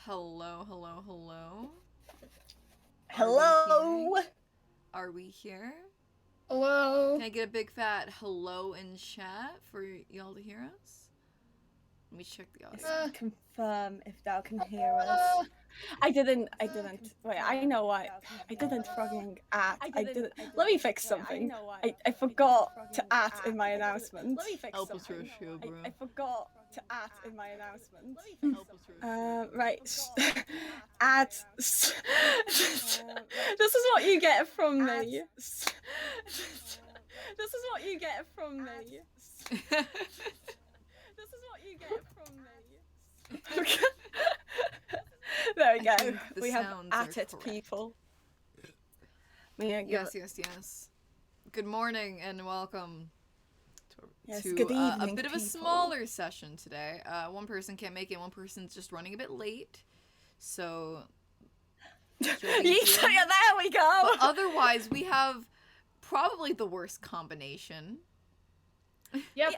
Hello, hello, hello. Hello. Are we here? Hello. Can I get a big fat hello in chat for y'all to hear us? Let me check the audio. Confirm if thou can hear us. I didn't. Wait, I know why. I didn't fucking at. I didn't. Let me fix something. I forgot to at in my announcement. Help us rush here, bro. I forgot to at in my announcement. Help us rush. Right. At. This is what you get from me. This is what you get from me. This is what you get from me. There we go. We have at it, people. Yes. Good morning and welcome to good evening, a bit of a people. smaller session today. One person can't make it. One person's just running a bit late, so. Yeah, there we go. But otherwise, we have probably the worst combination. Yep.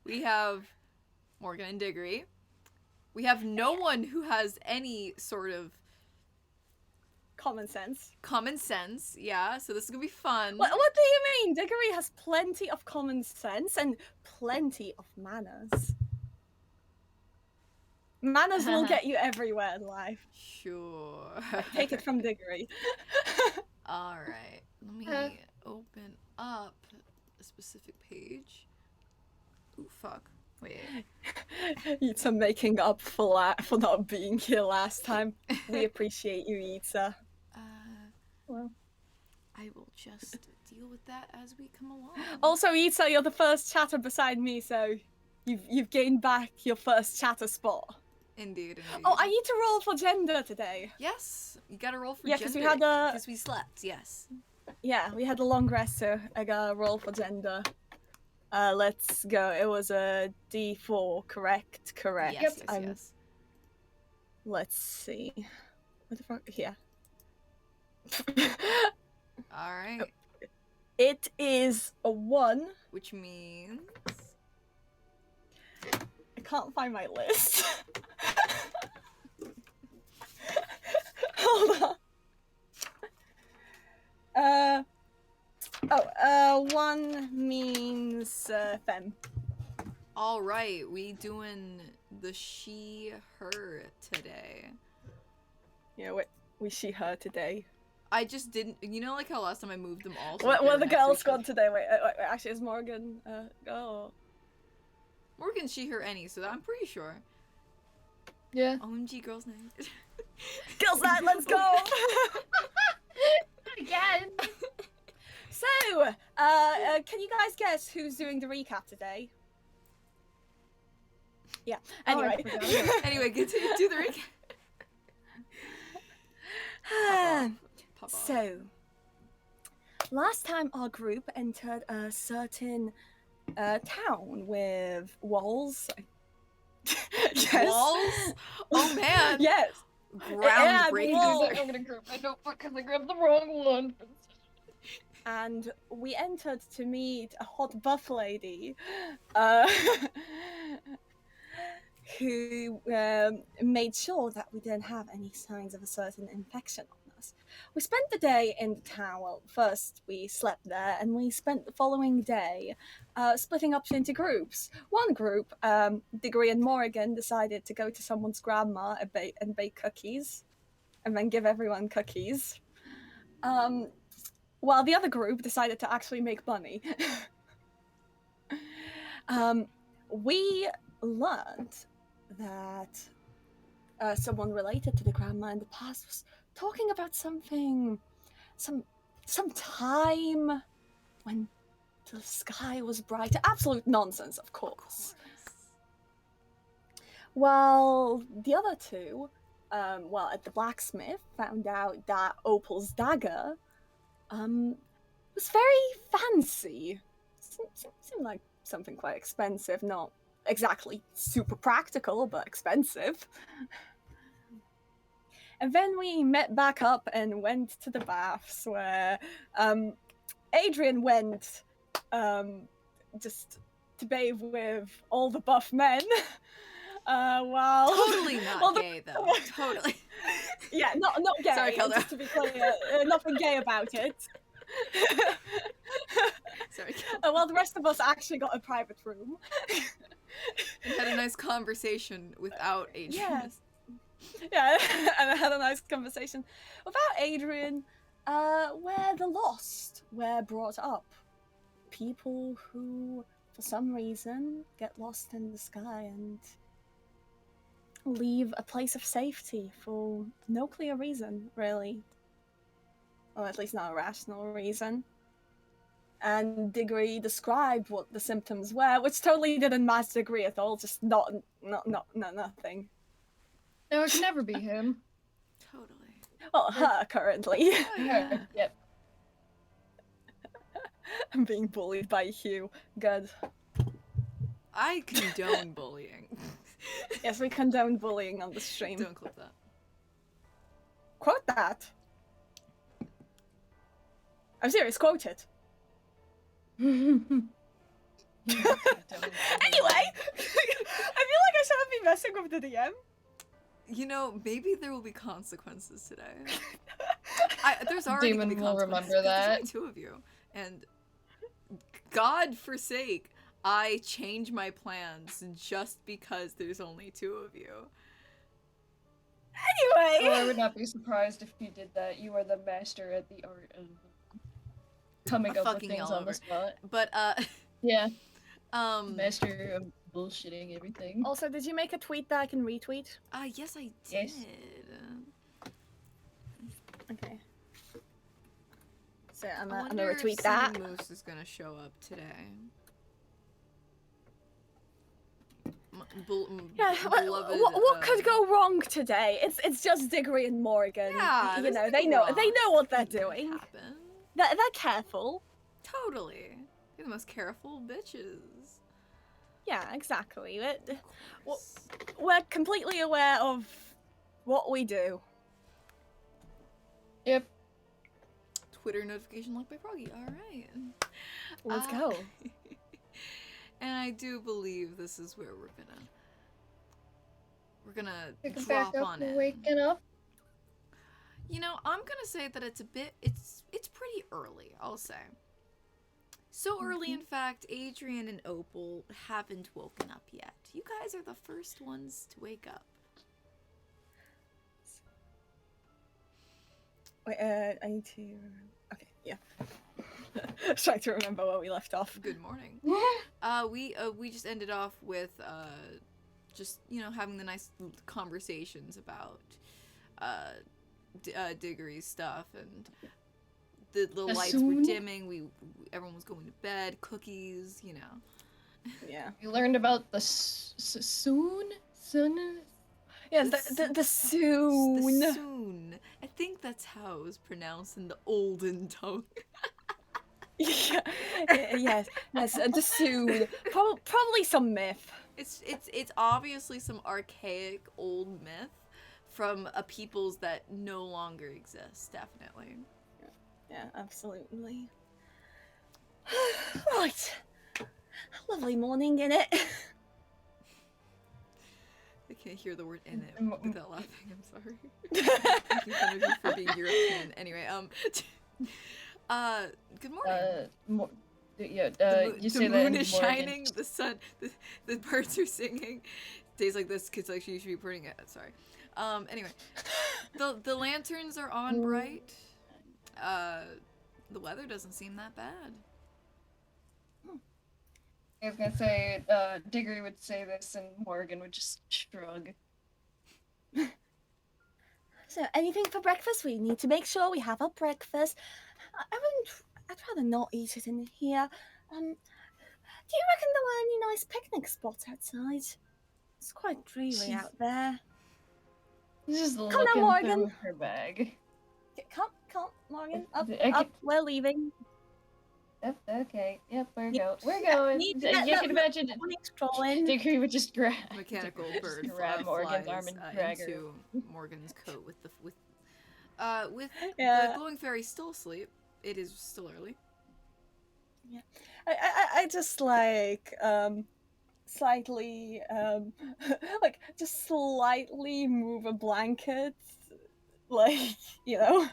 We have Morgan and Diggory. We have no one who has any sort of common sense. Yeah, so this is gonna be fun. What do you mean? Diggory has plenty of common sense and plenty of manners. Manners will get you everywhere in life. Sure. Take it from Diggory. Alright, let me open up a specific page. Ooh, fuck. Wait. Yitsa making up for not being here last time. We appreciate you, Yitsa. Well, I will just deal with that as we come along. Also, Yitsa, you're the first chatter beside me, so you've gained back your first chatter spot. Indeed. Oh, I need to roll for gender today. Yes, you gotta roll for gender. Yeah, because we slept, yes. Yeah, we had a long rest, so I gotta roll for gender. Let's go. It was a D4, correct? Correct. Yes. Let's see. What the fuck? Yeah. Alright. It is a 1. Which means... I can't find my list. Hold on. 1 means femme. Alright, we doing the she, her today. Yeah, we she, her today. I just didn't, you know, like how last time I moved them all? So what are the girls got today? Wait, actually, is Morgan go? Morgan, she, her, any, so I'm pretty sure. Yeah. OMG, girls' night. Girls' night, let's go! Again. So, can you guys guess who's doing the recap today? Yeah. Anyway. Anyway, continue do the recap. Pop off. So, last time our group entered a certain town with walls. Yes. Walls? Oh man. Yes. Groundbreaking. I'm gonna group my notebook because I grabbed the wrong one. And we entered to meet a hot buff lady who made sure that we didn't have any signs of a certain infection on us. We spent the day in the town. Well, first we slept there, and we spent the following day splitting up into groups. One group, Diggory and Morrigan, decided to go to someone's grandma and bake cookies, and then give everyone cookies. While the other group decided to actually make money. We learned that someone related to the grandma in the past was talking about some time when the sky was bright. Absolute nonsense, of course. Well, the other two, at the blacksmith, found out that Opal's dagger was very fancy. Seemed like something quite expensive, not exactly super practical, but expensive. And then we met back up and went to the baths where Adrian went just to bathe with all the buff men. Well, Totally not well, gay though. Totally. yeah, not gay. Sorry, Keldo. Just to be clear, nothing gay about it. Sorry, Keldo. Well, the rest of us actually got a private room. And had a nice conversation without Adrian. Yeah, and I had a nice conversation without Adrian, where the lost were brought up. People who, for some reason, get lost in the sky and leave a place of safety for no clear reason, really. Or at least not a rational reason. And Diggory described what the symptoms were, which totally didn't match Diggory at all, just nothing. No, it can never be him. Totally. Well, her currently. Oh, yeah. Yep. I'm being bullied by Hugh. Good. I condone bullying. Yes, we condone bullying on the stream. Don't clip that. Quote that. I'm serious, quote it. Anyway, I feel like I shouldn't be messing with the DM. You know, maybe there will be consequences today. There's already Demon gonna be will consequences. remember 'Cause there's that. only two of you, and God forsake, I change my plans just because there's only two of you. Anyway. Well, I would not be surprised if you did that. You are the master at the art of coming up with Fucking things all on the over. spot. But Yeah, um, master of bullshitting everything. Also, did you make a tweet that I can retweet? yes, I did. Yes. Okay. So I'm I gonna wonder retweet if that. Sunny Moose is gonna show up today. Yeah, Beloved, what could go wrong today? It's just Diggory and Morgan. Yeah, you there's know nothing they know wrong. what they're Nothing doing. happen. They're careful. Totally. They're the most careful bitches. Yeah, exactly. Of course. We're completely aware of what we do. Yep. Twitter notification locked by Froggy. Alright. Let's go. And I do believe this is where we're gonna Picking drop back up on and in. waking up. You know, I'm gonna say that it's pretty early, I'll say. So early, in fact, Adrian and Opal haven't woken up yet. You guys are the first ones to wake up. Wait, I need to. Okay, yeah. I was trying to remember where we left off. Good morning. We just ended off with just, you know, having the nice conversations about Diggory's stuff, and the lights were Bassoon? dimming. Everyone was going to bed. Cookies, you know. Yeah. You learned about the soon. Yeah, the soon. The soon. I think that's how it was pronounced in the olden tongue. Yeah, yes, the soon. Probably some myth. It's obviously some archaic old myth from a peoples that no longer exist. Definitely. Yeah, absolutely. Right. Lovely morning, innit? I can't hear the word in it without laughing. I'm sorry. Making fun of you for being European. Anyway, good morning. You say the that moon in is Morgan. shining. The sun. The birds are singing. Days like this, kids like you should be putting it. Sorry. Anyway, the lanterns are on bright. The weather doesn't seem that bad. I was gonna say, Diggory would say this, and Morgan would just shrug. So, anything for breakfast? We need to make sure we have our breakfast. I'd rather not eat it in here. Do you reckon there are any nice picnic spots outside? It's quite dreary out there. Just Come looking now, Morgan. through her bag. Come, Morgan. Up, I up. We're leaving. Yep, okay. Yep, we're Yeah. going. We're going. Need to You get can imagine strolling. Diggory would just grab Mechanical Diggory would bird just grab Morgan's flies arm and drag her. into Morgan's coat with the Yeah. glowing fairy still asleep. It is still early. I just like slightly, like, just slightly move a blanket, like, you know.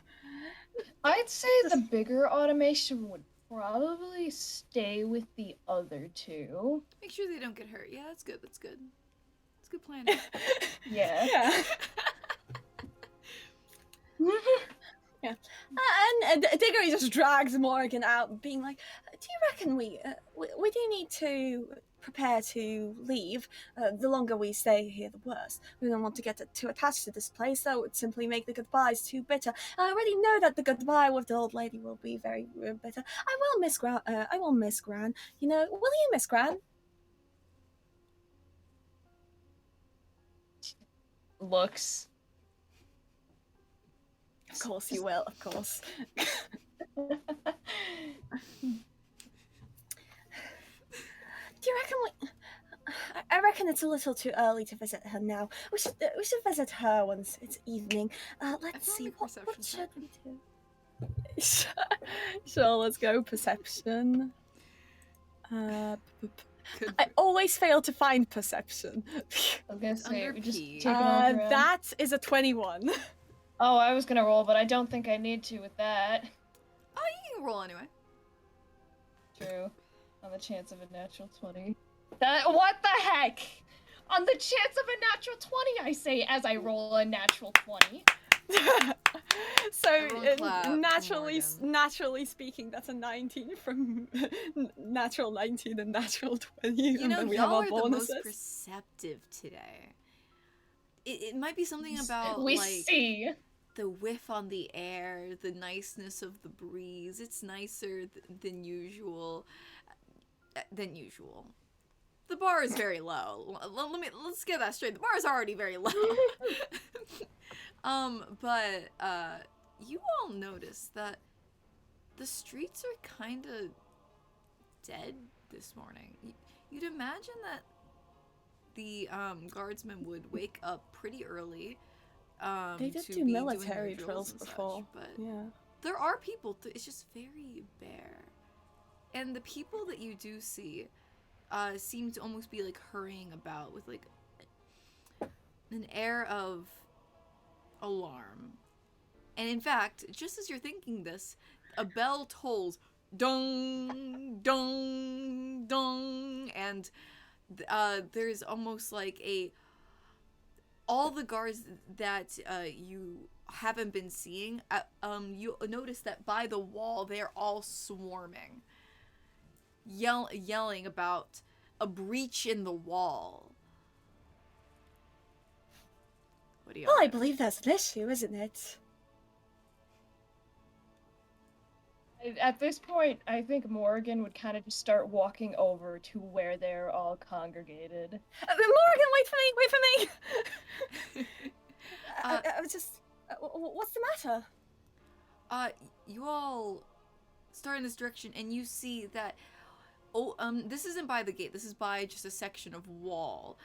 I'd say the bigger automation would probably stay with the other two. Make sure they don't get hurt. Yeah, that's good. That's good. It's good planning. Yeah. Yeah. Yeah. And Diggory just drags Morgan out, being like, "Do you reckon we do need to prepare to leave? The longer we stay here, the worse. We don't want to get too attached to this place. That would simply make the goodbyes too bitter. I already know that the goodbye with the old lady will be very bitter. I will miss Gran. I will miss Gran. You know, will you miss Gran?" Looks. Of course you will. Of course. Do you reckon we? I reckon it's a little too early to visit her now. We should visit her once it's evening. Let's see. What should we do? Sure, let's go perception. I always fail to find perception. I was gonna say, we just P. take it all around. That is a 21. Oh, I was gonna roll, but I don't think I need to with that. Oh, you can roll anyway. True. On the chance of a natural 20. What the heck? On the chance of a natural 20, I say, as I roll a natural 20. So Clap, naturally speaking, that's a 19 from natural 19 and natural 20. You and know, then we y'all have our are bonuses. the most perceptive today. It might be something about we like see the whiff on the air, the niceness of the breeze. It's nicer than usual. The bar is very low. Let's get that straight. The bar is already very low. But you all notice that the streets are kind of dead this morning. You'd imagine that the guardsmen would wake up pretty early. They did to do be military doing their drills and before. such, but Yeah. there are people. It's just very bare, and the people that you do see seem to almost be like hurrying about with like an air of alarm. And in fact, just as you're thinking this, a bell tolls, dong, dong, dong, and there's almost like all the guards that you haven't been seeing, you notice that by the wall they're all swarming, yelling about a breach in the wall. What do you? Well, I believe that's an issue, isn't it? at this point, I think Morgan would kind of just start walking over to where they're all congregated. Morgan, wait for me! I was just... what's the matter? You all start in this direction, and you see that... this isn't by the gate. This is by just a section of wall.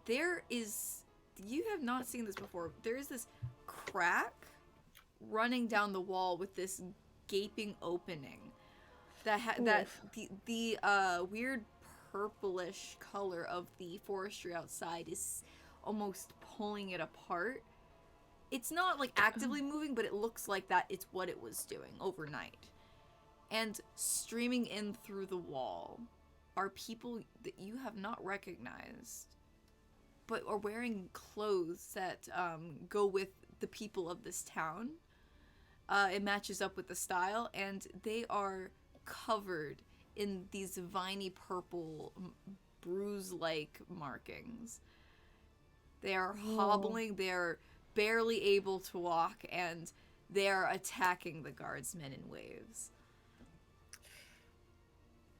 There is... You have not seen this before. There is this crack running down the wall with this gaping opening that the weird purplish color of the forestry outside is almost pulling it apart. It's not like actively moving, but it looks like that it's what it was doing overnight. And streaming in through the wall are people that you have not recognized, but are wearing clothes that go with the people of this town. It matches up with the style, and they are covered in these viney purple bruise-like markings. They are hobbling, they're barely able to walk, and they are attacking the guardsmen in waves.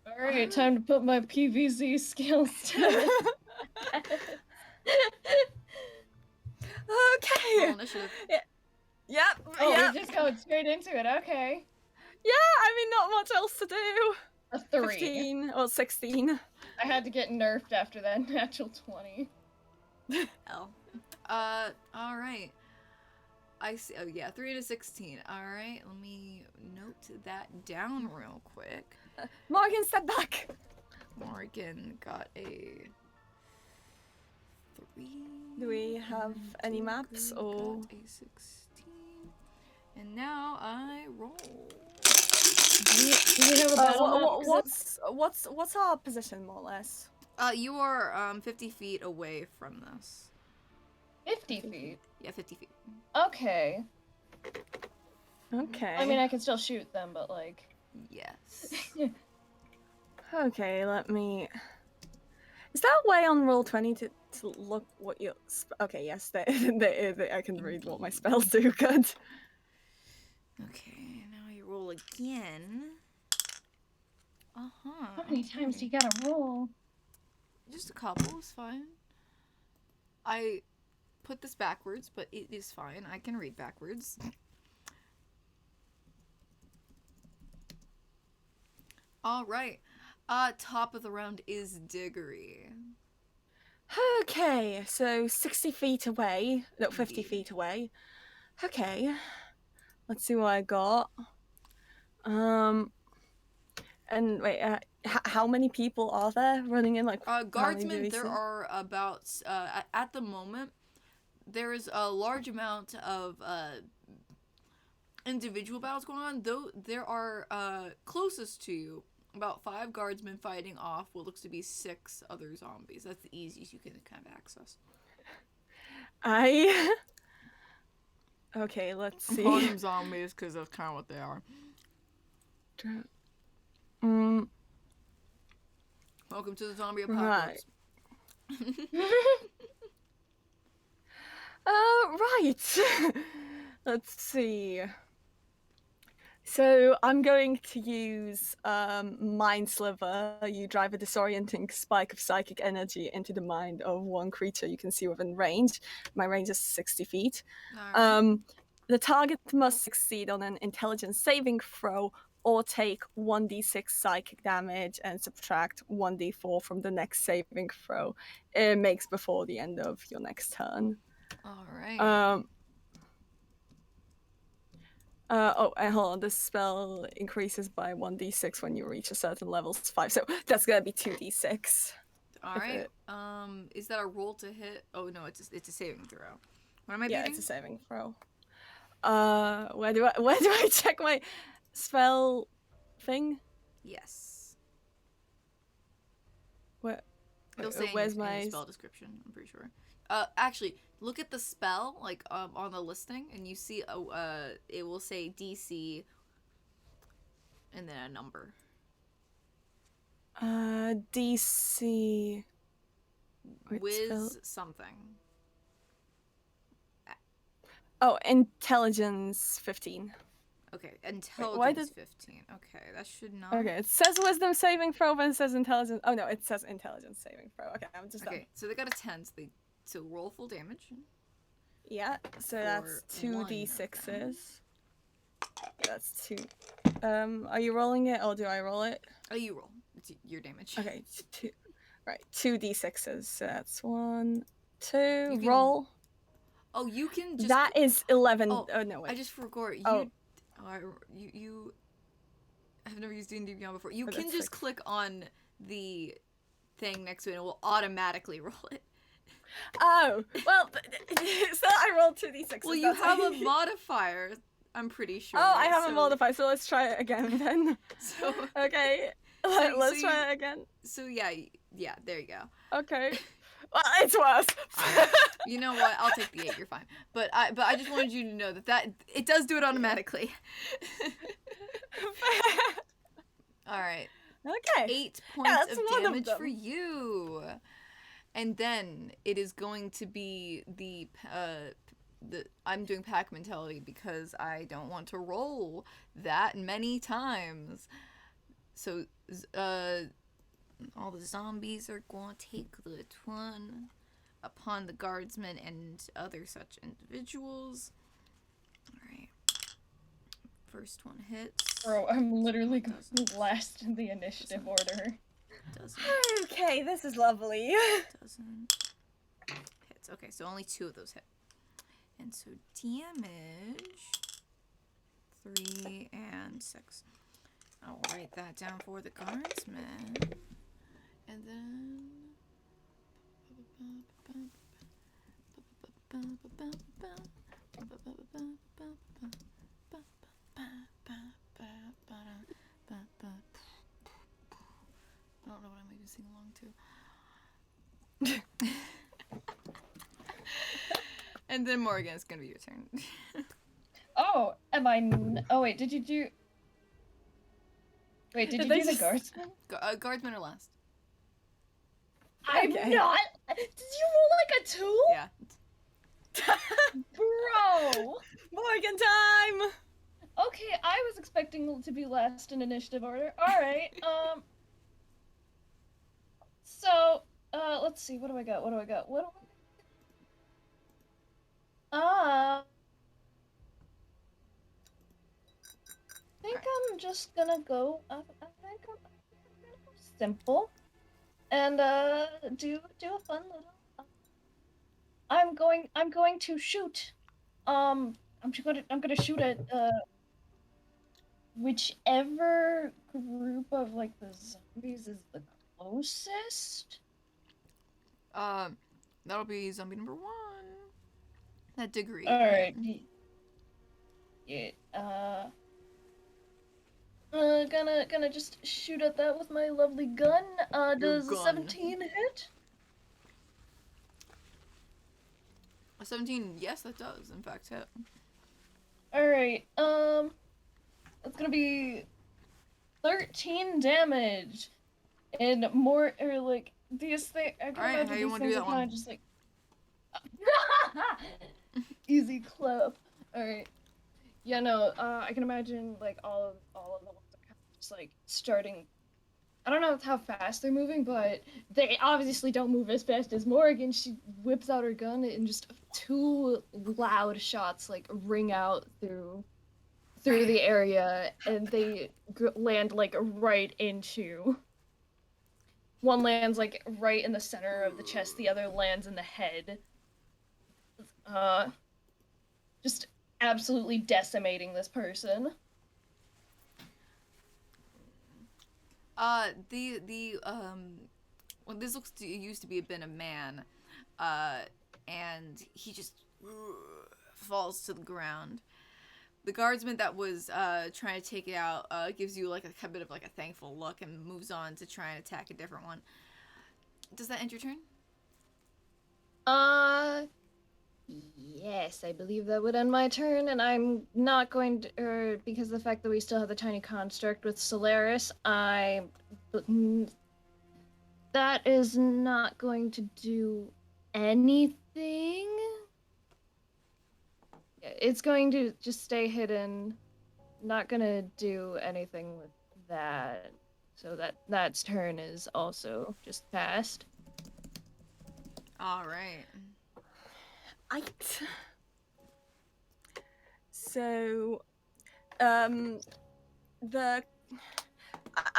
Alright, time to put my PVZ skills to Okay. Roll initiative. Yep. Oh, yep. we're just going straight into it, okay. Yeah, I mean, not much else to do. A 3. 15 or 16. I had to get nerfed after that natural 20. L. Alright. I see. Oh, yeah, 3 to 16. Alright, let me note that down real quick. Morgan, step back. Morgan got a 3. Do we have any maps or? Got a 16. And now I roll. Do we have a battle map? What's our position more or less? You are 50 feet away from this. 50 feet. Yeah, 50 feet. Okay. Okay. I mean, I can still shoot them, but like. Yes. Okay, let me. Is that a way on Roll20 to look what your? Okay, yes, there is. I can read what my spells do. Good. Okay, now you roll again. Uh-huh. How many times do you gotta roll? Just a couple is fine. I put this backwards, but it is fine. I can read backwards. All right. Top of the round is Diggory. Okay, so 60 feet away. No, 50 Indeed. feet away. Okay. Let's see what I got. And wait, how many people are there running in? Like, how many do Guardsmen, we there see? are about, at the moment, there is a large amount of individual battles going on, though there are, closest to you, about 5 guardsmen fighting off what looks to be 6 other zombies. That's the easiest you can kind of access. Okay, let's I'm see. calling them zombies because that's kind of what they are. Welcome to the zombie apocalypse. Right. Let's see. So I'm going to use Mind Sliver. You drive a disorienting spike of psychic energy into the mind of one creature you can see within range. My range is 60 feet. Alright. The target must succeed on an intelligence saving throw or take 1d6 psychic damage and subtract 1d4 from the next saving throw it makes before the end of your next turn. Alright. And hold on, this spell increases by 1d6 when you reach a certain level. It's 5, so that's gonna be 2d6. Alright. Is that a roll to hit? Oh no, it's a saving throw. What am I Yeah, beating? it's a saving throw. Where do I check my spell thing? Yes. Where? It'll say Where's in your my spell description, I'm pretty sure. Actually, look at the spell, like, on the listing, and you see, it will say DC, and then a number. DC. Wait, Whiz something. Oh, intelligence 15. Okay, intelligence 15. Okay, that should not... Okay, it says wisdom saving throw, but it says intelligence. Oh no, it says intelligence saving throw. Okay, I'm just done. Okay, so they got a 10, so roll full damage. Yeah, so that's For one of 2d6s. That's 2. Are you rolling it or do I roll it? Oh, you roll. It's your damage. Okay, 2. Right, 2d6s. So that's 1, 2. You can- Roll. Oh, you can just... That is 11. Oh, no, wait. I just forgot. Oh. You have never used D&D Beyond before. You Oh, can that's just 6. click on the thing next to it and it will automatically roll it. Oh, well, so I rolled 2d6s. Well, you have a modifier, I'm pretty sure. Oh, I have so... a modifier, so let's try it again then. So... Okay, let's try it again. So yeah, there you go. Okay. Well, it's worse. You know what? I'll take the 8. You're fine. But I just wanted you to know that it does do it automatically. All right. Okay. 8 points of damage for you. And then it is going to be the I'm doing pack mentality because I don't want to roll that many times. So all the zombies are going to take the 1 upon the guardsmen and other such individuals. Alright. First one hits. Bro, I'm literally going last in the initiative order. Doesn't. Okay, this is lovely. Doesn't. Hits. Okay, so only 2 of those hit. And so damage 3 and 6. I'll write that down for the guardsmen. And then. I don't know what I made you sing along to. And then Morgan, it's gonna be your turn. Oh, am I? Oh wait, did you do? Wait, did you They do the just- guardsman? Guardsmen are last. I'm Okay. not. Did you roll like a 2? Yeah. Bro. Morgan time! Okay, I was expecting to be last in initiative order. All right. So, let's see. What do I got? I think I'm just gonna go. I think I'm gonna go simple, and do a fun little. I'm going to shoot. I'm gonna shoot at whichever group of like the zombies is the closest. That'll be zombie number 1. That degree. All right. Yeah. Gonna just shoot at that with my lovely gun. Does a gun. 17 hit? A 17, yes, that does, in fact, hit. Alright, it's gonna be 13 damage. And more, or like, these things, I can Alright, imagine how you these wanna do things that are kinda one? just like... Easy clap. Alright. Yeah, no, I can imagine, like, all of the ones are kind of just, like, starting... I don't know how fast they're moving, but they obviously don't move as fast as Morgan. She whips out her gun and just 2 loud shots like ring out through the area, and they land like right into. One lands like right in the center of the chest. The other lands in the head. Just absolutely decimating this person. Well, this looks to used to be been a man, and he just falls to the ground. The guardsman that was trying to take it out gives you like a bit of like a thankful look and moves on to try and attack a different one. Does that end your turn? Yes, I believe that would end my turn, and I'm not going to, because of the fact that we still have the tiny construct with Solaris, that is not going to do anything. It's going to just stay hidden, not gonna do anything with that. So that's turn is also just passed. All right. So, I'm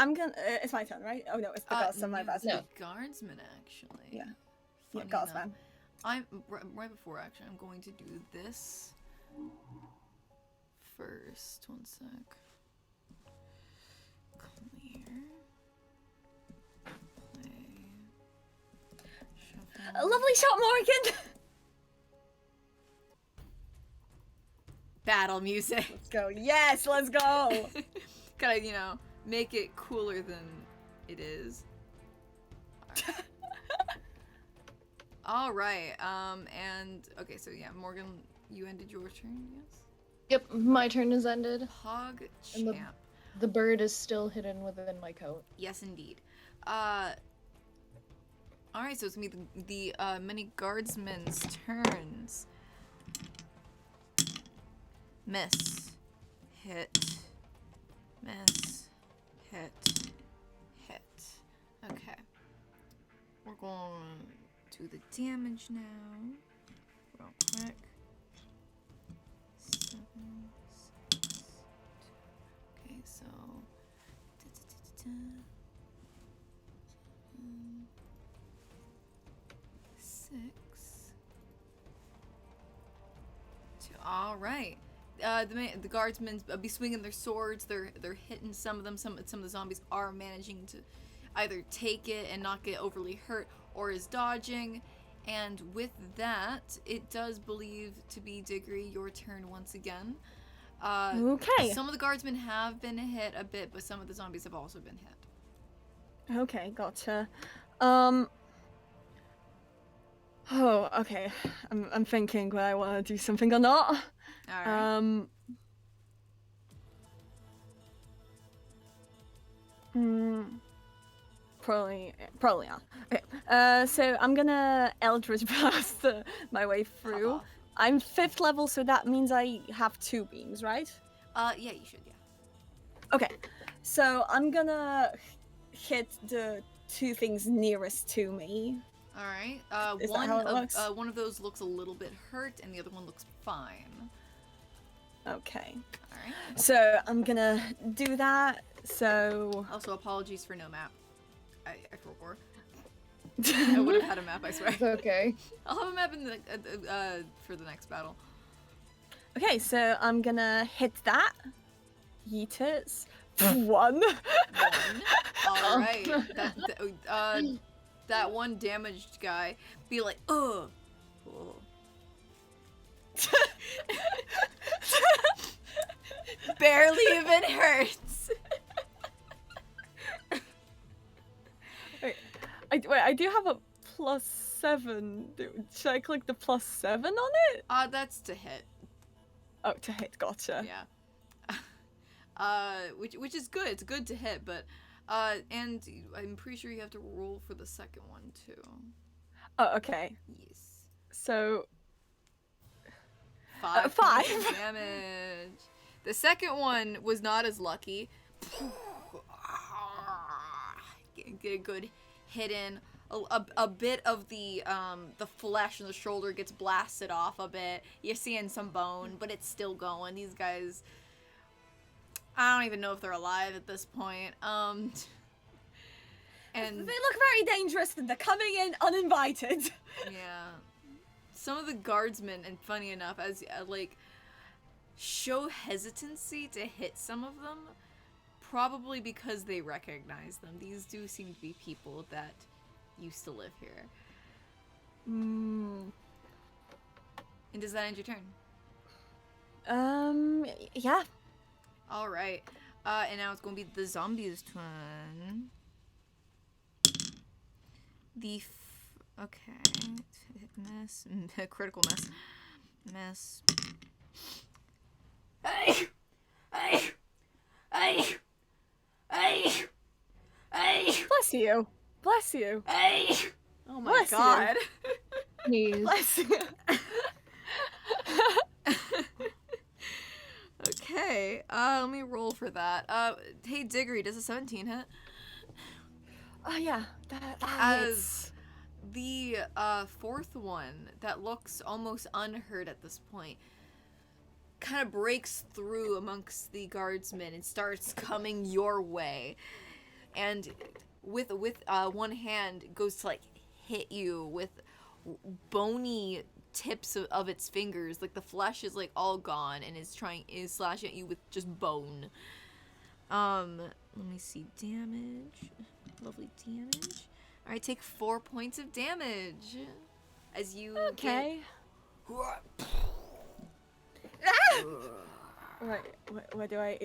gonna. It's my turn, right? Oh no, it's the guardsman. My bad. no. The guardsman, actually. Yeah. Funny Guardsman. enough. I'm right before actually. I'm going to do this first. One sec. Clear. Play. A Shuffle. lovely shot, Morgan. Battle music. Let's go. Yes, let's go. Gotta, make it cooler than it is. All right. And okay, so yeah, Morgan, you ended your turn, yes? Yep, my turn is ended. Hog And champ. The bird is still hidden within my coat. Yes, indeed. All right, so it's gonna be the many guardsmen's turns. Miss, hit, miss, hit, hit. Okay. We're going to do the damage now. Real quick. 7, 6, 2. Okay, so. 6. 2. All right. The guardsmen be swinging their swords. They're hitting some of them. Some of the zombies are managing to either take it and not get overly hurt, or is dodging. And with that, it does believe to be Diggory, your turn once again. Okay. Some of the guardsmen have been hit a bit, but some of the zombies have also been hit. Okay, gotcha. Oh, okay. I'm thinking whether I want to do something or not. Alright. Probably not. Okay. So I'm gonna Eldritch Blast my way through. Pop off. I'm 5th level, so that means I have 2 beams, right? Yeah, you should, yeah. Okay. So I'm gonna hit the 2 things nearest to me. Alright. Is that how it works? One of those looks a little bit hurt, and the other one looks fine. Okay. Alright. So I'm gonna do that. So Also, apologies for no map. I forgot. I would have had a map, I swear. It's okay. I'll have a map in the for the next battle. okay, so I'm gonna hit that. Yeet it. 1. All right. That one damaged guy be like, ugh. Oh. Barely even hurts. Wait, I do have a +7. Should I click the +7 on it? That's to hit. Oh, to hit. Gotcha. Yeah. Which is good. It's good to hit, but and I'm pretty sure you have to roll for the second one too. Oh, okay. Yes. So 5 5 points of damage. The second one was not as lucky. Get a good hit in. A bit of the flesh in the shoulder gets blasted off a bit. You're seeing some bone, but it's still going. These guys, I don't even know if they're alive at this point. And they look very dangerous and they're coming in uninvited. yeah, some of the guardsmen, and funny enough, as show hesitancy to hit some of them, probably because they recognize them. These do seem to be people that used to live here. And does that end your turn? Yeah. All right. And now it's going to be the zombies' turn. Okay. Miss. Critical miss. Miss. Hey! Hey! Hey! Hey! Hey! Bless you. Bless you. Hey! Oh my Bless you. god. Please. Bless you. Okay, let me roll for that. Hey Diggory, does a 17 hit? Oh yeah. That As hits. the fourth one that looks almost unhurt at this point kind of breaks through amongst the guardsmen and starts coming your way, and with one hand goes to hit you with bony tips of its fingers. Like the flesh is all gone and is slashing at you with just bone. Let me see. Damage. Lovely damage. Alright, take 4 points of damage as you Okay. Right. Where do I?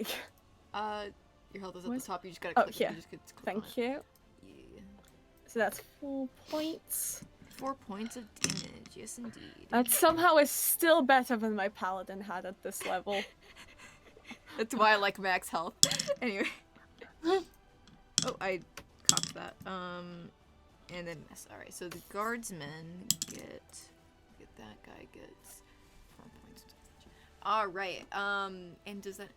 your health is at the top. You just gotta Oh, click. here. You just get to click Thank on it. you. Yeah. So that's 4 points. 4 points of damage. Yes, indeed. That somehow is still better than my paladin had at this level. That's why I like max health. Anyway. Oh, I cocked that. And then miss. Alright, so the guardsmen get that guy gets 4 points of damage. Alright, and does that,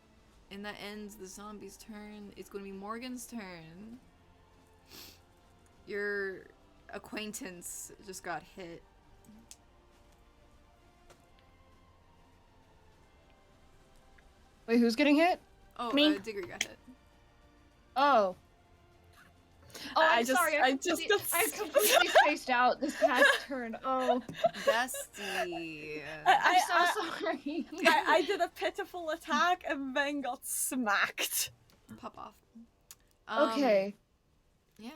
and that ends the zombie's turn. It's gonna be Morgan's turn. Your acquaintance just got hit. Wait, who's getting hit? Oh, Me. Diggory got hit. Oh. Oh, I'm sorry. I completely spaced out this past turn. Oh, Bestie. I'm so sorry. I did a pitiful attack and then got smacked. Pop off. Okay. Yeah.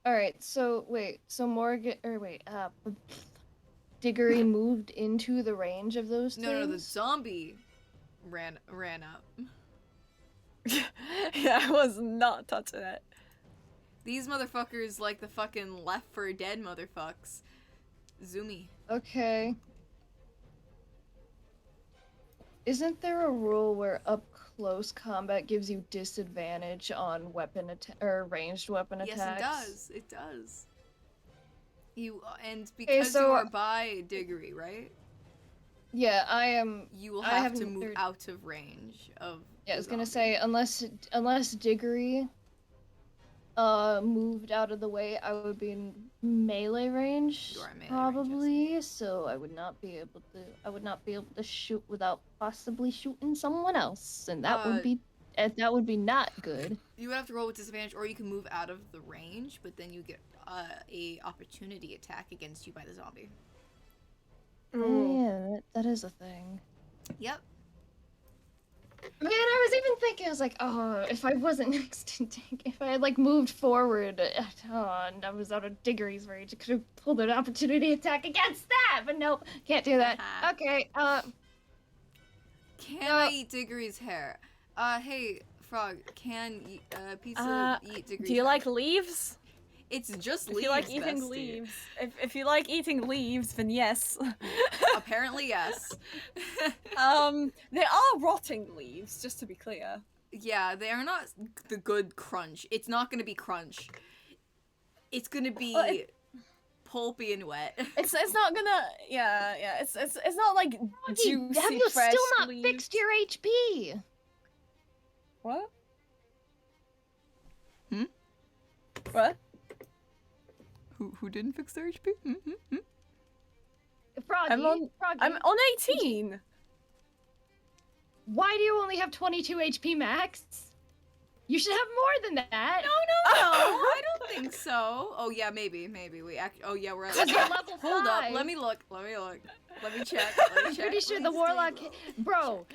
Alright, so wait, so Morgan or wait, Diggory moved into the range of those No, no, the things? zombie ran up. Yeah, I was not touching it. These motherfuckers like the fucking Left 4 Dead motherfucks. Zoomy. Okay. Isn't there a rule where up close combat gives you disadvantage on weapon or ranged weapon Yes, attacks? it does. It does. You and because so- you are by Diggory, right? Yeah, I am. You will I have haven't- to move there- out of range of. Yeah, I the was gonna zombie. say unless Diggory moved out of the way, I would be in melee range You are in melee range, yes. probably, so I would not be able to shoot without possibly shooting someone else, and that would be not good. You would have to roll with disadvantage, or you can move out of the range, but then you get a opportunity attack against you by the zombie. Yeah, that is a thing. Yep. Man, I was even thinking, I was like, oh, if I wasn't next to Dig, if I had like moved forward, and I was out of Diggory's range, I could have pulled an opportunity attack against that, but nope, can't do that. Haha. Okay, Can No. I eat Diggory's hair? Hey, Frog, can pizza eat Diggory's Do you hair? like leaves? It's just If leaves, you like eating bestie. leaves, if you like eating leaves, then yes. Apparently, yes. They are rotting leaves, just to be clear. Yeah, they are not the good crunch. It's not gonna be crunch. It's gonna be Well, pulpy and wet. It's not gonna it's not like juicy have you fresh still not leaves. fixed your HP? What? Hmm? What? Who didn't fix their HP? Froggy, I'm on 18. why do you only have 22 HP max? You should have more than that. No, I don't think so. Oh yeah, maybe. Oh yeah, we're at. Because you're level 5. Hold up, let me look. Let me check. I'm pretty sure the warlock, bro.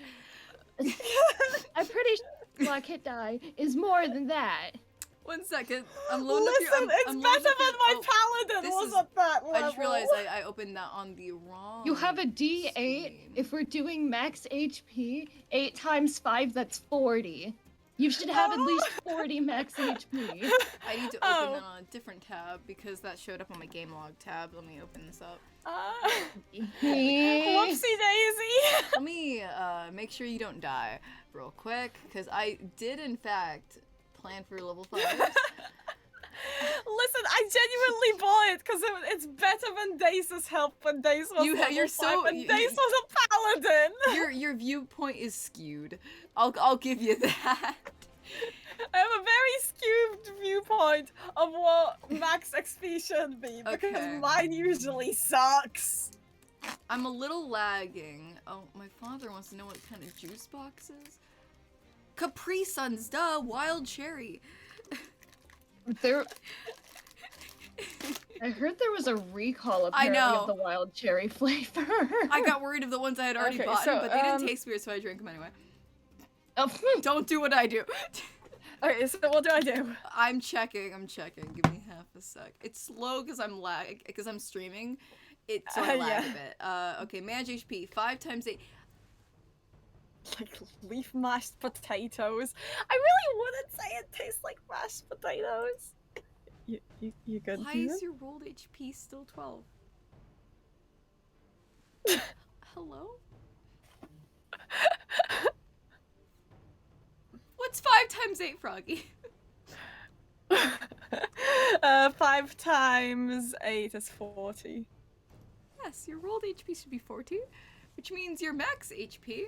I'm pretty sure the warlock hit die is more than that. 1 second. I'm loading up your. Listen, it's better than my paladin this was is- at that level. I just realized I opened that on the wrong. You have a D8. screen. If we're doing max HP, 8 times 5, that's 40. You should have at least 40 max HP. I need to open that on a different tab because that showed up on my game log tab. Let me open this up. Whoopsie daisy. Let me make sure you don't die real quick because I did in fact plan for level 5. Listen, I genuinely bought it because it's better than Dace's help when Dace was You're level so- 5 and you- Dace was a paladin. your viewpoint is skewed. I'll give you that. I have a very skewed viewpoint of what max XP should be because Okay. mine usually sucks. I'm a little lagging. Oh, my father wants to know what kind of juice box is. Capri Suns, duh, wild cherry. There. I heard there was a recall I apparently know. of the wild cherry flavor. I got worried of the ones I had already Okay, bought, so, but they didn't taste weird, so I drank them anyway. Oh, Don't do what I do. Okay, so what do I do? I'm checking. Give me half a sec. It's slow because I'm streaming. So I lag Yeah. a bit. Okay, manage HP. 5 times 8. Like leaf mashed potatoes. I really wouldn't say it tastes like mashed potatoes. You good? Why Steven? is your rolled HP still 12? Hello? What's 5 times 8, Froggy? 5 times 8 is 40. Yes, your rolled HP should be 40, which means your max HP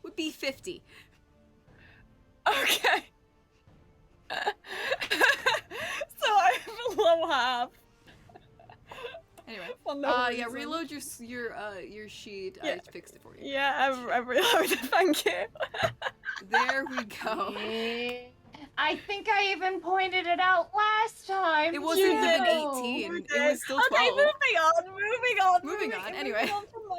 would be 50. Okay. So I'm below half. Anyway, For no yeah, reason. reload your sheet. Yeah. I fixed it for you. Yeah, I'm reloaded, thank you. There we go. I think I even pointed it out last time. It wasn't even too. 18. It was still 12. Okay, moving on. Anyway. from my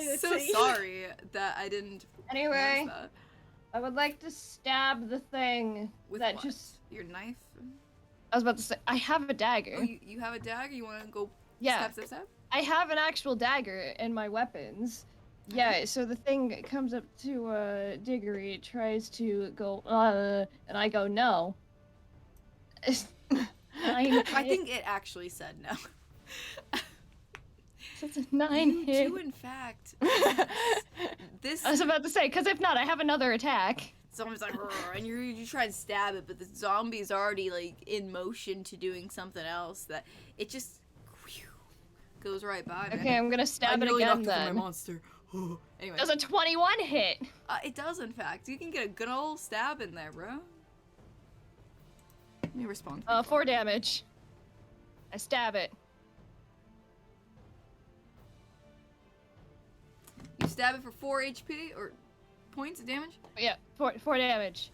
So stupidity. sorry that I didn't Anyway, notice I would like to stab the thing With that what? just. Your knife? I was about to say, I have a dagger. Oh, you have a dagger? You want to go Yeah. stab, stab, stab? I have an actual dagger in my weapons. Yeah, so the thing comes up to Diggory, tries to go, and I go, no. I think it actually said no. It's a 9 You hit. do, in fact. This I was about to say, because if not, I have another attack. zombie's like, "Rrr," and you try and stab it, but the zombie's already like in motion to doing something else that it just whew, goes right by. Man. Okay, I'm gonna I stab it nearly again knocked it from then. my monster. Anyway, Does a 21 hit? it does in fact. You can get a good old stab in there, bro. Let me respond. 4 damage. I stab it. You stab it for 4 HP or points of damage. Yeah, 4 damage.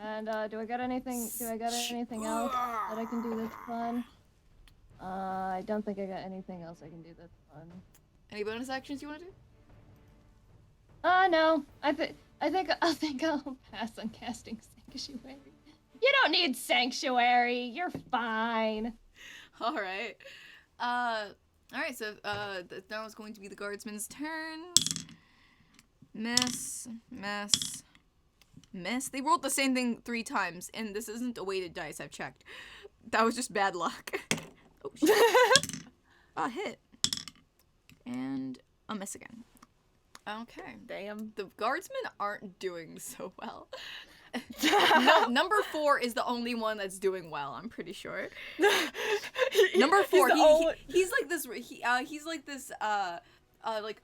And do I got anything? Do I got anything else that I can do that's fun? I don't think I got anything else I can do that's fun. Any bonus actions you want to do? No. I think I'll pass on casting Sanctuary. You don't need Sanctuary. You're fine. All right. All right. So now it's going to be the guardsman's turn. Miss. They rolled the same thing 3 times, and this isn't a weighted dice. I've checked. That was just bad luck. Oh shit. A hit. And a miss again. Okay. Damn. The guardsmen aren't doing so well. Number 4 is the only one that's doing well, I'm pretty sure. Number 4, he's like this he's like this like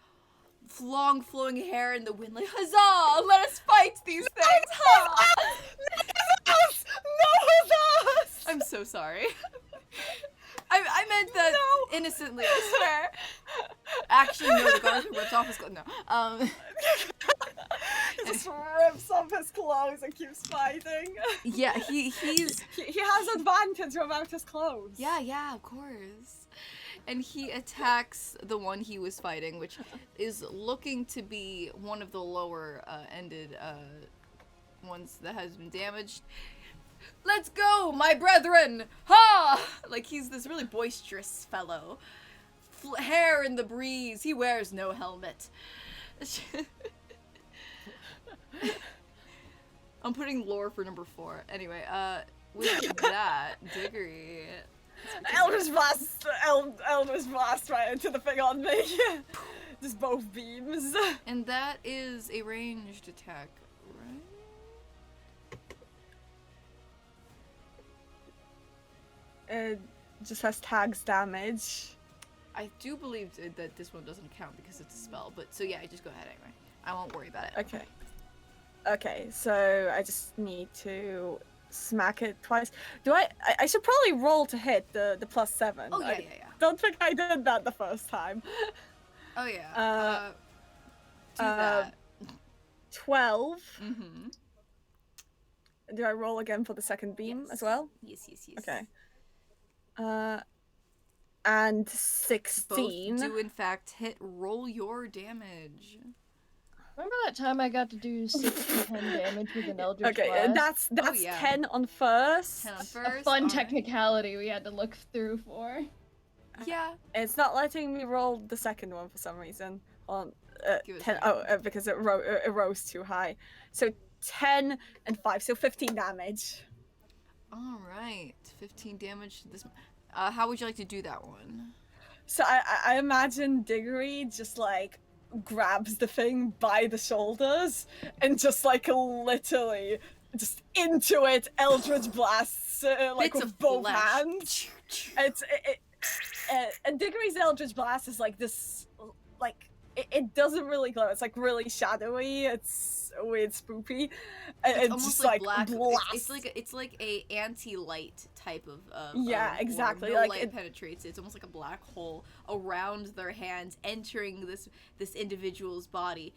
long flowing hair in the wind, like, huzzah, let us fight these things. Ha! No, I'm so sorry. I meant that innocently, I swear. Actually, no, the guardsman rips off his clothes. No. He just rips off his clothes and keeps fighting. Yeah, he's... He has advantage without his clothes. Yeah, of course. And he attacks the one he was fighting, which is looking to be one of the lower ended ones that has been damaged. Let's go, my brethren! Ha! Like, he's this really boisterous fellow. Hair in the breeze. He wears no helmet. I'm putting lore for number 4. Anyway, with that, Diggory. Eldritch blast right into the thing on me. Just both beams. And that is a ranged attack, right? It just has tags damage. I do believe that this one doesn't count because it's a spell, but so yeah, just go ahead anyway. I won't worry about it. Okay. Okay, so I just need to smack it twice. I should probably roll to hit the +7. Oh, yeah, I yeah. don't think I did that the first time. Oh, yeah. Do that. 12. Mm-hmm. Do I roll again for the second beam Yes. as well? Yes. Okay. And 16. Both do, in fact, hit. Roll your damage. Remember that time I got to do 6 to 10 damage with an Eldritch Okay, Blast? that's yeah. 10 on first. 10 on A first. fun alright. technicality we had to look through for. Yeah. It's not letting me roll the second one for some reason. On Give it a 10. second. Oh, because it rose too high. So 10 and 5, so 15 damage. All right. 15 damage to this. How would you like to do that one? So I imagine Diggory just like grabs the thing by the shoulders and just like literally just into it, Eldritch blasts like Bits with of both flesh. hands. And Diggory's Eldritch blast is like this, like it doesn't really glow. It's like really shadowy. It's weird, spoopy. It's It's almost just like like black. blast. It's like a anti-light type of Yeah, orb. exactly, No like light it- penetrates it. It's almost like a black hole around their hands, entering this individual's body.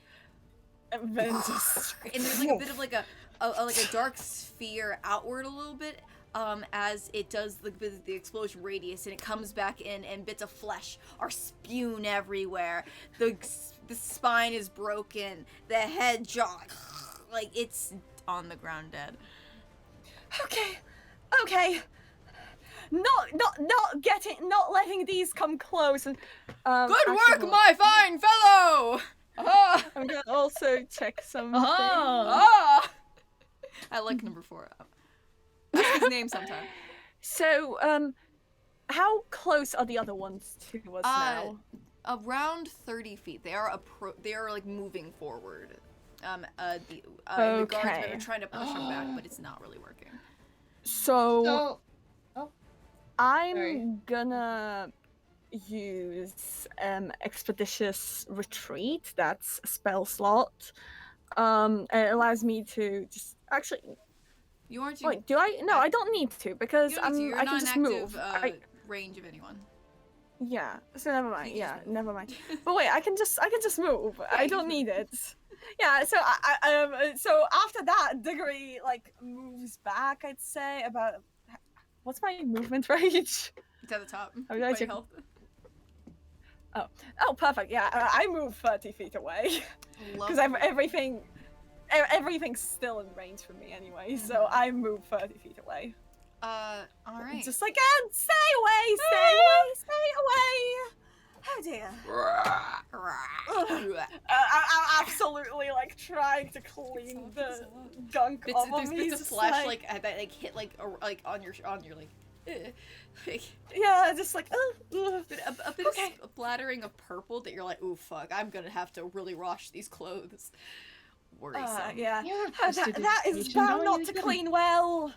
And then just And there's like a bit of like a dark sphere outward a little bit. As it does the explosion radius, and it comes back in, and bits of flesh are spewed everywhere. The spine is broken. The head jaw like it's on the ground dead. Okay. Not letting these come close. And, Good actually, work, my fine fellow! Ah! I'm gonna also check something. Ah! Ah! I like number 4. Ask his name sometime. So, how close are the other ones to us now? Around 30 feet. They are like moving forward. The guardsmen are trying to push them back, but it's not really working. So Oh, I'm sorry. gonna use Expeditious Retreat. That's a spell slot. And it allows me to just actually. You aren't. Wait, do I? No, I don't need to because You don't need to. You're I not can in just active move. range of anyone. Yeah, so never mind. You can Yeah, just move. never mind. But wait, I can just move. Yeah, I you don't can need it. Yeah, so so after that, Diggory like moves back. I'd say about what's my movement range? It's at the top. Oh, By check. health. Oh, perfect. Yeah, I move 30 feet away because Lovely. everything's still in range for me anyway. So I move 30 feet away. All right. Just like, stay away, stay away, stay away. Oh dear. I'm absolutely like trying to clean the gunk Bits, off there's of me. bits of just flesh like, that like hit like on your like. Like, yeah, just like a bit Okay. of splattering of purple that you're like, ooh, fuck, I'm gonna have to really wash these clothes. Worrisome. yeah. You have That is prestidigitation, bound don't not you? to You clean well.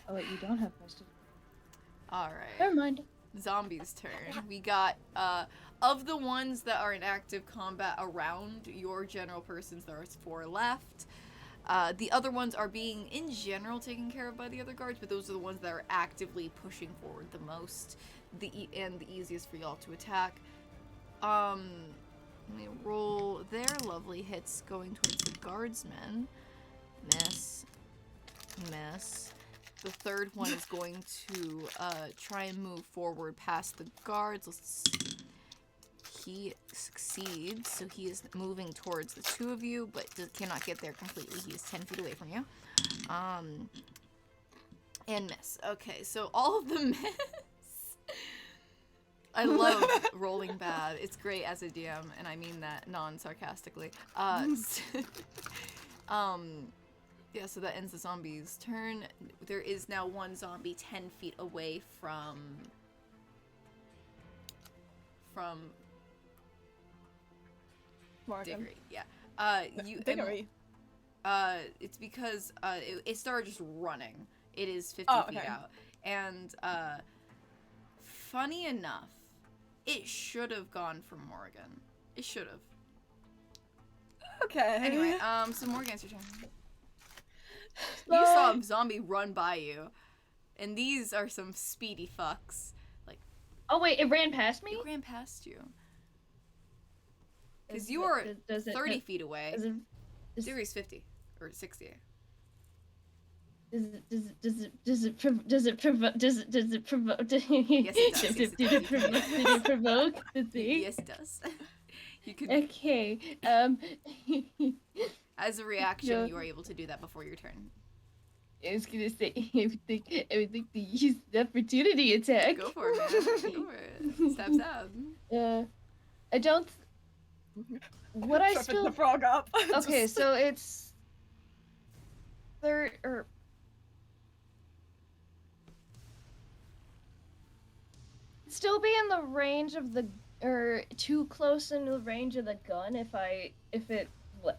Oh wait, you don't have prestidigitation. All right. Never mind. Zombies' turn. We got of the ones that are in active combat around your general persons, there's 4 left. The other ones are being, in general, taken care of by the other guards, but those are the ones that are actively pushing forward the most, and the easiest for y'all to attack. Let me roll their lovely hits going towards the guardsmen. Miss. Miss. The third one is going to try and move forward past the guards. Let's see. He succeeds, so he is moving towards the 2 of you, but cannot get there completely. He is 10 feet away from you. And miss. Okay, so all of them miss. I love rolling bad. It's great as a DM, and I mean that non-sarcastically. Yeah, so that ends the zombie's turn. There is now one zombie 10 feet away from Morgan. Diggory. Yeah. Diggory. It's because it started just running. It is 50 feet okay. out. And funny enough, it should have gone for Morgan. It should have. Okay. Anyway, so Morgan, it's your turn. You saw a zombie run by you, and these are some speedy fucks. Like, Oh wait, it ran past me? it ran past you. Because you are 30 feet away. Diggory's 50 or 60. Does it provoke? Yes, it does. Did it provoke the thing? Yes, it does. You could, Okay. as a reaction, Yeah. you are able to do that before your turn. I was gonna say I would like to use the opportunity attack. Go for it, man. Go for it. Stab, stab. I don't. Would I Tripping still? the frog up. Okay, Just- so it's third or still be in the range of the or too close in the range of the gun if it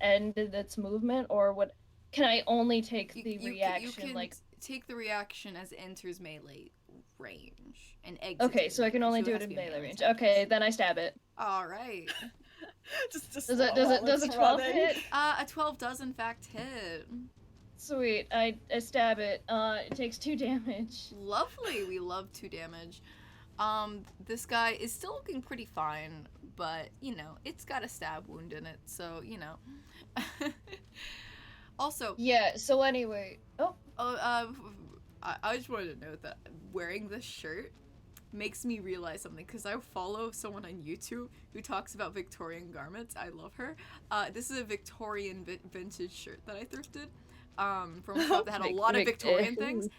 ended its movement, or would can I only take the reaction you can like take the reaction as it enters melee range and exit. okay, so I can only do it in melee range. Okay, then I stab it. All right. just Does a 12 hit? A 12 does in fact hit. Sweet. I stab it. It takes 2 damage. Lovely. We love 2 damage. This guy is still looking pretty fine, but you know, it's got a stab wound in it, so you know. Also, Yeah, so anyway. Oh, I just wanted to note that wearing this shirt makes me realize something, because I follow someone on YouTube who talks about Victorian garments. I love her. This is a Victorian vintage shirt that I thrifted from a shop that had a lot of Victorian things.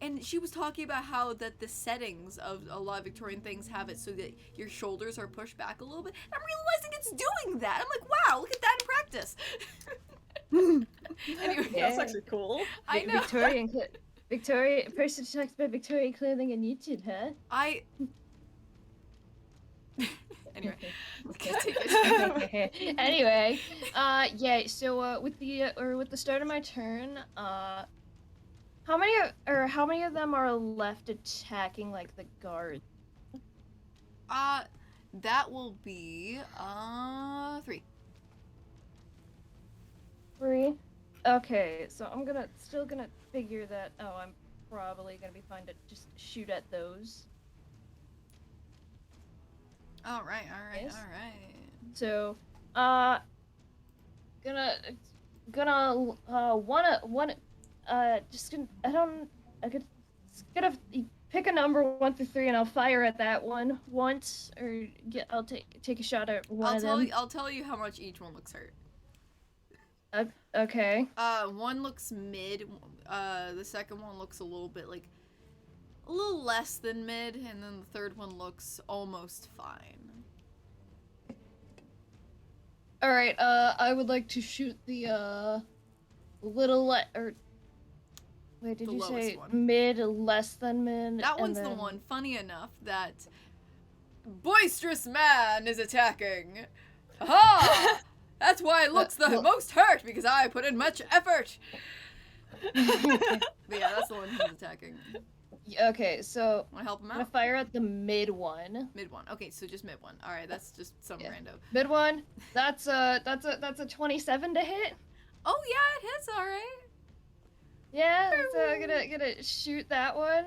And she was talking about how that the settings of a lot of Victorian things have it so that your shoulders are pushed back a little bit. I'm realizing it's doing that. I'm like, wow, look at that in practice. Anyway, Yeah. That's actually cool. I know. Victoria, person who talks about Victorian clothing on YouTube, huh? Anyway, continue. Anyway, yeah. So, with the start of my turn, how many of them are left attacking like the guard? That will be 3. 3. Okay, so I'm still gonna figure that. Oh, I'm probably gonna be fine to just shoot at those. All right. Yes. So, gonna pick a number 1 through 3, and I'll fire at that one once, or I'll take a shot at one of them. I'll tell you how much each one looks hurt. Okay. One looks mid. The second one looks a little bit like a little less than mid, and then the third one looks almost fine. All right. I would like to shoot the wait, did The you lowest say one. mid, less than mid? That one's the one. Funny enough that boisterous man is attacking. Ha! That's why it looks the most hurt, because I put in much effort. But yeah, that's the one he's attacking. Okay, so Wanna help him I'm gonna out? fire at the mid one. Mid one. Okay, so just mid one. All right, that's just some rando. Mid one. That's a 27 to hit. Oh yeah, it hits. All right. Yeah, so I'm gonna shoot that one.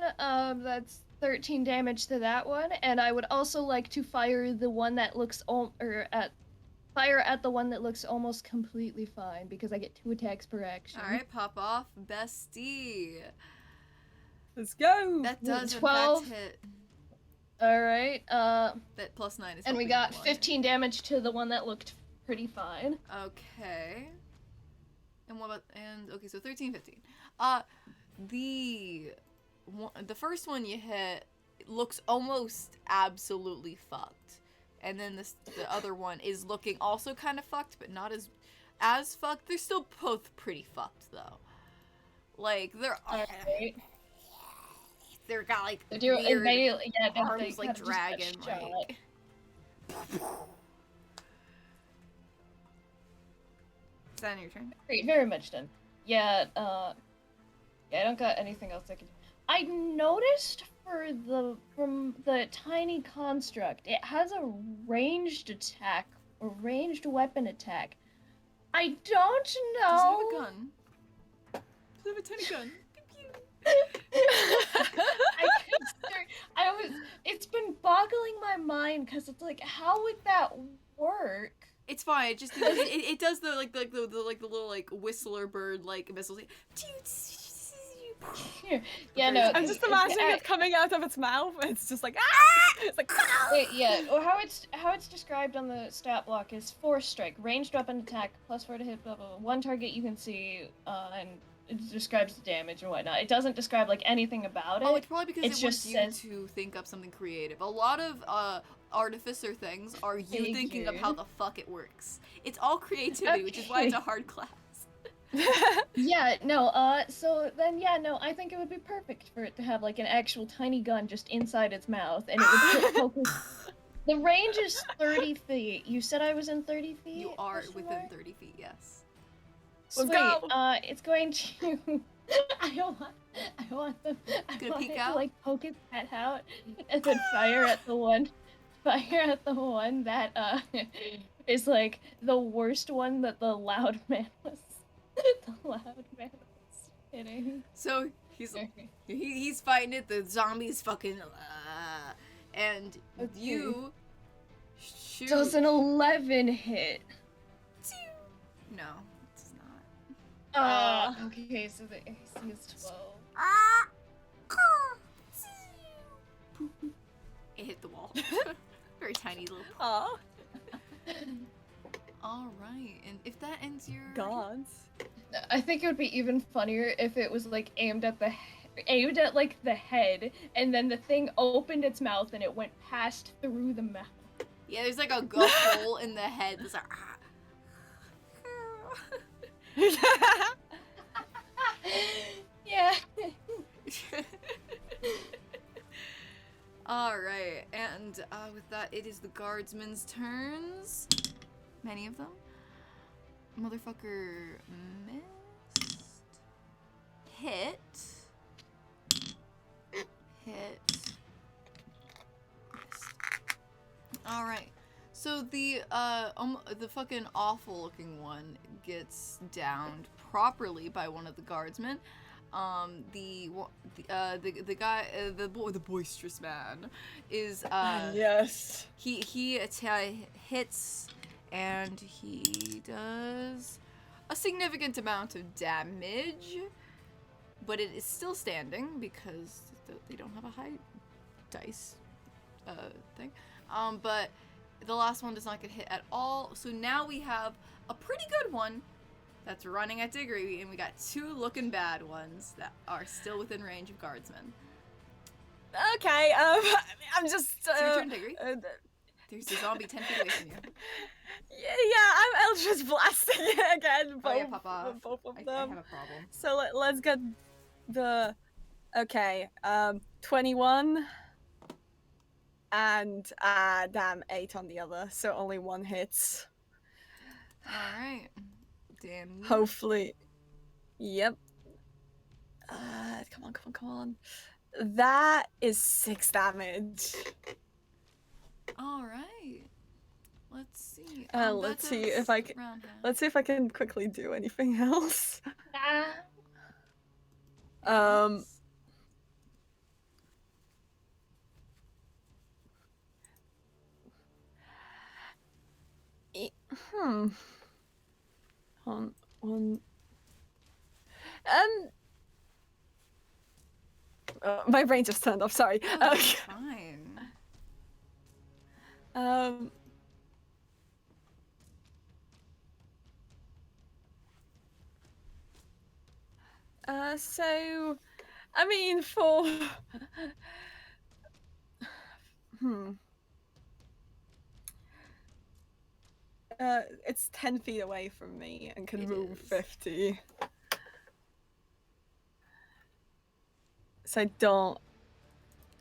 That's 13 damage to that one, and I would also like to fire the one that looks fire at the one that looks almost completely fine, because I get 2 attacks per action. All right, pop off, bestie. Let's go. That does 12. in fact hit. All right. That plus 9 is. And we helping got one. 15 damage to the one that looked pretty fine. Okay. And what about okay, so 13, 15. The first one you hit looks almost absolutely fucked, and then the other one is looking also kind of fucked, but not as fucked. They're still both pretty fucked though. Like they're got like weird arms like dragon like. Is that your turn? Great, very much done. Yeah, I don't got anything else I can do. I noticed from the tiny construct, it has a ranged attack, or ranged weapon attack. I don't know. Does it have a gun? Does it have a tiny gun? It's been boggling my mind, because it's like, how would that work? It's fine. It does the little like whistler bird like missiles. Yeah, no. I'm just imagining it coming out of its mouth, and it's just like ah! It's like yeah. Or how it's described on the stat block is force strike, ranged weapon attack, +4 to hit, blah, blah, blah. One target you can see, and it describes the damage and whatnot. It doesn't describe like anything about it. Oh, it's probably because it wants just you to think up something creative. A lot of artificer things are you thinking of how the fuck it works. It's all creativity, which is why it's a hard class. Yeah, no, so then, yeah, no, I think it would be perfect for it to have, like, an actual tiny gun just inside its mouth, and it would focus. The range is 30 feet. You said I was in 30 feet? You are within 30 feet, yes. Sweet. Let's go. It's going to... I want them... I Gonna want peek it out? to, like, poke its head out, and then fire at the one that, is, like, the worst one that the loud man was... hitting. So he's fighting it. The zombies fucking and you shoot. Does an 11 hit? No, it's not. Okay, so the AC is 12. It hit the wall. Very tiny little. Aw. All right, and if that ends your Gods. I think it would be even funnier if it was like aimed at like the head, and then the thing opened its mouth and it went past through the mouth. Yeah, there's like a gut hole in the head. There's like. Yeah. Alright, and with that, it is the guardsmen's turns. Many of them. Motherfucker missed. Hit. Hit. Missed. Alright. So the fucking awful looking one gets downed properly by one of the guardsmen. The guy, the boisterous man, is yes. He hits, and he does a significant amount of damage, but it is still standing because they don't have a high dice thing. But the last one does not get hit at all. So now we have a pretty good one that's running at Diggory, and we got two looking bad ones that are still within range of guardsmen. Okay, I'm just... It's your turn, Diggory. There's a zombie 10 feet away from you. Yeah, I'm Eldritch blasting it again. Oh yeah, pop off. Both of I them. have a problem. So let's get the... Okay, 21. And, damn, 8 on the other, so only one hits. Alright. Damn you. Hopefully. Yep. Come on. That is 6 damage. Alright. Let's see. Let's see if I can. Let's see if I can quickly do anything else. My brain just turned off. Sorry. Oh, that's fine. So, I mean, for it's 10 feet away from me and can move 50. So You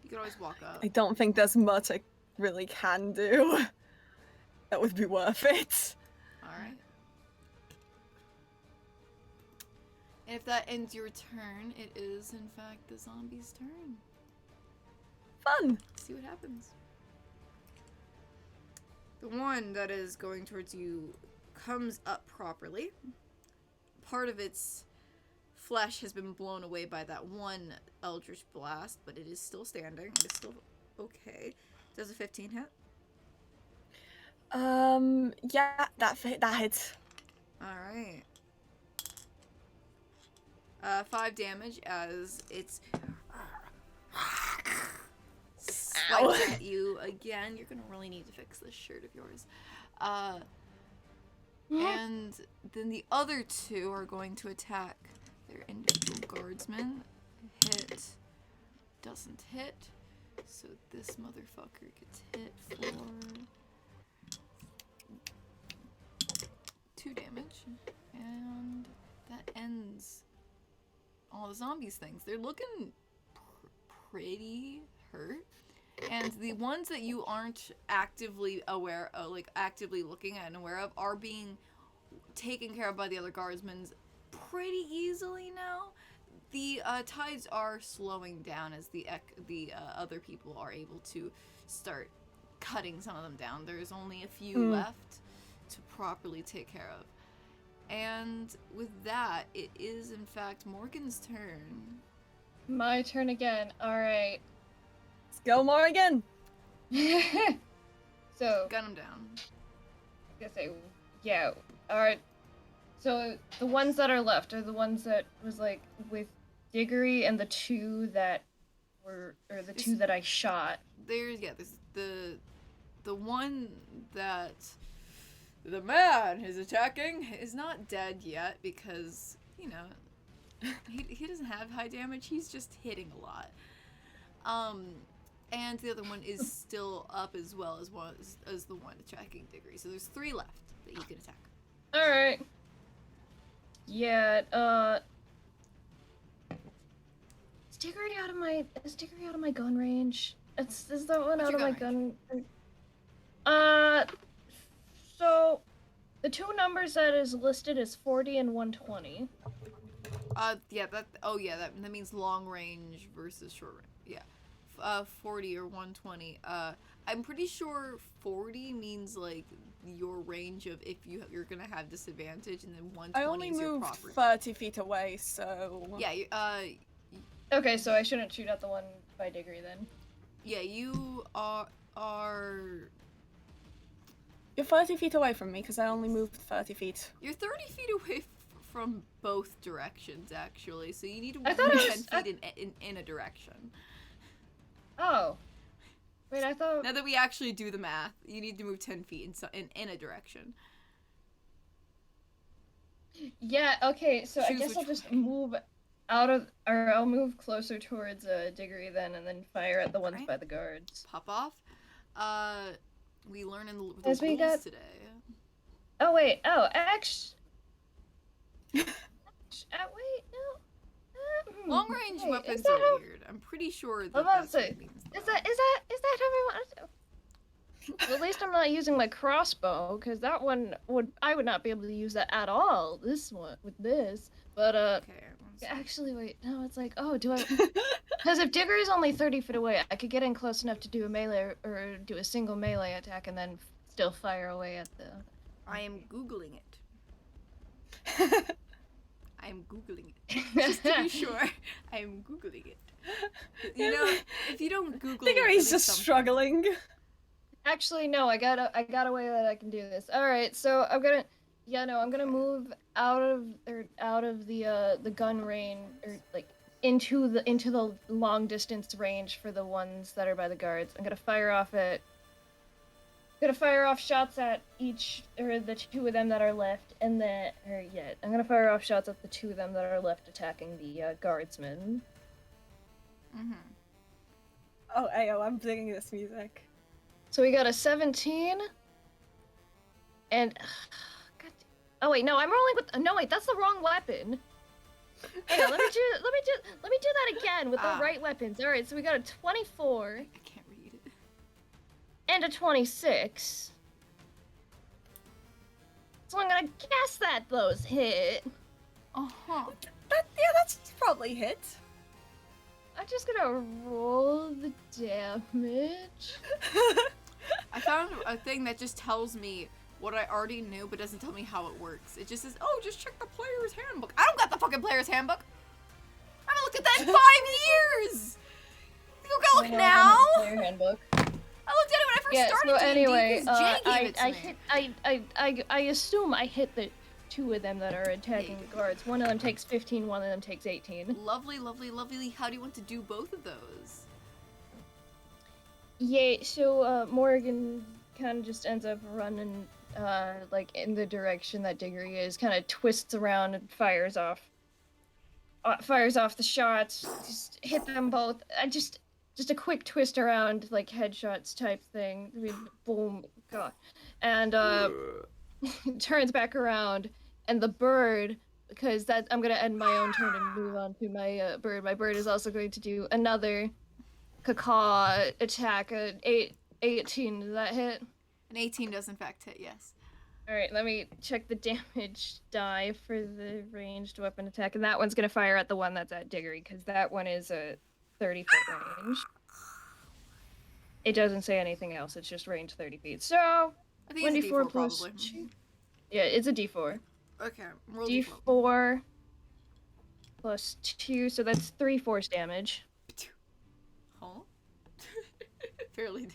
can always walk up. I don't think there's much I really can do that would be worth it. Alright. And if that ends your turn, it is in fact the zombie's turn. Fun! Let's see what happens. The one that is going towards you comes up properly. Part of its flesh has been blown away by that one Eldritch Blast, but it is still standing. It is still okay. Does a 15 hit? Yeah, that hits. Alright. 5 damage as it's swipes at you again. You're gonna really need to fix this shirt of yours. And then the other two are going to attack their individual guardsmen. Hit. Doesn't hit. So this motherfucker gets hit for 2 damage. And that ends all the zombies things. They're looking pretty hurt. And the ones that you aren't actively aware of, like actively looking at and aware of, are being taken care of by the other guardsmen pretty easily now. The tides are slowing down as the other people are able to start cutting some of them down. There's only a few left to properly take care of. And with that, it is in fact Morgan's turn. My turn again. Alright. Let's go, Morgan! So, Gun him down. I guess yeah. Alright. So, the ones that are left are the ones that was like with Diggory and the two that or the two that I shot. There's the one that the man is attacking is not dead yet because, you know, he doesn't have high damage. He's just hitting a lot. And the other one is still up as well as the one attacking Diggory. So there's 3 left that you can attack. All right. Yeah. Is Diggory out of my gun range? Is that one What's out of your my gun gun? So the 2 numbers that is listed is 40 and 120. That means long range versus short range. Yeah. 40 or 120. I'm pretty sure 40 means like your range of if you're gonna have disadvantage, and then 120 I only is your moved proper. 30 feet away, so... Yeah, Okay, so I shouldn't shoot at the one by Diggory then. yeah, you are. You're 30 feet away from me, because I only moved 30 feet. You're 30 feet away from both directions, actually. So you need to I move thought it 10 was- feet in a direction. Oh. Wait, I thought... Now that we actually do the math, you need to move 10 feet in a direction. Yeah, okay, so I Choose guess I'll which just way. move out of... Or I'll move closer towards Diggory then, and then fire at the ones Alright. by the guards. Pop off. We learn in the Yes, we rules got- today. Oh, wait, wait, no. Long range Wait, weapons is that are how... weird. I'm pretty sure that I'm about that's to what say, it means. Is that how I want to... Well, at least I'm not using my crossbow, because that one I would not be able to use that at all. This one with this, but Okay. one second. actually wait, no, it's like, oh, do I? Because if Diggory's only 30 feet away, I could get in close enough to do a melee or do a single melee attack and then still fire away at the. I am googling it. I am googling it. Just to be sure, I am googling it. You know, if you don't Google it, Diggory's then just it's something. struggling. Actually, no, I got a way that I can do this. All right, so I'm gonna move out of the gun range or like into the long distance range for the ones that are by the guards. I'm gonna fire off shots at each or the 2 of them that are left, and then I'm gonna fire off shots at the 2 of them that are left attacking the guardsmen. Mm-hmm. Oh, Ayo, I'm digging this music. So we got a 17, and God, oh wait, no, I'm rolling with no wait, that's the wrong weapon. Hang on, let me do that again with the right weapons. All right, so we got a 24 I can't read it. and a 26. So I'm gonna guess that those hit. Uh-huh. That's probably hit. I'm just gonna roll the damage. I found a thing that just tells me what I already knew but doesn't tell me how it works. It just says, oh, just check the player's handbook. I don't got the fucking player's handbook. I haven't looked at that in 5 years. You go look now. Player handbook. I looked at it when I first started. So D&D anyway, 'cause Jay gave it to me. I assume I hit the 2 of them that are attacking the guards. One of them takes 15, one of them takes 18. Lovely, lovely, lovely. How do you want to do both of those? Yeah, so Morgan kind of just ends up running like in the direction that Diggory is, kind of twists around and fires off the shots. Just hit them both. Just a quick twist around, like headshots type thing. I mean, boom, God, and turns back around, and the bird, because I'm gonna end my own turn and move on to my bird. My bird is also going to do another cacaw attack. 18. Does that hit? An 18 does in fact hit, yes. All right, let me check the damage die for the ranged weapon attack, and that one's gonna fire at the one that's at Diggory, because that one is a 30-foot range. It doesn't say anything else. It's just range 30 feet. So I think it's a 24 D4 plus probably. 2. Yeah, it's a D4. Okay, roll D4. D4 plus 2, so that's 3 force damage. Huh? Fairly.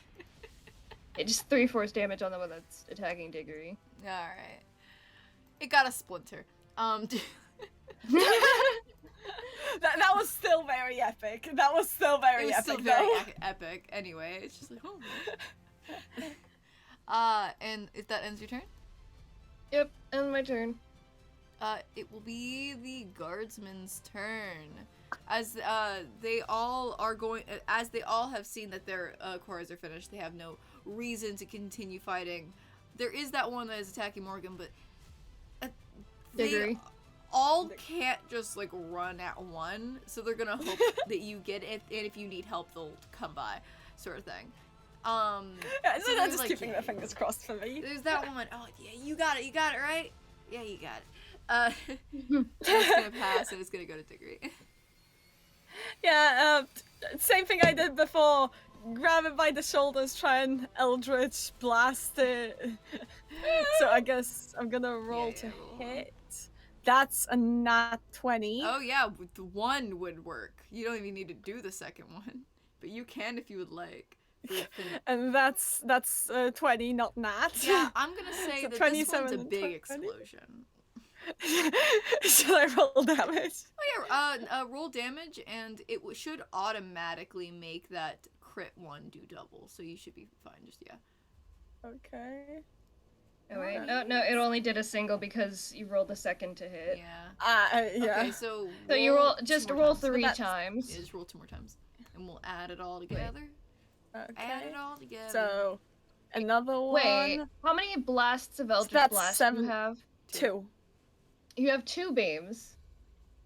Yeah, just 3 force damage on the one that's attacking Diggory. Alright. It got a splinter. That was still very epic. That was still very It was epic, still very though. epic. Anyway, it's just like, oh. And if that ends your turn, Yep, and my turn. it will be the guardsman's turn. As they all have seen that their cores are finished, they have no reason to continue fighting. There is that one that is attacking Morgan, but they Agree. all can't just like run at one, so they're gonna hope that you get it, and if you need help, they'll come by, sort of thing. Yeah, so they're they're just like, keeping their fingers crossed for me. There's that one. Oh yeah, you got it, right? Yeah, you got it. It's gonna pass, and it's gonna go to Diggory. Yeah, same thing I did before. Grab it by the shoulders, try and Eldritch blast it. So I guess I'm gonna roll to roll. hit. That's a nat 20. Oh yeah, the one would work. You don't even need to do the second one, but you can if you would like. And that's 20, not nat. Yeah, I'm gonna say So that this one's 27 a and big 20. explosion. Should I roll damage? Oh yeah, roll damage, and it should automatically make that crit one do double, so you should be fine. Just yeah. Okay. Oh wait, no, it only did a single because you rolled the second to hit. Yeah. Yeah. Okay, so So you roll just two more roll times. 3 that's- times. Yeah, just roll 2 more times, and we'll add it all together. Add Okay. it all together. So, another one. Wait, how many blasts of Eldritch that's Blast do 7. you have? 2. You have 2 beams.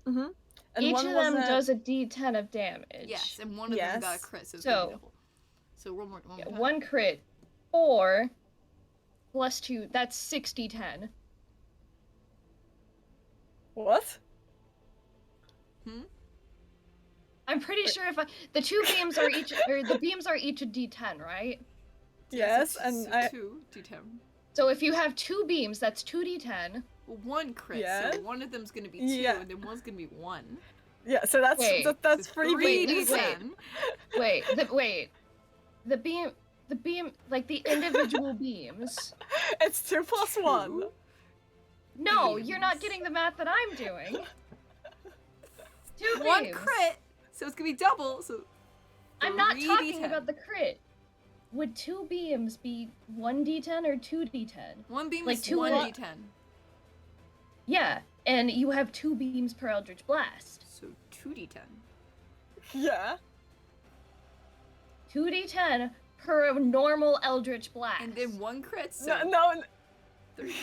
Mm-hmm. And Each one of was them does a d10 of damage. Yes, and one of them got a Yes. crit, so it's So- gonna be double. So roll more. Yeah, time. 1 crit. 4 plus 2, that's 6d10. What? I'm pretty sure if the 2 beams are each, or the beams are each a d10, right? Yes, so and 2 d10. So if you have 2 beams, that's 2d10. Well, 1 crit, Yeah. so one of them's gonna be 2, Yeah. and then one's gonna be 1. yeah, so that's Wait. that's So 3 3 beams. wait. d10. The beam, like the individual beams. It's 2 plus 1. No, you're not Beams. getting the math that I'm doing. 2 1 beams. crit, so it's gonna be double. So I'm not 3 talking d10. about the crit. Would 2 beams be 1d10 or 2d10? 1 beam like is 2 1 wa- d10. Yeah, and you have 2 beams per Eldritch Blast. So 2 d10. Yeah. 2d10 per normal Eldritch Blast. And then 1 crit, so No, 3.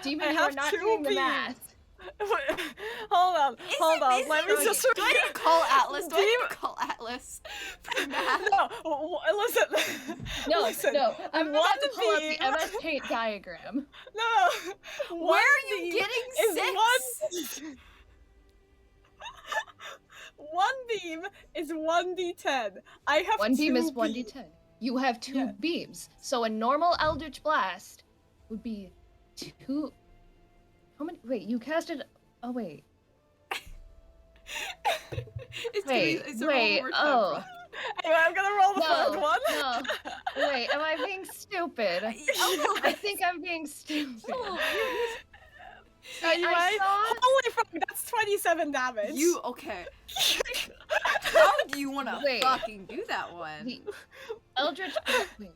Demon, I you have are not 2 doing the beams. math. hold on. Let me just. Do I need to call Atlas? Do I Beam- need to call Atlas for math? No, listen. No, Listen. no, I'm about to One pull up beam- the MS Paint diagram. No. Where are you getting 6? One beam is 1d10. I have 1 beam 2 is 1d10. You have 2 Yeah. beams. So a normal Eldritch Blast would be 2. How many? Wait, you casted. Oh, wait. It's Wait, it's a wait, roll more oh. time. Anyway, I'm gonna roll the No, third one. no. Wait, am I being stupid? I think I'm being stupid. Anyway, I saw. holy fuck, that's 27 damage. You okay? How do you want to Wait. fucking do that one? The Eldritch. Wait.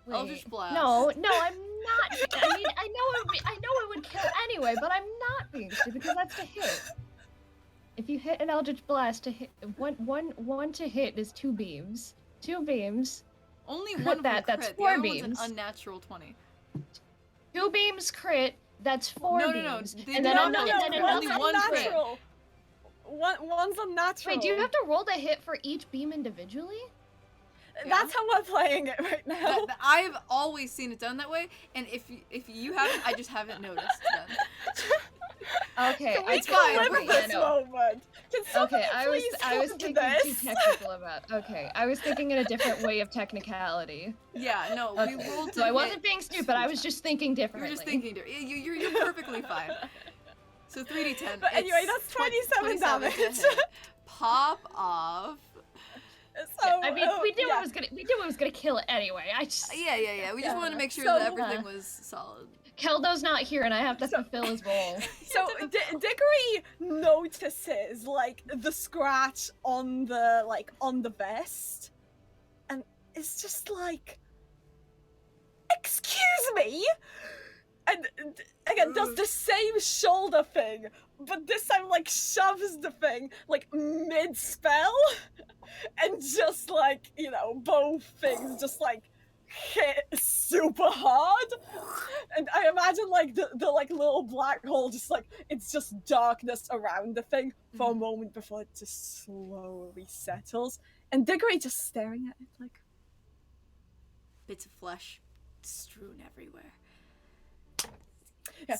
Eldritch Blast. No, I'm not. I mean, I know it would kill anyway, but I'm not being stupid because that's to hit. If you hit an Eldritch Blast to hit one to hit is 2 beams. 2 beams. Only Crit one of them that, that's crit. 4 the other one's beams. an unnatural 20. 2 beams crit. That's 4 No, beams. they And do then not another. get Then crit. another. Only one crit. unnatural. One's unnatural. Wait, do you have to roll the hit for each beam individually? That's how we're playing it right now. I've always seen it done that way, and if you haven't, I just haven't noticed then. Okay, Can we I It's fine, live wait, in this moment? Can someone Okay, I please was come to thinking too this? technical about. Okay, I was thinking in a different way of technicality. Yeah, no, we Okay. rolled to So I wasn't hit. being stupid. I was just thinking You differently. were just thinking. You're perfectly fine. So 3d10. But anyway, it's that's 27 damage. to hit. Pop off. So, I mean, we knew yeah. it was gonna kill it anyway. I just. Yeah. We just Yeah. wanted to make sure So, that everything was solid. Keldo's not here, and I have to fulfill his role. So Diggory notices like the scratch on the vest, and it's just like, "Excuse me," and again does the same shoulder thing, but this time like shoves the thing like mid spell, and just like both things just like hit super hard, and I imagine like the like little black hole just like it's just darkness around the thing for a moment before it just slowly settles, and Diggory just staring at it like Bits of flesh strewn everywhere. yeah.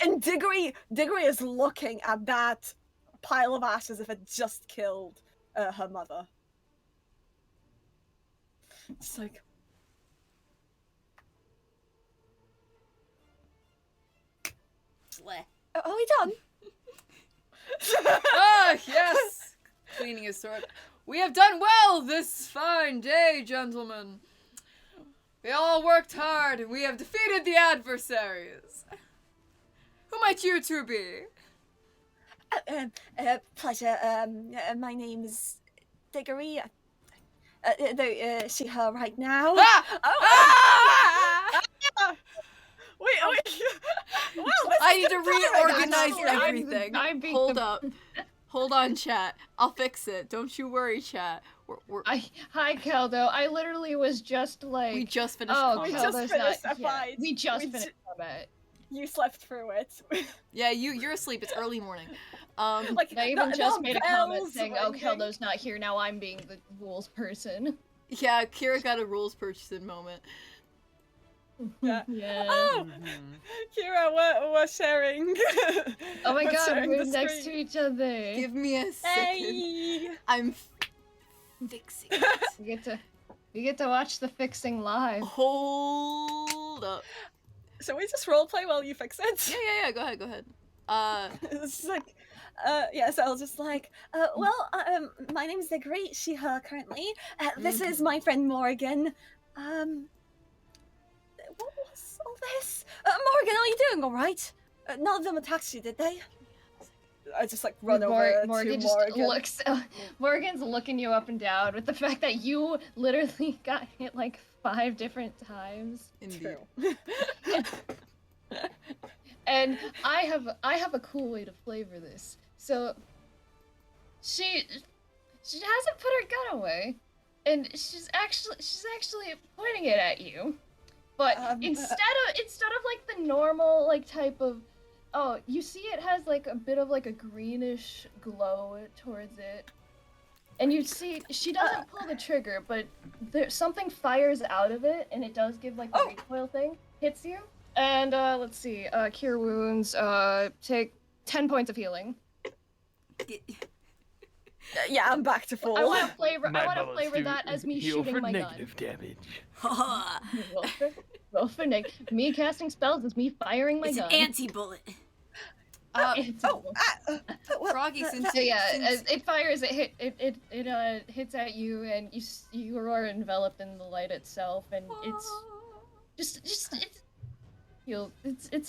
And Diggory is looking at that pile of ashes if it just killed her mother. It's like, are we done? Ah, yes! Cleaning his sword. We have done well this fine day, gentlemen. We all worked hard, and we have defeated the adversaries. Who might you two be? Pleasure. My name is Diggory. She, her right now. Ah! Oh! Ah! Wait. Wow, I need to reorganize I'm- everything. I beat Hold the- up. Hold on, chat. I'll fix it. Don't you worry, chat. Hi, Keldo. I literally was just like. We just finished Oh, We combat. just Keldo's finished not. a Yeah, fight. we just We finished combat. You slept through it. Yeah, you're asleep. It's early morning. Like I even the just made a comment bells saying, "Oh, ringing. Keldo's not here now. I'm being the rules person." Yeah, Kira got a rules purchasing moment. Yeah. Yeah. Oh, Kira, we're sharing. Oh my we're god, sharing we're the next to screen. each other. Give me a second. Hey. I'm fixing it. We get to watch the fixing live. Hold up. So we just roleplay while you fix it. Yeah. Go ahead. It's like, so I'll just like, my name's Diggory, she, her currently. This is my friend Morgan. What was all this? Morgan, are you doing alright? None of them attacked you, did they? I just like run over Morgan to just Morgan. looks. Morgan's looking you up and down with the fact that you literally got hit like 5 different times. Indeed. And I have a cool way to flavor this. So she hasn't put her gun away, and she's actually pointing it at you. But instead of like the normal like type of, oh, you see it has like a bit of like a greenish glow towards it. And you see she doesn't pull the trigger, but something fires out of it, and it does give like the recoil thing, hits you. And let's see, cure wounds, take 10 points of healing. Yeah, I'm back to full. I want to flavor bullets that as me heal shooting for my negative gun. damage. Roll for me casting spells is me firing my It's gun. an anti-bullet. Froggy, since So yeah, as it fires, it hits at you, and you are enveloped in the light itself, and it's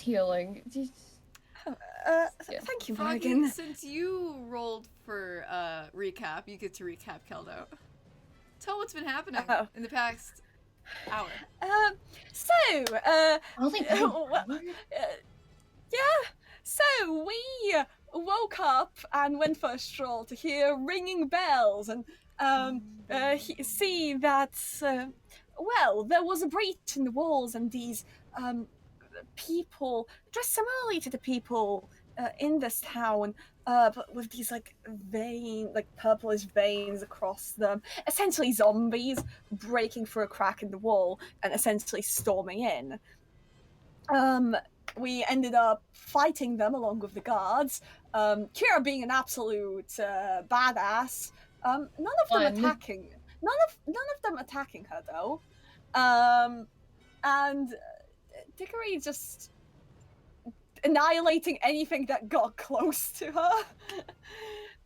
healing. Thank you, Froggy, Morgan. since you rolled for recap, you get to recap Keldo. Tell what's been happening in the past hour. Only So we woke up and went for a stroll to hear ringing bells and see that there was a breach in the walls, and these people dressed similarly to the people in this town, but with these like purplish veins across them, essentially zombies breaking through a crack in the wall and essentially storming in. We ended up fighting them along with the guards. Kira being an absolute badass. None of them attacking her though. And Diggory just annihilating anything that got close to her.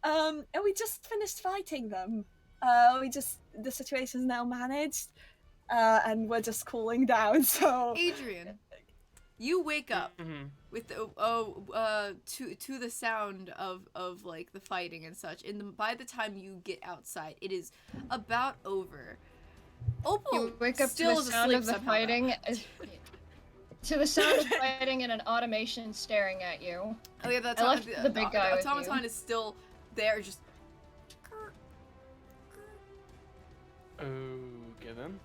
And we just finished fighting them. The situation's now managed, and we're just cooling down. So Adrian, You wake up Mm-hmm. with the to the sound of like the fighting and such. And by the time you get outside, it is about over. Opal You wake up to still the is sound asleep of the somehow, fighting. To the sound of fighting and an automation staring at you. Oh yeah, that's I left the big guy with automaton you. is still there, just. Okay then.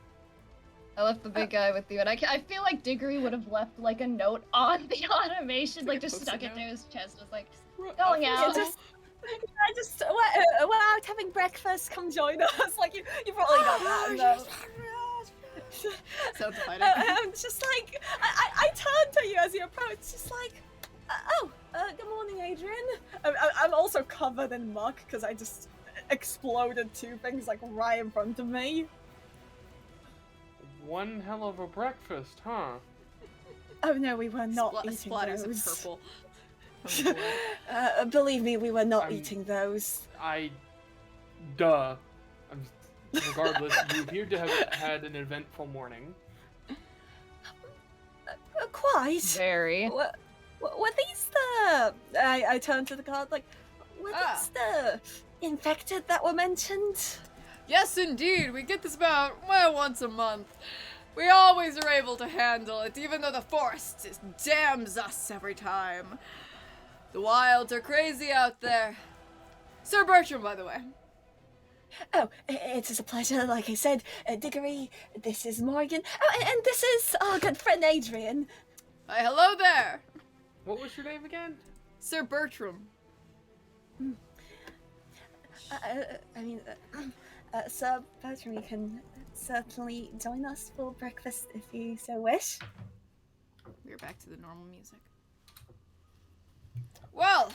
I left the big guy with you, and I feel like Diggory would have left like a note on the automation, like Like a just stuck post-it it to note? his chest, was like Right, going I'll out. I just we're out having breakfast. Come join us. Like you probably got that. No. Sounds fighting. I'm just like I turn to you as you approach, just like, good morning, Adrian. I'm also covered in muck because I just exploded two things like right in front of me. One hell of a breakfast, huh? Oh no, we were not eating splatters those. of purple. From the blood. Believe me, we were not I'm- eating those. Duh. Regardless, you appear to have had an eventful morning. Quite. Very. Were these the? I turned to the guard like, were these the infected that were mentioned? Yes, indeed. We get this about, well, once a month. We always are able to handle it, even though the forest just damns us every time. The wilds are crazy out there. Sir Bertram, by the way. Oh, it is a pleasure. Like I said, Diggory, this is Morgan. Oh, and this is our good friend Adrian. Hi, hello there. What was your name again? Sir Bertram. Sir Bertram, you can certainly join us for breakfast if you so wish. We're back to the normal music. Well,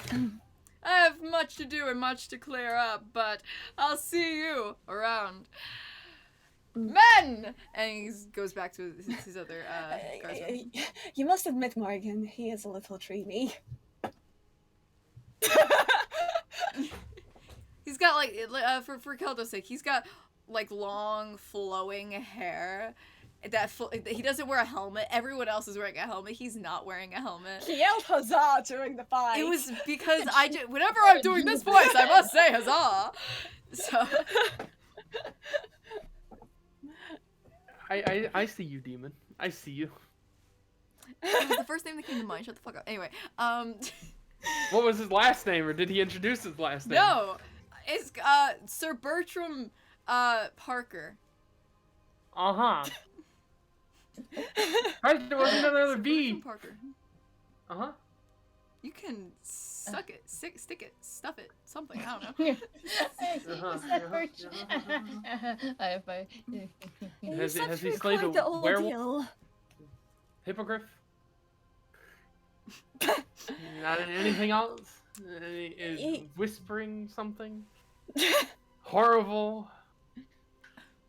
I have much to do and much to clear up, but I'll see you around. Men! And he goes back to his other guardsmen. You must admit, Morgan, he is a little dreamy. He's got like for Keldo's sake, he's got like long flowing hair. He doesn't wear a helmet. Everyone else is wearing a helmet. He's not wearing a helmet. He yelled huzzah during the fight. It was because whenever I'm doing this voice, I must say huzzah. So I see you, demon. I see you. it was the first thing that came to mind. Shut the fuck up. Anyway, What was his last name, or did he introduce his last name? no, it's Sir Bertram Parker. Uh-huh. Right, there wasn't another Sir B. Bertram Parker. Uh-huh. You can suck it, stick it, stuff it, something. I don't know. Uh-huh. I have my. Has he through slayed quite a the werewolf? ordeal. Hippogriff? Not anything else? Is whispering something? Horrible?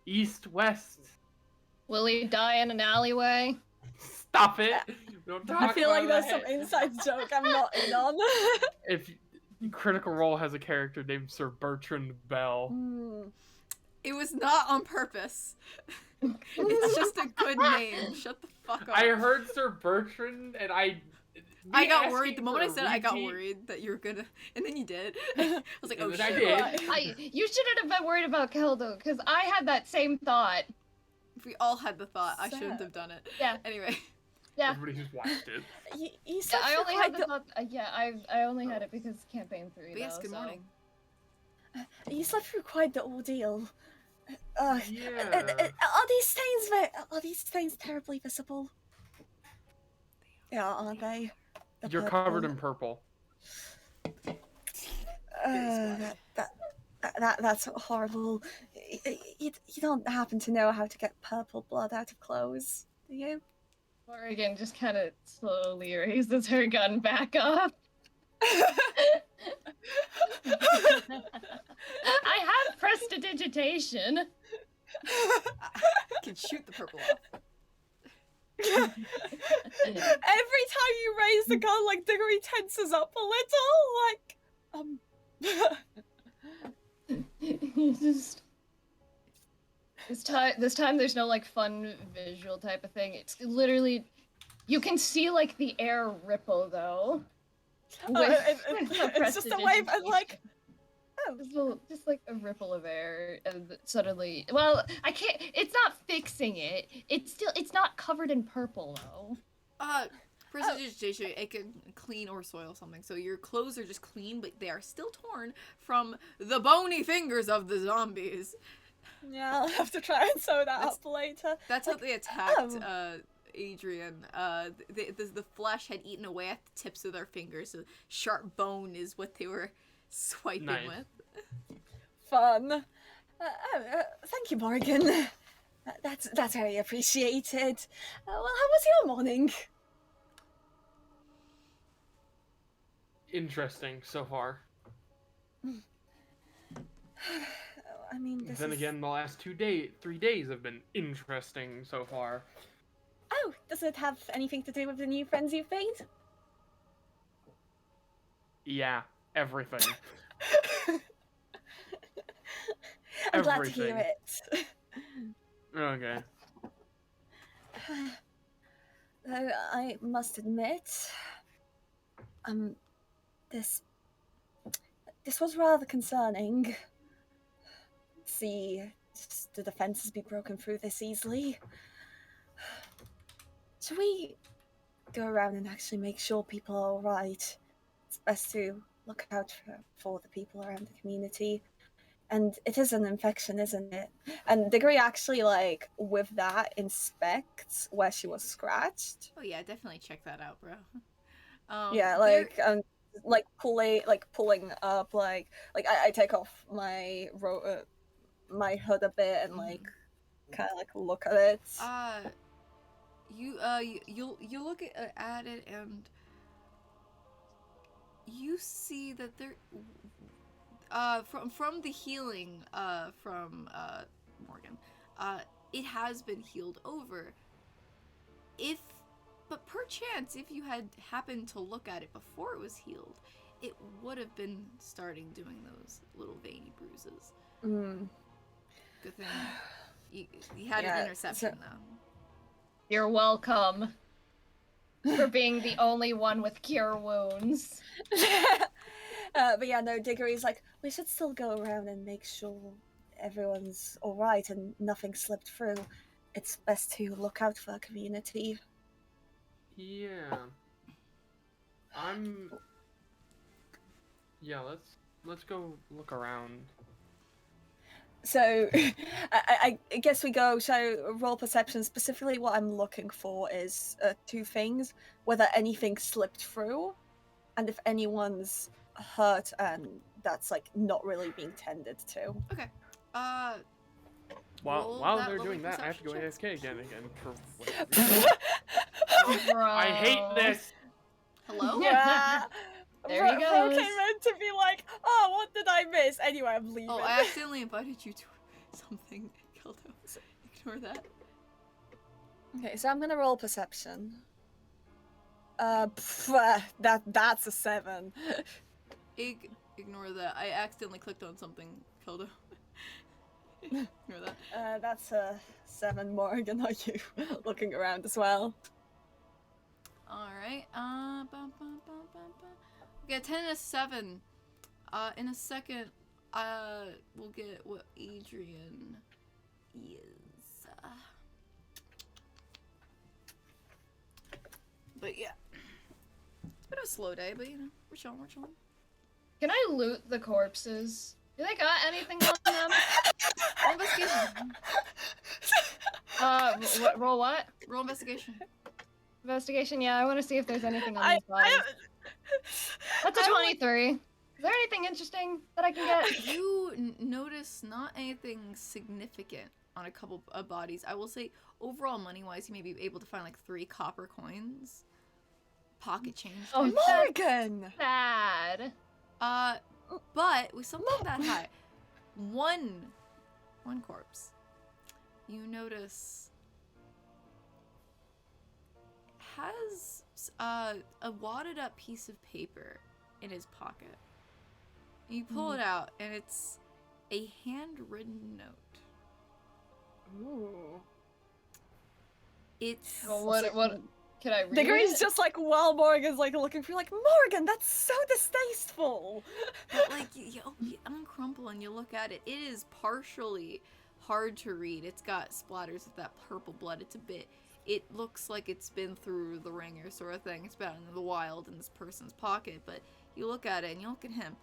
East, west? Will he die in an alleyway? Stop it! Don't I talk feel like about there's some that. inside joke I'm not in on. If Critical Role has a character named Sir Bertrand Bell. It was not on purpose. It's just a good name. Shut the fuck up. I heard Sir Bertrand, and I got asking worried. The moment I for a said it, I got repeat- worried that you were gonna, and then you did. I was like, And oh then I shit. did. You shouldn't have been worried about Keldo, because I had that same thought. If we all had the thought, I shouldn't Sad. have done it. Yeah. Anyway. Yeah. Everybody who's watched it. You Yeah, slept I through only quite had the the thought. I only had it because campaign 3. But yes, though, good so. morning. You slept through quite the ordeal. Yeah. Are these stains terribly visible? Yeah, aren't they? The You're purple. covered in purple. That's horrible. You don't happen to know how to get purple blood out of clothes, do you? Morgan just kind of slowly raises her gun back up. I have prestidigitation. I can shoot the purple off. Every time you raise the gun, like Diggory tenses up a little, You just this time there's no like fun visual type of thing. It's literally You can see like the air ripple though. It's just a wave and like, oh. Just like a ripple of air, and suddenly, well, I can't. It's not fixing it. It's not covered in purple though. Prestidigitation, it can clean or soil something. So your clothes are just clean, but they are still torn from the bony fingers of the zombies. Yeah, I'll have to try and sew that up later. That's like, how they attacked oh. Adrian. The flesh had eaten away at the tips of their fingers, so sharp bone is what they were swiping with. Fun. Thank you, Morgan. That's very appreciated. Well, how was your morning? Interesting so far. I mean, this Then is... again, the last 3 days have been interesting so far. Oh, does it have anything to do with the new friends you've made? Yeah, everything. I'm glad to hear it. Okay. Though I must admit, this was rather concerning. See the defenses be broken through this easily. Should we go around and actually make sure people are alright? It's best to look out for the people around the community. And it is an infection, isn't it? And Diggory actually, like, with that, inspects where she was scratched. Oh yeah, definitely check that out, bro. Yeah, like pulling up, like I take off my my hood a bit and like kind of like look at it. You look at it and you see that there from the healing from Morgan, it has been healed over. But perchance, if you had happened to look at it before it was healed, it would have been starting doing those little veiny bruises. Good thing you had an interception, though. You're welcome for being the only one with cure wounds. But yeah, no, Diggory's like, we should still go around and make sure everyone's alright and nothing slipped through. It's best to look out for our community. Yeah. Yeah, let's go look around. So, I guess we go, so roll perception. Specifically what I'm looking for is two things. Whether anything slipped through, and if anyone's hurt and that's, like, not really being tended to. Okay. While they're doing that, I have to go AFK again for Bro. I hate this! Hello? Yeah! There he goes. Bro came in to be like, oh, what did I miss? Anyway, I'm leaving. Oh, I accidentally invited you to something, Keldo. Ignore that. Okay, so I'm gonna roll perception. That's a 7. Ignore that. I accidentally clicked on something, Keldo. Ignore that. That's a 7. Morgan, are you looking around as well? Alright, we got 10 and a 7. In a second, we'll get what Adrian is. But yeah. It's been a slow day, but you know, we're chilling. Can I loot the corpses? Do they got anything on them? Roll investigation. Roll what? Roll investigation. Investigation, yeah, I want to see if there's anything on these bodies. That's a 23. Is there anything interesting that I can get? You notice not anything significant on a couple of bodies. I will say, overall, money-wise, you may be able to find like 3 copper coins. Pocket change. Oh, Morgan! Sad. But with something that high, one corpse, you notice has a wadded up piece of paper in his pocket. You pull it out, and it's a handwritten note. Ooh. It's Well, what Can I read Diggory's it? just like, while Morgan's like looking for you, like, Morgan, that's so distasteful. But like you uncrumple and you look at it, it is partially hard to read. It's got splatters of that purple blood. It looks like it's been through the ringer sort of thing. It's been in the wild in this person's pocket, but you look at it and you look at him.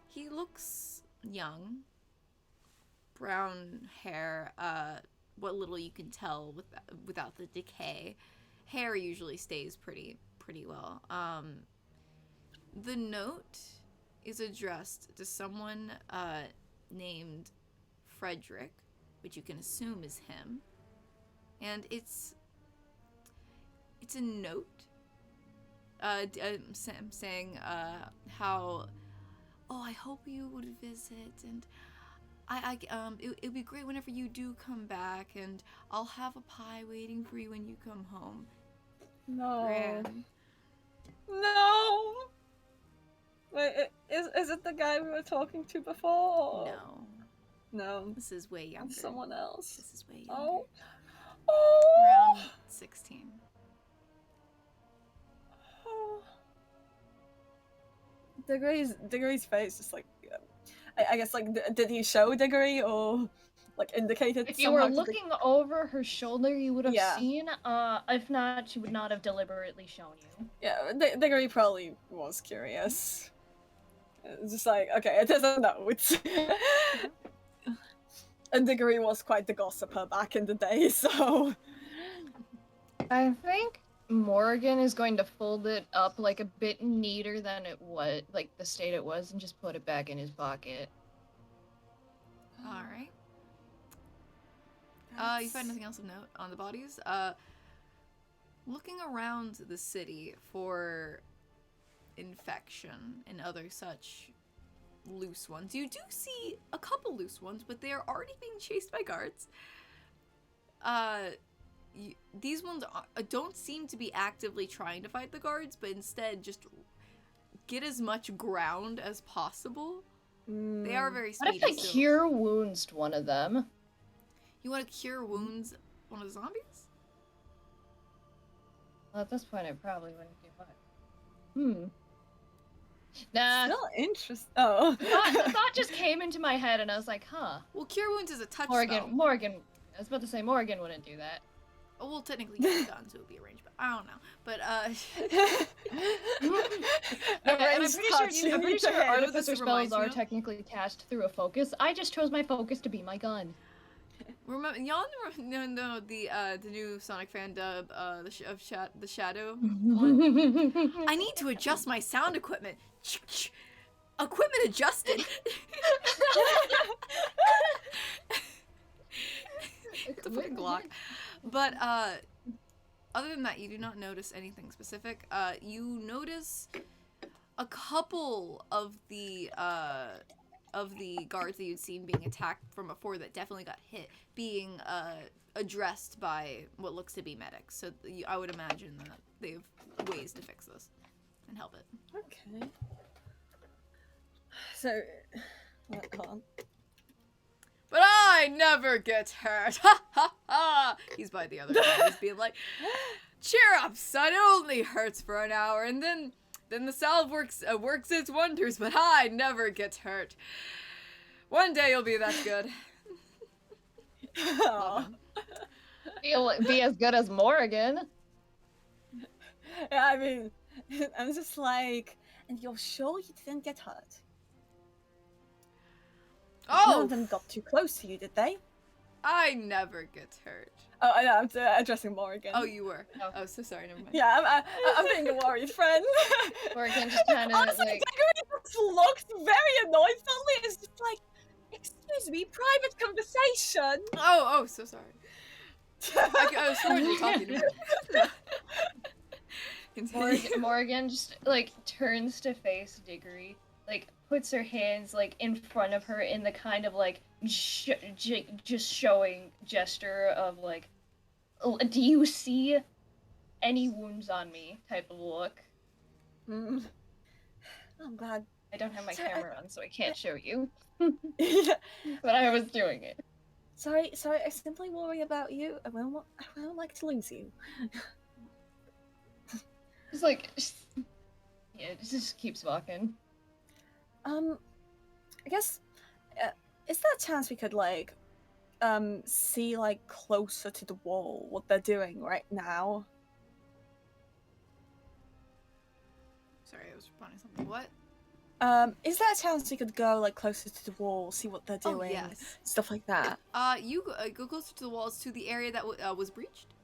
He looks young. Brown hair, what little you can tell without the decay. Hair usually stays pretty well. The note is addressed to someone named Frederick, which you can assume is him, and it's a note saying how, oh, I hope you would visit, and it'd be great whenever you do come back, and I'll have a pie waiting for you when you come home. No. Gran. No. Wait, is it the guy we were talking to before? No, No. this is way younger. It's someone else. This is way younger. Oh. Oh. Around 16. Oh. Diggory's face is like, I guess, like, did he show Diggory or like indicated? If you were somehow to looking over her shoulder, you would have Yeah. seen. If not, she would not have deliberately shown you. Yeah, Diggory probably was curious. It's just like, okay, it is a note. And Diggory was quite the gossiper back in the day, so... I think Morgan is going to fold it up like a bit neater than it was, like the state it was, and just put it back in his pocket. All right. You find nothing else of note on the bodies. Looking around the city for infection and other such loose ones, you do see a couple loose ones, but they are already being chased by guards. These ones don't seem to be actively trying to fight the guards, but instead just get as much ground as possible. They are very What speedy. if I so- cure wounds one of them? You want to cure wounds one of the zombies? Well, at this point, I probably wouldn't do much. Nah. Still interesting. Oh. The thought just came into my head, and I was like, huh. Well, cure wounds is a touch Morgan, spell. Morgan. I was about to say Morgan wouldn't do that. Oh, well, technically you gun, so it would be a range, but I don't know. But And I'm Range pretty touch, sure, you I'm pretty need to sure hit. artificer This reminds spells me are of- technically cast through a focus. I just chose my focus to be my gun. remember, y'all know the new Sonic fan dub, the Shadow. I need to adjust my sound equipment. Equipment adjusted. It's a fucking Glock. But other than that, you do not notice anything specific. You notice a couple of the guards that you'd seen being attacked from before that definitely got hit being addressed by what looks to be medics. So I would imagine that they have ways to fix this and help it. Okay. So, hold on. But I never get hurt. Ha ha ha! He's by the other guy. He's being like, "Cheer up, son. It only hurts for an hour, and then the salve works its wonders. But I never get hurt. One day you'll be that good." Love him. You'll be as good as Morgan. Yeah, I mean, I'm just like, and you're sure you didn't get hurt? None Oh, of them got too close to you, did they? I never get hurt. Oh, I know, I'm addressing Morgan. Oh, you were. Oh. Oh, so sorry. Never mind. Yeah, I'm being a worried friend. Morgan just kind of Honestly, like. Diggory just looked very annoyed. Suddenly, it's just like, excuse me, private conversation. Oh, so sorry. I was sorry you were talking to me. Continue. Morgan just like turns to face Diggory, like puts her hands like in front of her in the kind of like just showing gesture of like, do you see any wounds on me type of look. Mm. I'm glad. I don't have my Sorry, camera on, so I can't show you, Yeah. but I was doing it. Sorry, I simply worry about you. I won't like to lose you. It's like, yeah, it just keeps walking. I guess, is there a chance we could like, see like closer to the wall what they're doing right now? Sorry, I was responding to something. What? Is there a chance we could go like closer to the wall, see what they're Oh, doing, yes. stuff like that? You go closer to the walls to the area that was breached.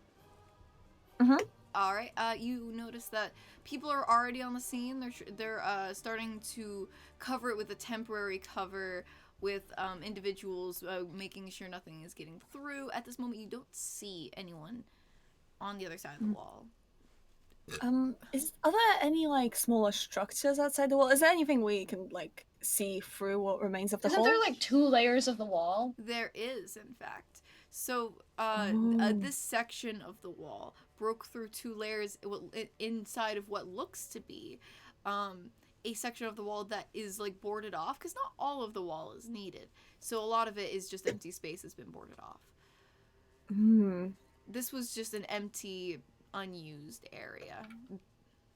Mhm. All right. You notice that people are already on the scene. They're starting to cover it with a temporary cover with individuals making sure nothing is getting through. At this moment, you don't see anyone on the other side of the wall. Are there any like smaller structures outside the wall? Is there anything we can like see through what remains of the Isn't wall? there like 2 layers of the wall? There is, in fact. So, Ooh. this section of the wall broke through 2 layers inside of what looks to be a section of the wall that is like boarded off, because not all of the wall is needed. So a lot of it is just empty space has been boarded off. Hmm. This was just an empty, unused area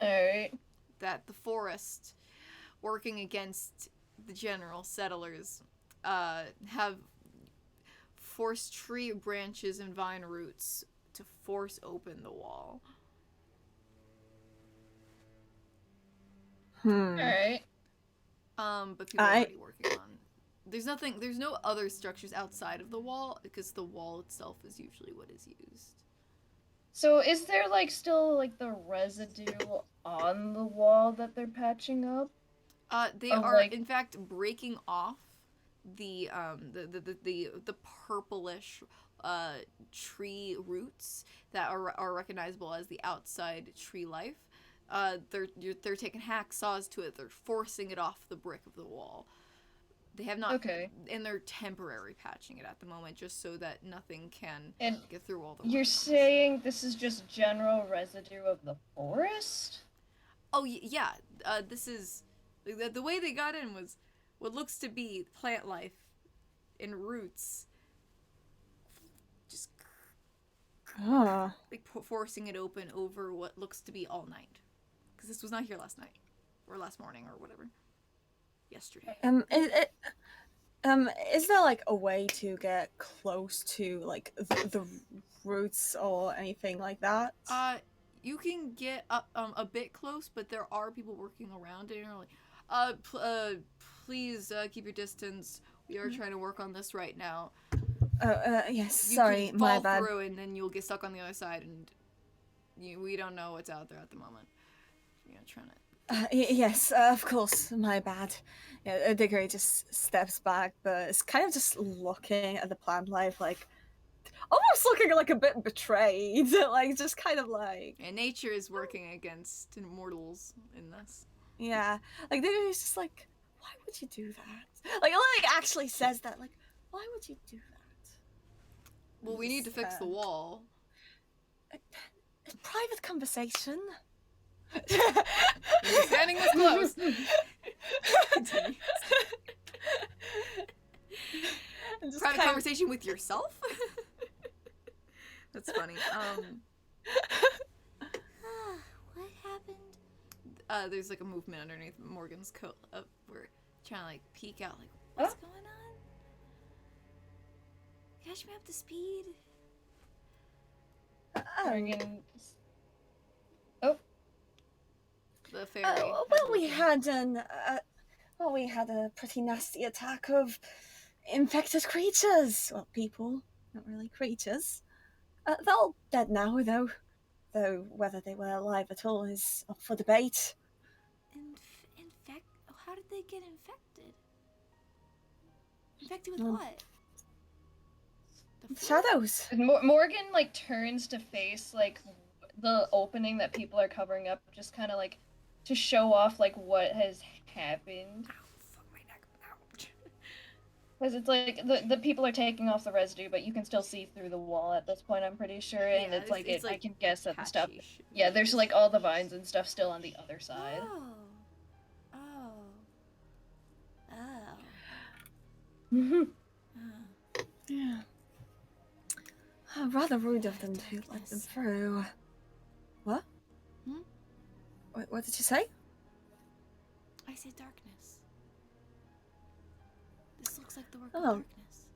Alright. that the forest, working against the general settlers, have forced tree branches and vine roots to force open the wall. Alright. But people are already working on. There's no other structures outside of the wall, because the wall itself is usually what is used. So is there like still like the residue on the wall that they're patching up? They Of, are like- in fact breaking off the purplish tree roots that are recognizable as the outside tree life. They're taking hacksaws to it. They're forcing it off the brick of the wall. They have not, Okay. and they're temporary patching it at the moment, just so that nothing can And get through all the. you're roots. saying this is just general residue of the forest? Oh yeah. This is the way they got in was what looks to be plant life and roots, just Ah. like forcing it open over what looks to be all night, because this was not here last night or last morning or whatever. Yesterday. Is there like a way to get close to like the roots or anything like that? You can get up a bit close, but there are people working around it. And you're like, please keep your distance. We are trying to work on this right now. Yes. You Sorry, could my fall bad. through, and then you'll get stuck on the other side, and we don't know what's out there at the moment. You know, trying to. Yes, of course, my bad. Yeah, Diggory just steps back, but it's kind of just looking at the plant life, like almost looking like a bit betrayed, like just kind of like. And nature is working against immortals in this. Yeah, like Diggory's just like, why would you do that? Like, actually says that, like, why would you do that? Well, we need to fix the wall. Private conversation. You're standing this close. Continue. Private conversation with yourself? That's funny. What happened? There's like a movement underneath Morgan's coat. We're trying to like peek out, like, what's going on? Catch me up to speed. Morgan. The fairy. Well, we had a pretty nasty attack of infected creatures. Well, people, not really creatures. They're all dead now, though. Though whether they were alive at all is up for debate. How did they get infected? Infected with what? Shadows. Morgan like turns to face like the opening that people are covering up, just kind of like to show off like what has happened. Ow, fuck my neck. Ouch. Because it's like the people are taking off the residue, but you can still see through the wall at this point, I'm pretty sure. And Yeah, it's like I can guess that the patchy stuff. shit. Yeah, there's like all the vines and stuff still on the other side. Oh. Yeah. Rather rude of them to let them through. What? What did you say? I said darkness. This looks like the work Oh. of darkness.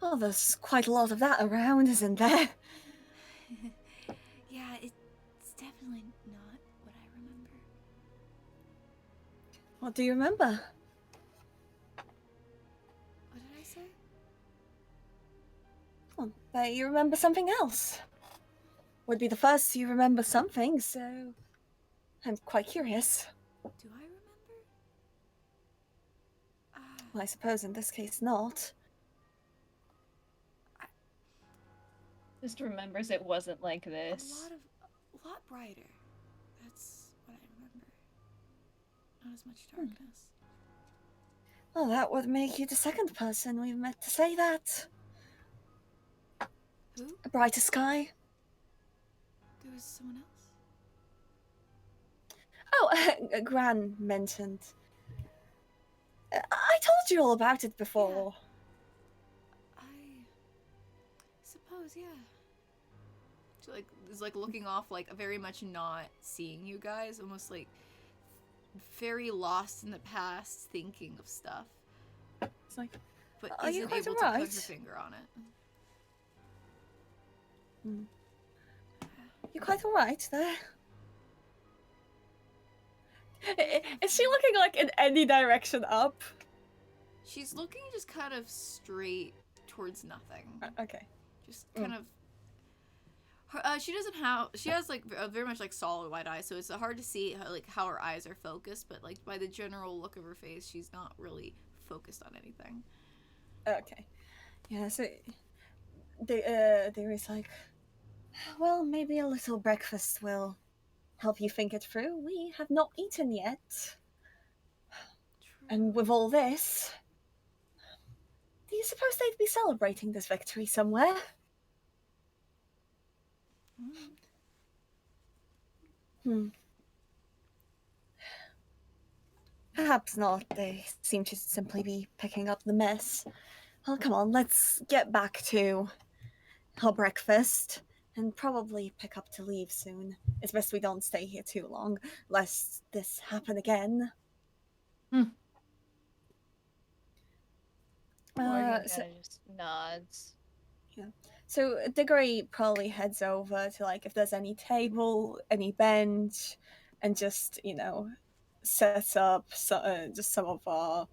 Oh, there's quite a lot of that around, isn't there? Yeah, it's definitely not what I remember. What do you remember? What did I say? Oh, bet you remember something else. Would be the first you remember something, so I'm quite curious. Do I remember? Well, I suppose in this case not. Just remembers it wasn't like this. A lot brighter. That's what I remember. Not as much darkness. Well, that would make you the second person we've met to say that. Who? A brighter sky. There was someone else? Oh, Gran mentioned. I told you all about it before. I suppose, yeah. She is looking off, very much not seeing you guys, almost very lost in the past, thinking of stuff, It's like, but are you isn't quite able to put her alright? finger on it. You're quite alright there. Is she looking like in any direction up? She's looking just kind of straight towards nothing. Okay. Just kind of. She doesn't have. She has a very much solid white eyes, so it's hard to see how her eyes are focused. But by the general look of her face, she's not really focused on anything. Okay. Yeah. So there is well, maybe a little breakfast will help you think it through. We have not eaten yet, True. and with all this, do you suppose they'd be celebrating this victory somewhere? Perhaps not. They seem to simply be picking up the mess. Well, come on, let's get back to our breakfast and probably pick up to leave soon. It's best we don't stay here too long, lest this happen again. Morgan So, kind of just nods. so Diggory probably heads over to if there's any table, any bench, and just set up just some of our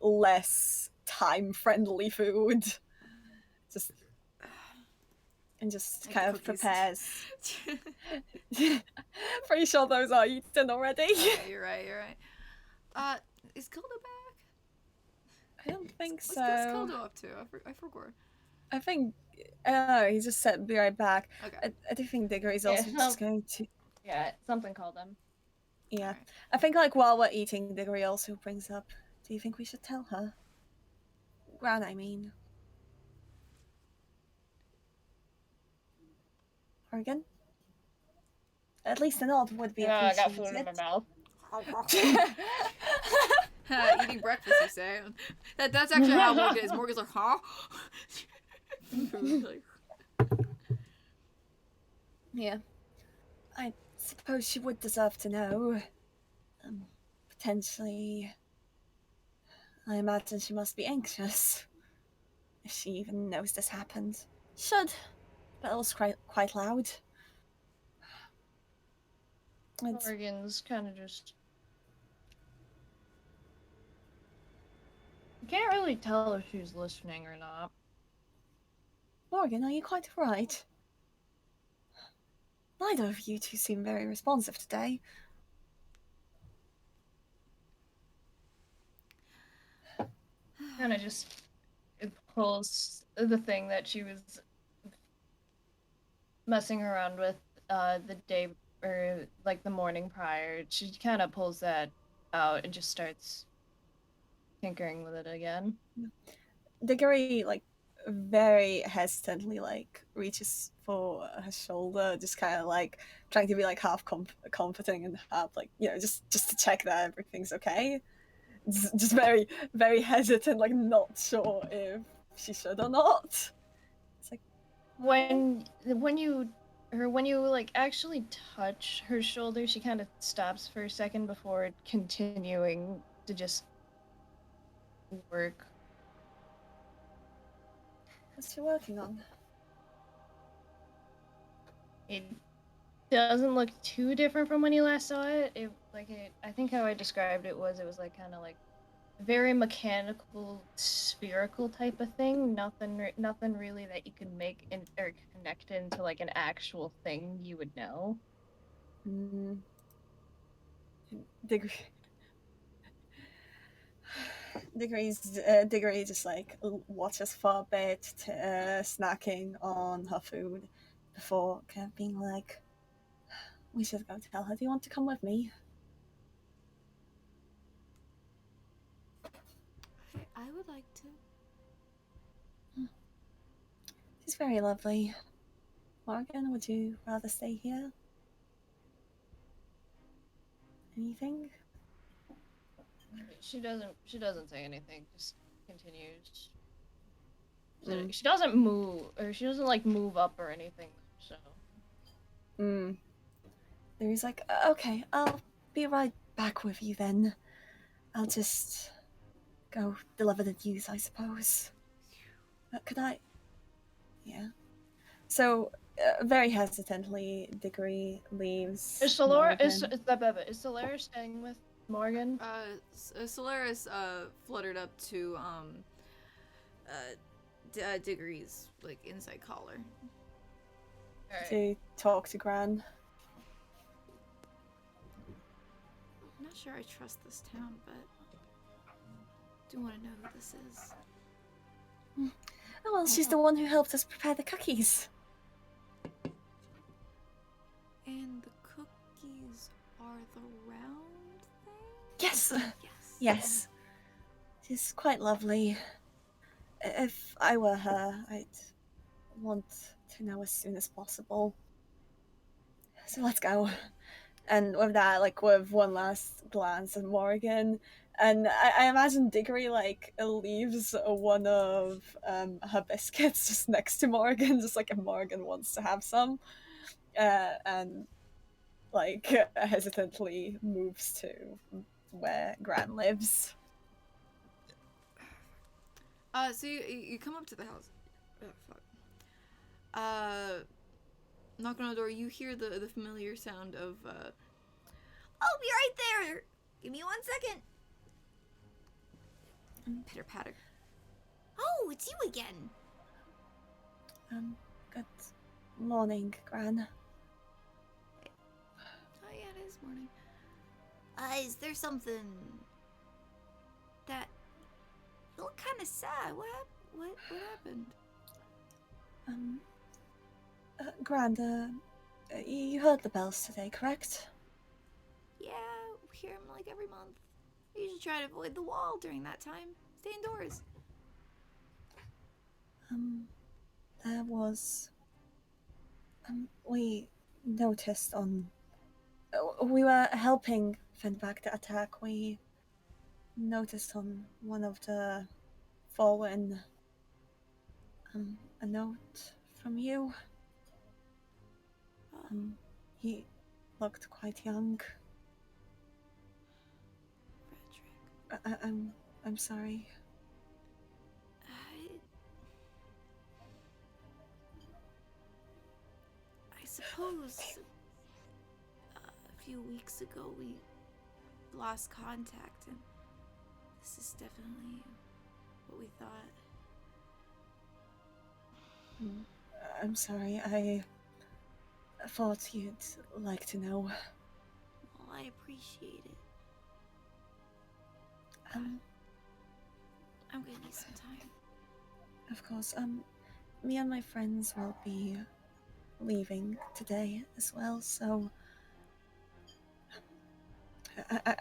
less time-friendly food. Just Like kind of cookies. prepares. Pretty sure those are eaten already. Yeah, you're right. Is Kildo back? I don't think What's so. Kildo up to? I forgot. I think he just said be right back. Okay. I do think Diggory's Yeah, also just going to. Yeah, something called him. Yeah, Alright. I think while we're eating, Diggory also brings up. Do you think we should tell her? Gran, I mean. Morgan? At least a nod would be I got appreciated. food in my mouth. Eating breakfast, you say? That's actually how Morgan is. Morgan's like, huh? Yeah. I suppose she would deserve to know. Potentially. I imagine she must be anxious. If she even knows this happened. Should. But it was quite loud. Morgan's kind of just. You can't really tell if she's listening or not. Morgan, are you quite right? Neither of you two seem very responsive today. Kind of just pulls the thing that she was messing around with the day or the morning prior. She kind of pulls that out and just starts tinkering with it again. Diggory, very hesitantly, reaches for her shoulder, just kind of, trying to be, half comforting and half, just to check that everything's okay. Just very, very hesitant, not sure if she should or not. It's When you her when you like actually touch her shoulder, she kind of stops for a second before continuing to just work. What's she working on? It doesn't look too different from when you last saw it. I think how I described it was like kind of like very mechanical, spherical type of thing. Nothing really that you could make or connect into like an actual thing you would know. Mm. Degree. Degree just like watches for a bit, snacking on her food before kind of being like, we should go tell her. Do you want to come with me? I would like to. She's very lovely. Morgan, would you rather stay here? Anything? She doesn't say anything. Just continues. Mm. She doesn't move, or she doesn't like move up or anything. So. He's like, okay, I'll be right back with you then. I'll just go deliver the news, I suppose. Could I? Yeah. So, very hesitantly, Degree leaves. Is Solaris staying with Morgan? Solaris fluttered up to Degree's like inside collar. Alright. To talk to Gran. I'm not sure I trust this town, but I do want to know who this is. Oh well, she's the one who helped us prepare the cookies. And the cookies are the round thing? Yes. Yes. Yes. She's quite lovely. If I were her, I'd want to know as soon as possible. So let's go. And with that, like with one last glance at Morgan, and I imagine Diggory like leaves one of her biscuits just next to Morgan, just like if Morgan wants to have some, and like hesitantly moves to where Gran lives. So you come up to the house. Oh, fuck. Knock on the door. You hear the familiar sound of, I'll be right there! Give me 1 second. Pitter patter. Oh, it's you again. Good morning, Gran. Oh yeah, it is morning. Is there something that you look kind of sad? What happened? Gran, you heard the bells today, correct? Yeah, we hear them like every month. I usually try to avoid the wall during that time. Stay indoors. There was. We noticed on. We were helping fend back the attack. We noticed on one of the fallen. A note from you. He looked quite young. Patrick. I'm sorry. I suppose a few weeks ago we lost contact, and this is definitely what we thought. I'm sorry. I thought you'd like to know. Well, I appreciate it. Um, I'm gonna need some time. Of course. Me and my friends will be leaving today as well, so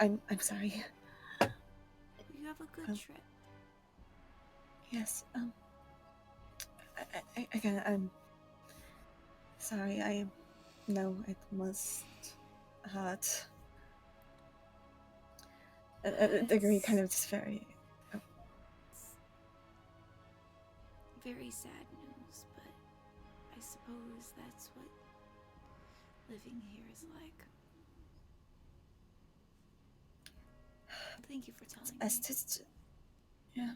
I'm sorry. You have a good trip. Yes. Again, I'm sorry. I know it must hurt. A degree kind of just very. Very sad news, but I suppose that's what living here is like. Thank you for telling me. Yeah.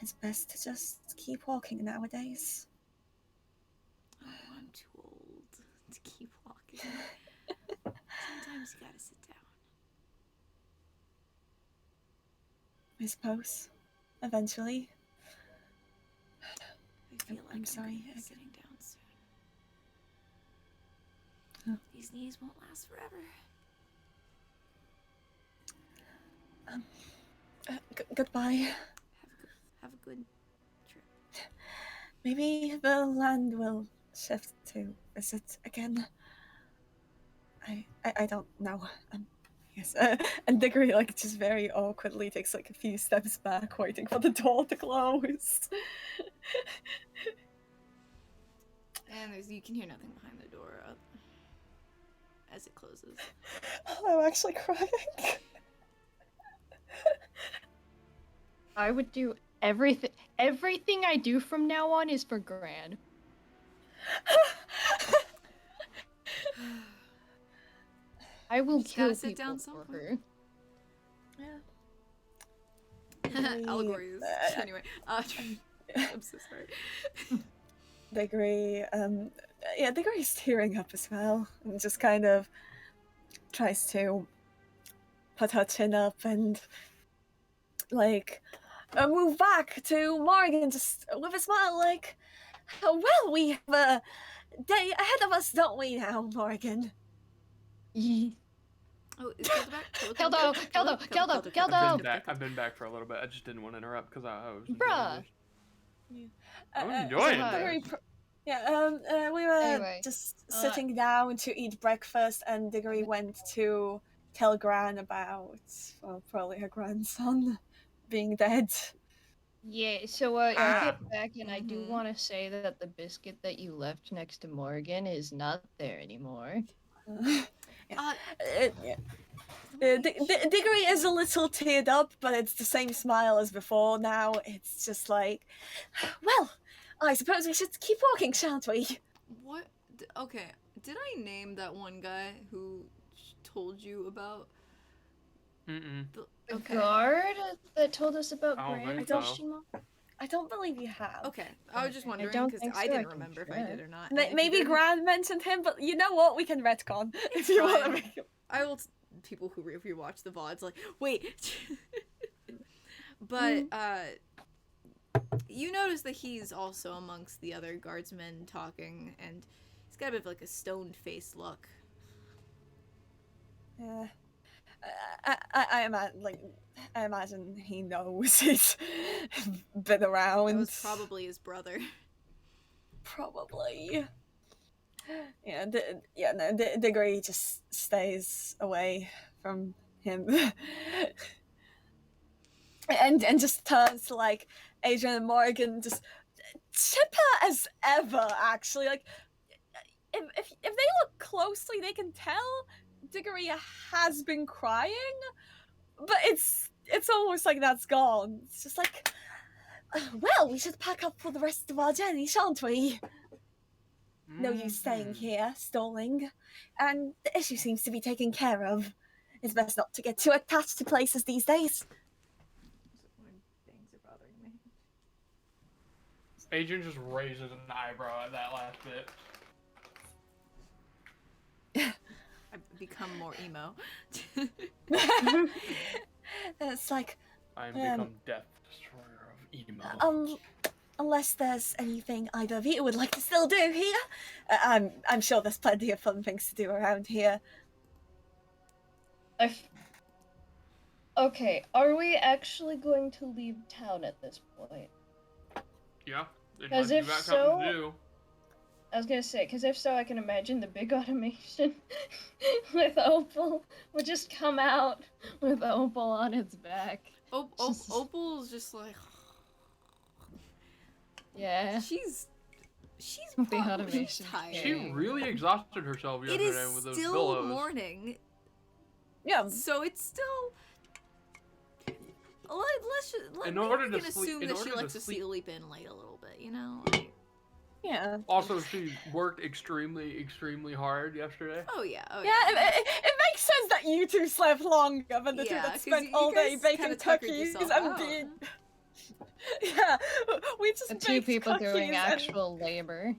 It's best to just keep walking nowadays. Oh, I'm too old to keep walking. Sometimes you gotta sit down. I suppose. Eventually. I feel like I'm sorry. gonna be sitting down soon. Oh. These knees won't last forever. Goodbye. Have a good trip. Maybe the land will shift to visit again. I don't know. Yes. And Diggory like just very awkwardly takes like a few steps back, waiting for the door to close. And you can hear nothing behind the door as it closes. I'm actually crying. I would do everything. Everything I do from now on is for Gran. I will just gotta kill sit people down for some her. Yeah. Allegories. Anyway, I'm so sorry. Diggory, yeah, Diggory's tearing up as well, and just kind of tries to put her chin up and like move back to Morgan just with a smile, like, well, we have a day ahead of us, don't we now, Morgan? Oh, is Kelda back? Keldo! I've been back for a little bit. I just didn't want to interrupt because I was Bruh. I was enjoying hi. this. We were Anyway, just sitting down to eat breakfast, and Diggory went to tell Gran about, well, probably her grandson being dead. Yeah, so I get back and I do Mhm. want to say that the biscuit that you left next to Morgan is not there anymore. Diggory is a little teared up, but it's the same smile as before now. It's just like, well, I suppose we should keep walking, shan't we? What? Okay, did I name that one guy who told you about? Mm-mm. The guard that told us about I don't Gran? think so. I don't believe you have. Okay, I was just wondering don't because think I so, didn't I can remember if I check. did or not. and if you Maybe didn't- Gran mentioned him, but you know what? We can retcon if you want to fine. make it. I will. People who rewatch the VODs like, wait. But you notice that he's also amongst the other guardsmen talking, and he's got a bit of like a stoned face look. Yeah. I imagine he knows he's been around. That was probably his brother. Probably. Yeah, Diggory just stays away from him. and just turns to like Adrian and Morgan, just chipper as ever, actually. Like if they look closely, they can tell Diggory has been crying, but it's almost like that's gone. It's just like, well, we should pack up for the rest of our journey, shan't we? No use staying here, stalling. And the issue seems to be taken care of. It's best not to get too attached to places these days. Things are bothering me. Adrian just raises an eyebrow at that last bit. I've become more emo. It's like, I'm become Death Destroyer of Emo. unless there's anything either of you would like to still do here, I'm sure there's plenty of fun things to do around here. Okay, are we actually going to leave town at this point? Yeah. Because Unless you if got something so, to do. I was gonna say, because if so, I can imagine the big automation with Opal would just come out with Opal on its back. Opal's just like, Yeah. she's The probably automation. tired. She really exhausted herself It yesterday is with the still billows. morning, Yeah, so it's still. In Maybe order we to can sleep- assume in that she order to likes to sleep- sleep in late a little bit, you know. Like, Yeah. Also, she worked extremely, extremely hard yesterday. Oh yeah. Oh Yeah, it makes sense that you two slept longer than the two Yeah, that 'cause spent you all day guys baking kinda tuckered cookies yourself and out. being. Yeah, we just The two baked people cookies doing and- actual labor.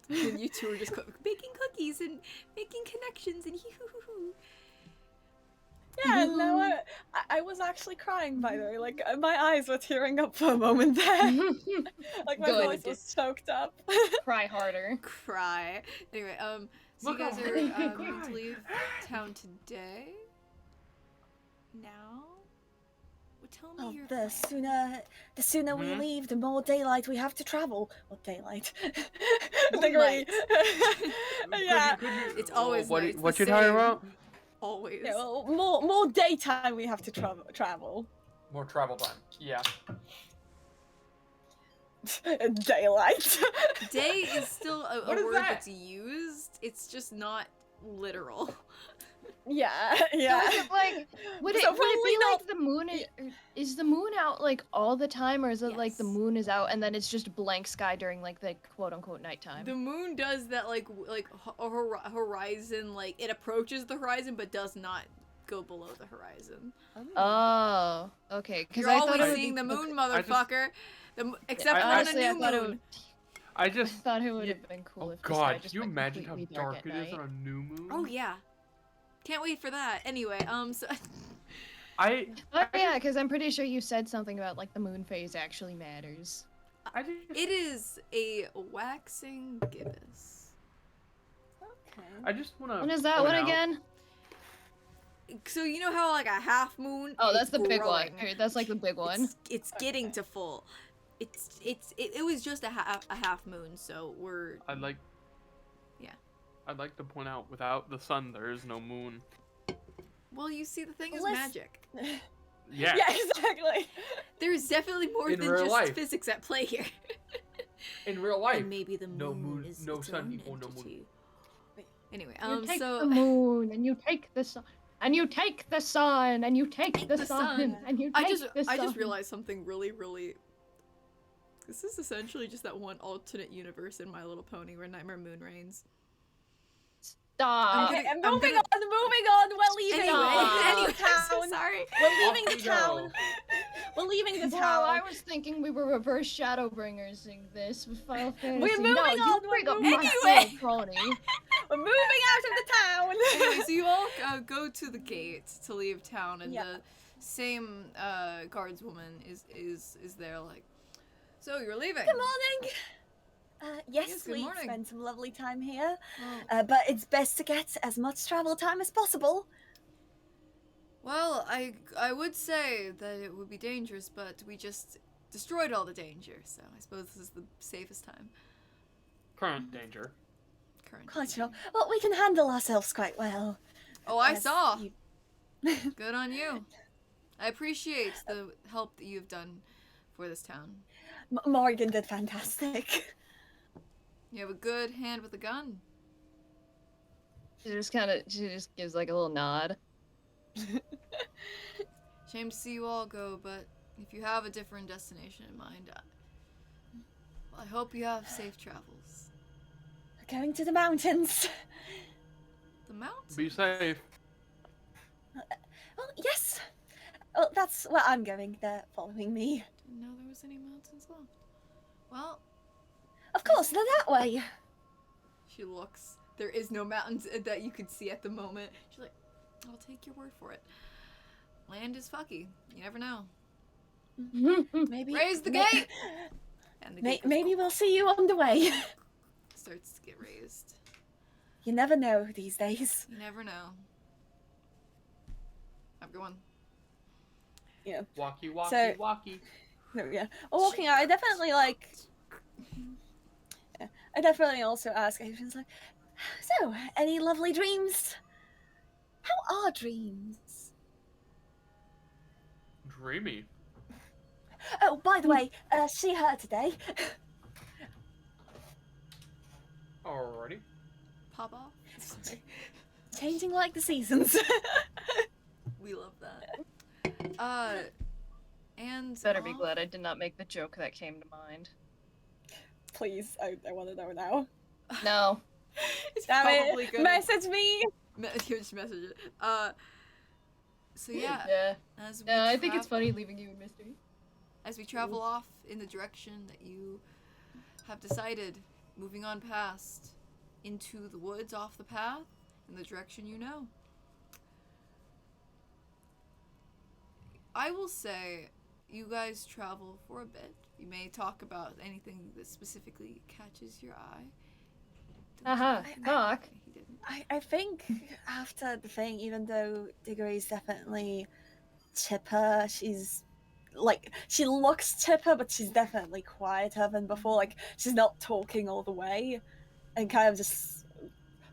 And you two were just baking cookies and making connections and hee-hoo-hoo-hoo. Yeah, no, I was actually crying, by the way. Like, my eyes were tearing up for a moment there. Like, my Good. voice was choked up. Cry harder. Cry. Anyway, so Look you guys how are hard you moving to cry. leave town today? Now? Well, tell me Oh, your the plan. sooner we Hmm? leave, the more daylight we have to travel. Well, daylight. Moonlight. Yeah. Could you, It's always what, night, it's what the you talking same. about? Always. Yeah, well, more daytime we have to travel. More travel time. Yeah. Daylight. Day is still a What is word that? that's used. It's just not literal. Yeah, So yeah. is it like would it So would it probably be not- like the moon is the moon out like all the time, or is it like the Yes. moon is out and then it's just blank sky during like the quote unquote nighttime? The moon does that horizon, like it approaches the horizon but does not go below the horizon. Oh, okay. Because You're I thought always it would seeing be, the moon, I just- motherfucker. Except I- for on a honestly, I new thought it moon. would. I I just. thought it would yeah. have been cool Oh if the sky god, just can you went imagine how completely dark at it is night. on a new moon? Oh yeah. Can't wait for that. Anyway, so I Oh yeah, because I'm pretty sure you said something about like the moon phase actually matters. just. it is a waxing gibbous. Okay. I just wanna. When is that point one out- again? So you know how like a half moon? Oh, it's that's the big one. growing. That's like the big one. It's getting to full. It was just a half moon, so we're I'd like. Yeah. I'd like to point out, without the sun, there is no moon. well. You see, the thing is Let's- magic. Yeah. Yeah, exactly. There's definitely more In than real just life. physics at play here. In real life. And maybe the moon, no moon- is no its sun own equal no moon. entity. Anyway, You take so the moon and you take the sun. And you take the sun, and you take the sun, and you take the sun. I just realized something really. This is essentially just that one alternate universe in My Little Pony where Nightmare Moon reigns. Stop. Okay, gonna- and I'm moving gonna- on, moving on. We're leaving. Anyway, Stop. anyway, I'm so town. sorry. We're leaving Off the we town. go. We're leaving the Whoa, town. I was thinking we were reverse Shadowbringersing this with Final Fantasy. moving no, on, you we're bring up moving- my Anyway. Little Pony. We're moving out of the town. Anyway, so you all go to the gate to leave town, and Yeah. the same guardswoman is there like, so you're leaving. Good morning. Yes, Yes, good we morning. spent some lovely time here, Well, but it's best to get as much travel time as possible. well, I would say that it would be dangerous, but we just destroyed all the danger, so I suppose this is the safest time. Current danger. Current. Quite sure. Well, we can handle ourselves quite well. Oh, I as saw. you- Good on you. I appreciate the help that you've done for this town. Morgan did fantastic. You have a good hand with a gun. She just gives like a little nod. Shame to see you all go, but if you have a different destination in mind, I hope you have safe travels. Going to the mountains. The mountains? Be safe. Well, yes. Well, that's where I'm going. They're following me. Didn't know there was any mountains left. Well, Of course, they're that way. she looks. There is no mountains that you could see at the moment. She's like, I'll take your word for it. Land is fucky. You never know. Maybe Raise the may- gate! And the gate goes Maybe we'll see you on the way. starts to get raised. You never know these days. You never know. Have a good one. Walkie, walkie, So- walkie. So, yeah. Well, walking out, I definitely like. Yeah, I definitely also ask Adrian's like, so, any lovely dreams? How are dreams? Dreamy. Oh, by the way, she her today. Alrighty. Pop off. Sorry. Changing like the seasons. We love that. And Better be glad I did not make the joke that came to mind. please, I want to know now. No. It's Damn probably it! gonna Message me! you just message it. So yeah, Yeah. as we Yeah, I think it's travel- funny leaving you in mystery. as we travel off in the direction that you have decided, moving on past into the woods off the path in the direction you know. I will say you guys travel for a bit. You may talk about anything that specifically catches your eye. Haha, talk. He didn't. I think after the thing, even though Diggory's definitely chipper, she's like, she looks chipper, but she's definitely quieter than before. Like, she's not talking all the way and kind of just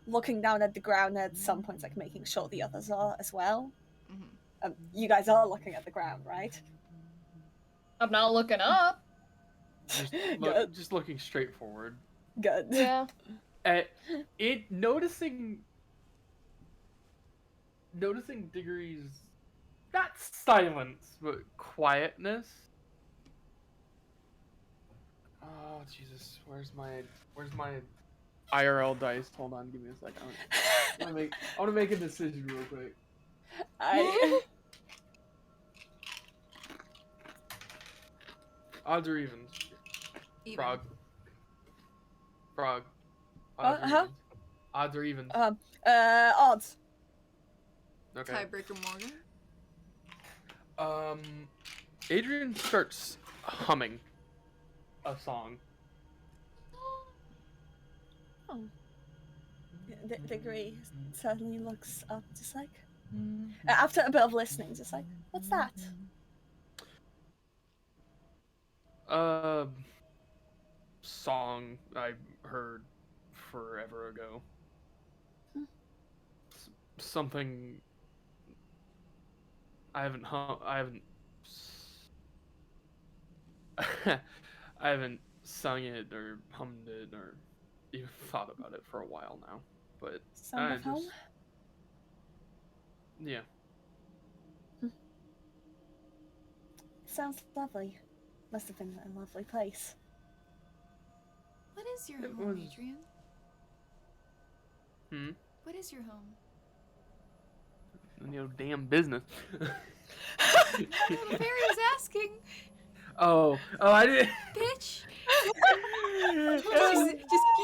looking down at the ground at some points, like making sure the others are as well. You guys are looking at the ground, right? I'm not looking up. Good. Just looking straight forward. Good. Yeah. Noticing Diggory's not silence but quietness. Oh Jesus, where's my IRL dice? Hold on, give me a second. I want to make a decision real quick. Odds or evens? Even. Frog. Huh? Odds or evens? Odds. Okay. Tiebreaker Morgan. Adrian starts humming a song. Oh. Diggory suddenly looks up, just like, after a bit of listening, just like, what's that? Song I heard forever ago. Something I haven't I haven't sung it or hummed it or even thought about it for a while now. But Sound of home? Yeah. Sounds lovely. Must have been a lovely place. What is your It home, was- Adrian? Hmm. What is your home? None of your damn business. The fairy was asking, Oh, I didn't. bitch.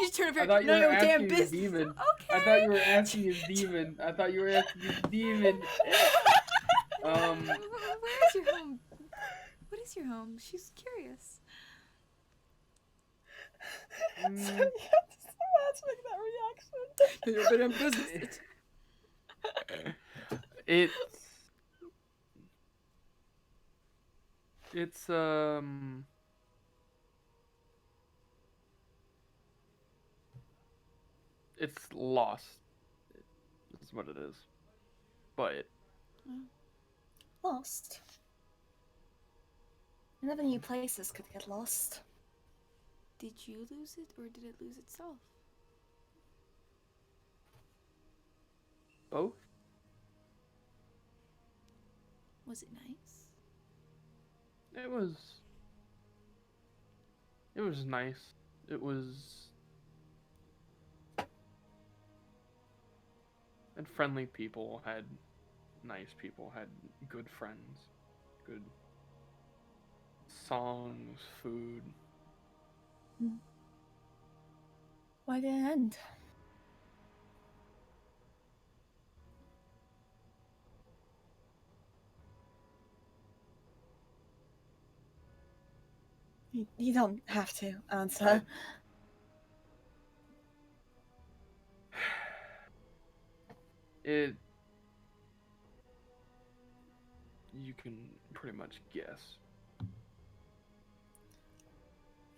just turn I over. thought you None were of your damn asking business. Demon. Okay. I thought you were asking his demon. Where is your home? What is your home? She's curious. So you have to imagining that reaction. None of your damn business. It's lost. That's what it is. But Lost. You never knew places could get lost. Did you lose it, or did it lose itself? both. Was it nice? It was nice. It was had friendly people, had nice people, had good friends, good songs, food. Why did it end? You don't have to answer. You can pretty much guess.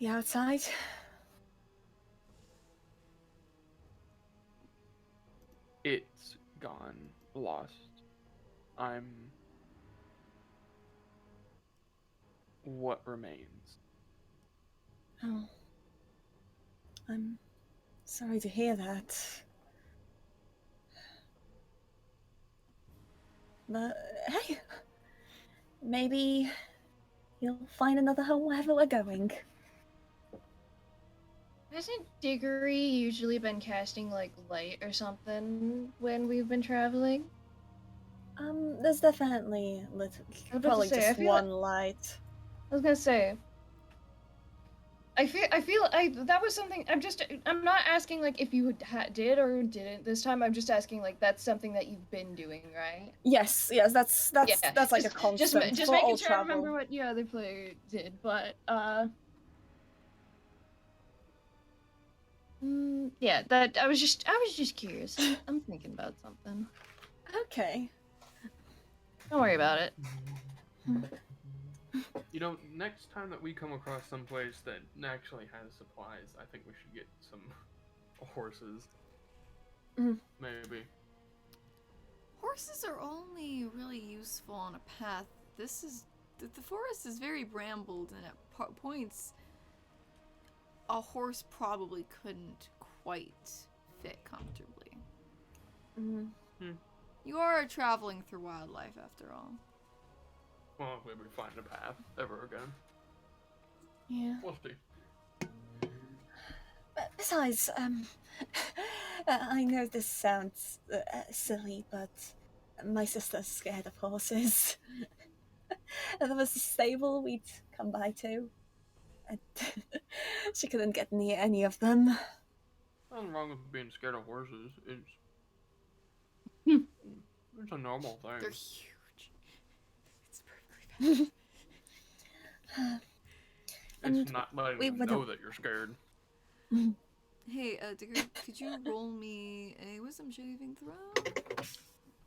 The outside? It's gone, lost. I'm what remains. Oh. I'm sorry to hear that. But hey, maybe you'll find another home wherever we're going. Hasn't Diggory usually been casting like light or something when we've been traveling? There's definitely about to probably say, I just feel one light. I was gonna say. That was something. I'm not asking like if you did or didn't this time. I'm just asking like that's something that you've been doing, right? Yes, that's Yeah, like a constant just for making all sure travel. I remember what your other player did, but yeah, that I was just curious. I'm thinking about something. Okay. Don't worry about it. You know, next time that we come across someplace that actually has supplies, I think we should get some horses. Mhm. Maybe. Horses are only really useful on a path. The forest is very brambled, and at points, a horse probably couldn't quite fit comfortably. Mm. You are traveling through wildlife, after all. Well, if we ever find a path ever again. Yeah. We'll see. Besides, I know this sounds silly, but my sister's scared of horses. And there was a stable we'd come by to, and she couldn't get near any of them. Nothing wrong with being scared of horses. Hmm. It's a normal They're thing. huge. It's perfectly valid. It's not letting we them would know have- that you're scared. Hey, Digger, could you roll me a wisdom saving throw?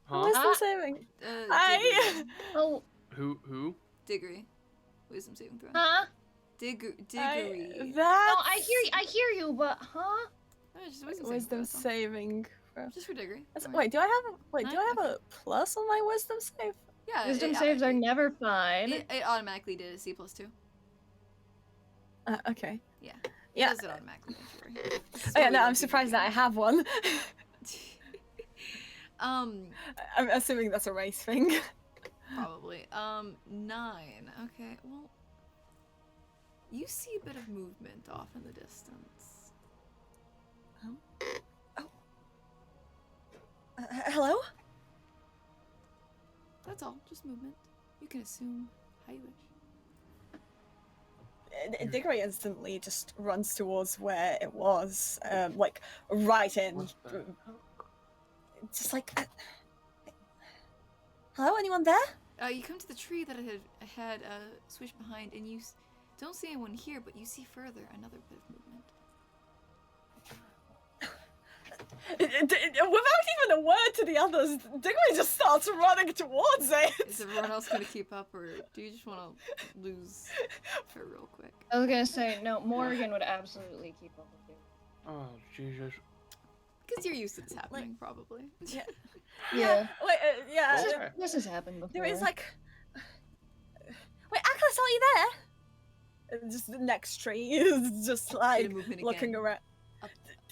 Huh? Wisdom saving. Hi. Diggory. Oh, Who? Diggory. Wisdom saving throw. huh? Diggory. No, I hear you, but huh? Oh, just a wisdom saving Wisdom throw, that's all. saving. Just for Diggory. Don't worry. Wait, do I have Okay. a plus on my wisdom save? Yeah, Wisdom saves are never fine. It automatically did a C plus 2. Okay. Yeah. Yeah. It does it automatically, don't you worry. This is Oh yeah, what we no, love I'm to surprised do. that I have one. Um, I'm assuming that's a race thing. probably. 9. Okay, well, you see a bit of movement off in the distance. Hello? That's all, just movement. You can assume how you wish. Diggory instantly just runs towards where it was, like right in. What the? Just like, hello, anyone there? You come to the tree that it had switched behind, and you don't see anyone here, but you see further another bit of movement. Without even a word to the others, Diggory just starts running towards Is it. everyone else gonna keep up, or do you just want to lose her real quick? I was gonna say no. Morgan would absolutely keep up with you. Oh, Jesus. Because you're used to this happening, probably. Yeah. Yeah. Wait, yeah. Okay. This has happened before. Diggory's like, wait, Atlas, are you there? And just the next tree is just like movement looking again. around. Up.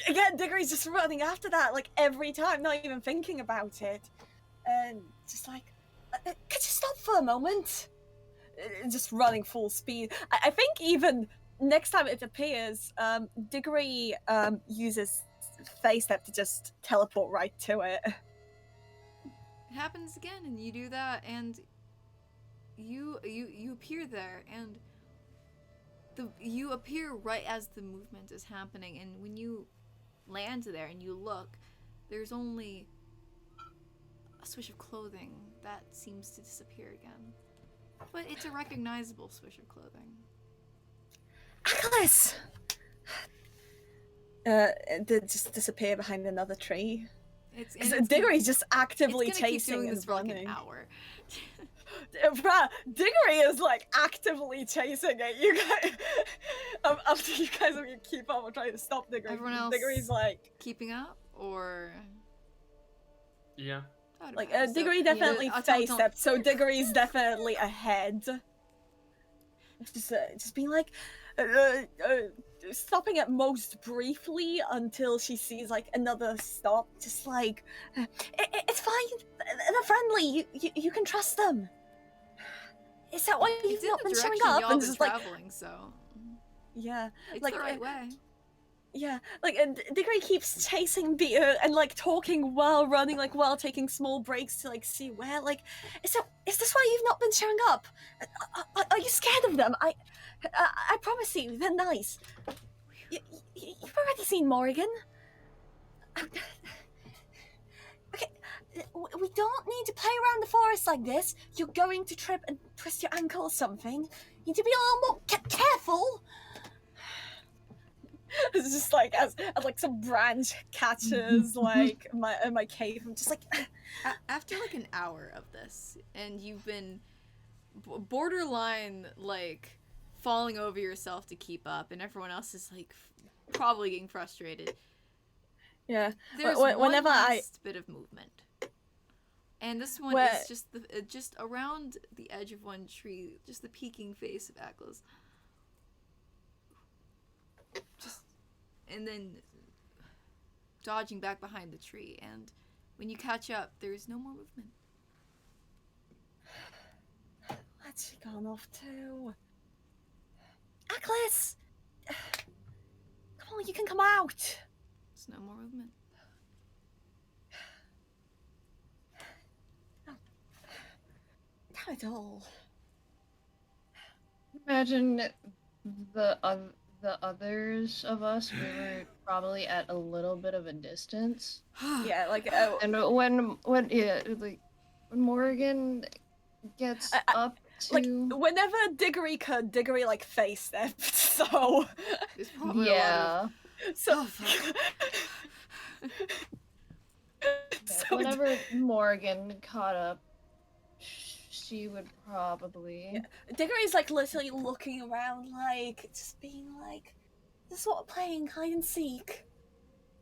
Again, Diggory's just running after that, like every time, not even thinking about it. And just like, could you stop for a moment? Just running full speed. I think even next time it appears, Diggory uses Face Step to just teleport right to it. It happens again, and you do that, and you appear there, and you appear right as the movement is happening, and when you land there and you look, there's only a swish of clothing that seems to disappear again. But it's a recognizable swish of clothing. Atlas! It did just disappear behind another tree. Diggory's just actively it's gonna keep chasing doing and this for like running. an hour. Bruh, Diggory is like actively chasing it. You guys, after you guys are keep up, I'm trying to stop Diggory. Everyone else Diggory's like, keeping up, or Yeah. I don't like know. So, Diggory definitely I'll tell- face stepped, so Diggory's definitely ahead. Just being like, stopping it most briefly until she sees like another stop. Just like, it's fine. They're friendly. You can trust them. Is that why It's you've in not the been showing direction up? y'all And been just like, traveling, so yeah, it's like the right way. Yeah, like, and Diggory keeps chasing Beer and, like, talking while running, like, while taking small breaks to, like, see where, like, is this why you've not been showing up? Are you scared of them? I promise you, they're nice. You've already seen Morrigan. Okay, we don't need to play around the forest like this. You're going to trip and twist your ankle or something. You need to be a little more careful. It's just like as like some branch catches like my cave. I'm just like After like an hour of this, and you've been borderline like falling over yourself to keep up, and everyone else is like probably getting frustrated. yeah. There's Whenever one last bit of movement, and this one Where- is just around the edge of one tree, just the peeking face of Aklas. And then dodging back behind the tree, and when you catch up, there's no more movement. Where's she gone off to? Aklis! Come on, you can come out. There's no more movement. Damn it all. Imagine the others of us. We were probably at a little bit of a distance, Yeah, like and when like when Morgan gets up to like whenever Diggory like face stepped, so There's probably yeah. so Oh, fuck. so Whenever Morgan caught up, she would probably. Diggory's like literally looking around, like just being like, "This is what we're playing hide and seek.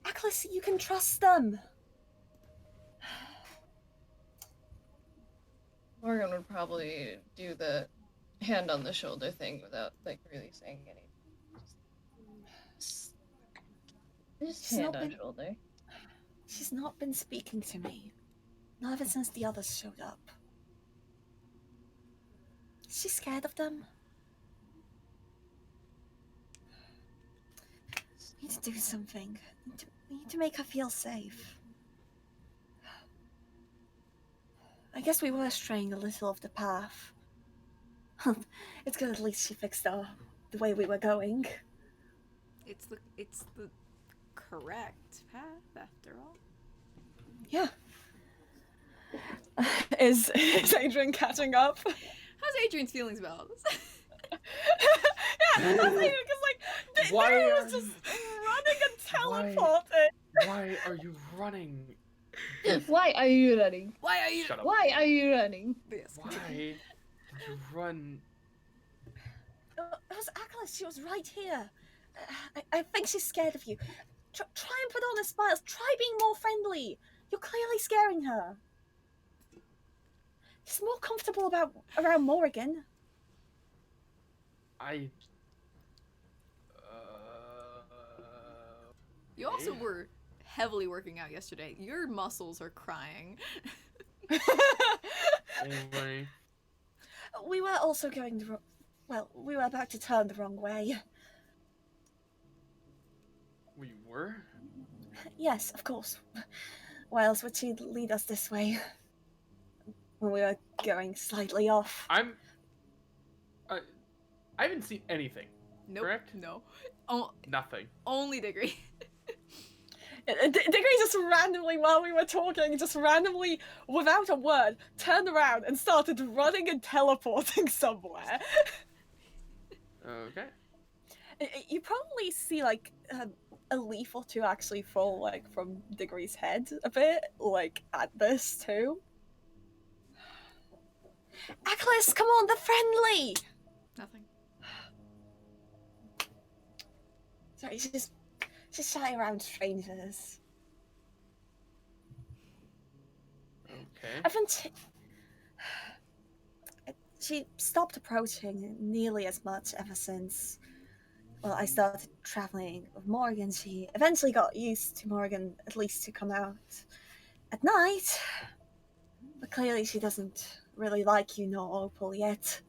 Aklis, you can trust them." Morgan would probably do the hand on the shoulder thing without like really saying anything. Just She's hand not on been- shoulder. She's not been speaking to me, not ever since the others showed up. Is she scared of them? We need to do something. We need to make her feel safe. I guess we were straying a little off the path. It's good at least she fixed the way we were going. It's the correct path after all. Yeah. Is Adrian catching up? How's Adrian's feelings about this? Yeah, that's Adrian, because like Why Diggory are was just you- running and Why- teleporting. Why are you running? Why are you running? Why are you? Shut up. Why are you running? Yes. Why did you run? It was Aklis. She was right here. I think she's scared of you. Try and put on a smile. Try being more friendly. You're clearly scaring her. She's more comfortable around Morrigan. I. You also Okay. were heavily working out yesterday. Your muscles are crying. Anyway, We were also going the we were about to turn the wrong way. we were. Yes, of course. Why else would she lead us this way? When we were going slightly off. I'm. I haven't seen anything. Nope. Correct? No. Oh, Nothing. only Diggory. Diggory just randomly, while we were talking, just randomly, without a word, turned around and started running and teleporting somewhere. Okay. You probably see, like, a leaf or two actually fall, like, from Diggory's head a bit, like, at this, too. Aklis, come on, they're friendly! Nothing. Sorry, she's shy around strangers. Okay. She stopped approaching nearly as much ever since, well, I started traveling with Morgan. She eventually got used to Morgan, at least to come out at night. But clearly she doesn't really like you nor Opal yet.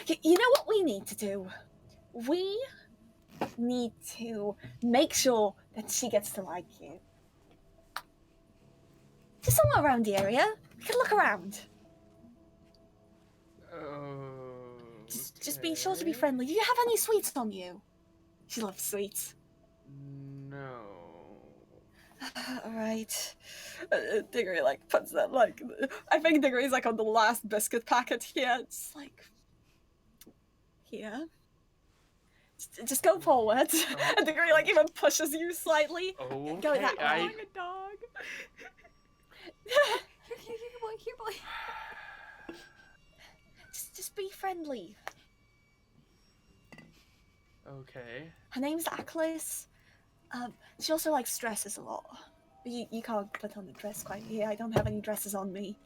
You know what we need to do? We need to make sure that she gets to like you. Just somewhere around the area. We can look around. Just be sure to be Okay. friendly. Do you have any sweets on you? She loves sweets. No. Alright. Diggory, like, puts that, like... I think Diggory's, like, on the last biscuit packet here. It's like... Here. Just go forward. And Diggory, like, even pushes you slightly. Okay, Go that way. Like a dog. Here, boy. Just be friendly. Okay. Her name's Aklis. She also, like, stresses a lot. You can't put on a dress quite here. I don't have any dresses on me.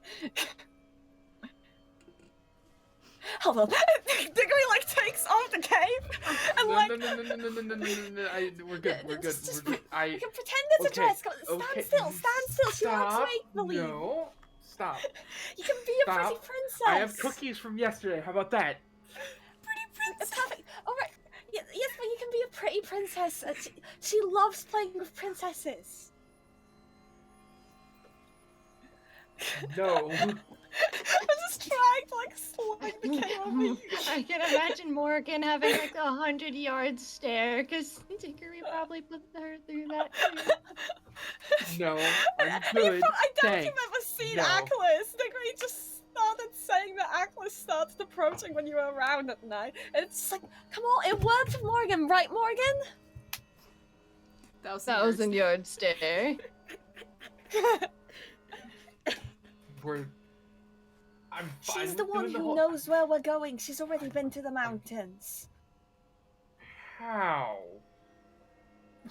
Hold on. Diggory, like, takes off the cape and, like... No. We're good. You can pretend it's Okay, a dress. okay, Stand still. She wants to Stop. make believe. No. Stop. You can be a pretty Stop. princess. I have cookies from yesterday. How about that? Perfect. All right. Yes, but you can be a pretty princess. She loves playing with princesses. No. I'm just trying to like slide the cape over you. I can imagine Morgan having like 100-yard stare because Diggory probably put her through that too. No. I'm good. I doubt Thanks. you've ever seen No. Aklis. Diggory just started saying that Aklis started approaching when you were around at night. And it's just like, come on, it worked for Morgan, right, Morgan? 1,000-yard stare. I'm fine. She's the with one doing the who whole... knows where we're going. She's already been to the mountains. How?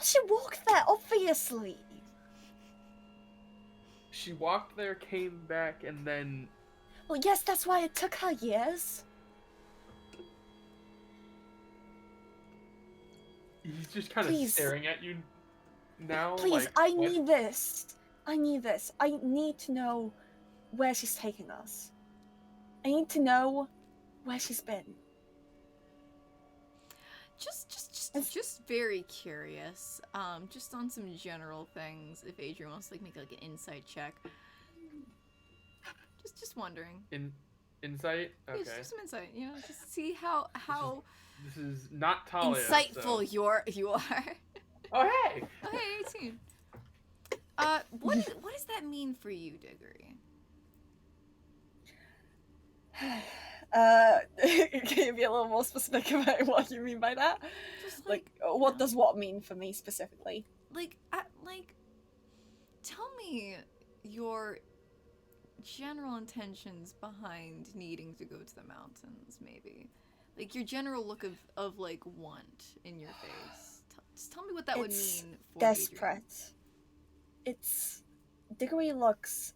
She walked there, obviously. She walked there, came back, and then... Well, yes, that's why it took her years. He's just kind of Please. staring at you now. Please, like, I what? need this. I need to know where she's taking us. I need to know where she's been. Just very curious. Just on some general things. If Adrian wants to make like an insight check. Just wondering. Insight? Okay. Yeah, just some insight. You know, just see how This is not Talia. insightful so... you are. Oh, hey! Oh, hey, 18. What does that mean for you, Diggory? Can you be a little more specific about what you mean by that? Just Like, what does what mean for me specifically? Tell me your general intentions behind needing to go to the mountains, maybe. Like, your general look of like, want in your face. Just tell me what that would mean for desperate. It's... Diggory looks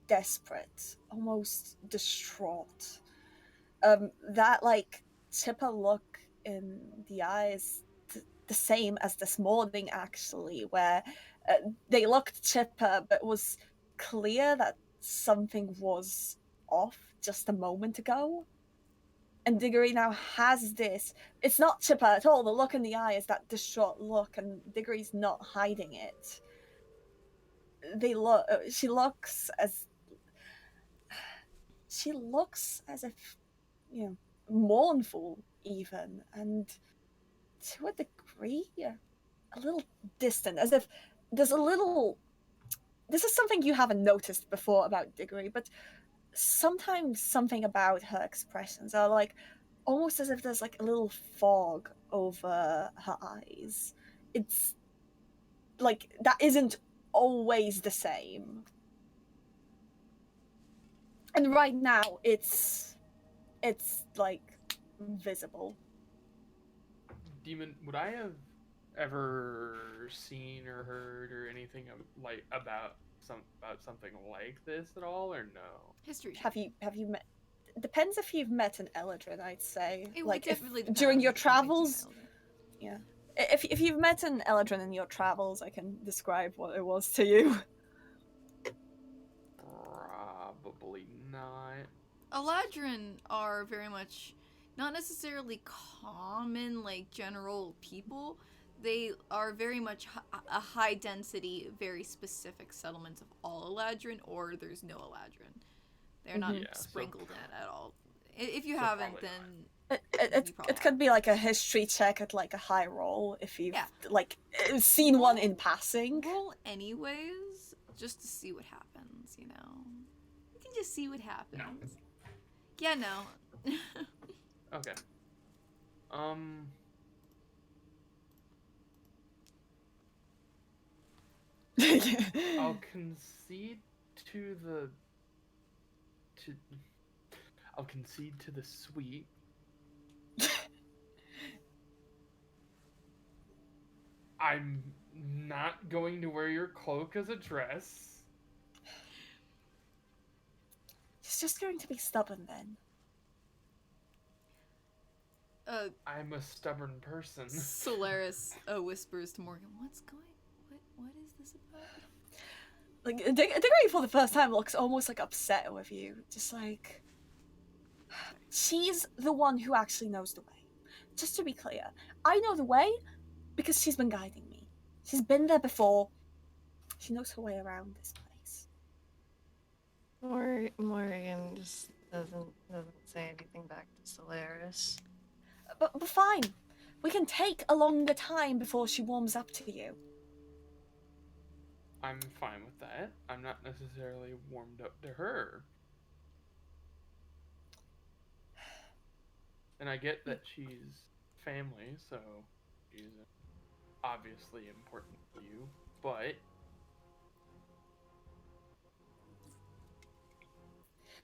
desperate, almost distraught. That, like, chipper look in the eyes, the same as this morning, actually, where they looked chipper, but it was clear that something was off just a moment ago. And Diggory now has this. It's not chipper at all. The look in the eye is that distraught look, and Diggory's not hiding it. She looks as if, you know, mournful even, and to a degree, a little distant, as if there's a little... This is something you haven't noticed before about Diggory, but sometimes something about her expressions are like, almost as if there's like a little fog over her eyes. It's like, that isn't always the same. And right now, it's like visible. Demon, would I have ever seen or heard or anything about something like this at all, or no? History. Have you met? Depends if you've met an Eldrin, I'd say. It would like definitely if, depend during on your the travels. Eldrin. Yeah. If you've met an Eldrin in your travels, I can describe what it was to you. Probably not. Eladrin are very much not necessarily common, like general people. They are very much a high density, very specific settlements of all Eladrin, or there's no Eladrin. They're not Yeah, so- sprinkled in at all. If you So haven't, probably then It You probably could be like a history check at like a high roll if you've Yeah. like seen one Roll- in passing. roll anyways, just to see what happens. You know, you can just see what happens. Yeah, no. Okay. I'll concede to the to I'll concede to the sweet. I'm not going to wear your cloak as a dress. She's just going to be stubborn then. I'm a stubborn person. Solaris whispers to Morgan, What is this about? Like Diggory for the first time looks almost like upset with you. Just like she's the one who actually knows the way. Just to be clear, I know the way because she's been guiding me. She's been there before. She knows her way around this place. Morgan just doesn't say anything back to Solaris. But fine. We can take a longer time before she warms up to you. I'm fine with that. I'm not necessarily warmed up to her. And I get that she's family, so she's obviously important to you, but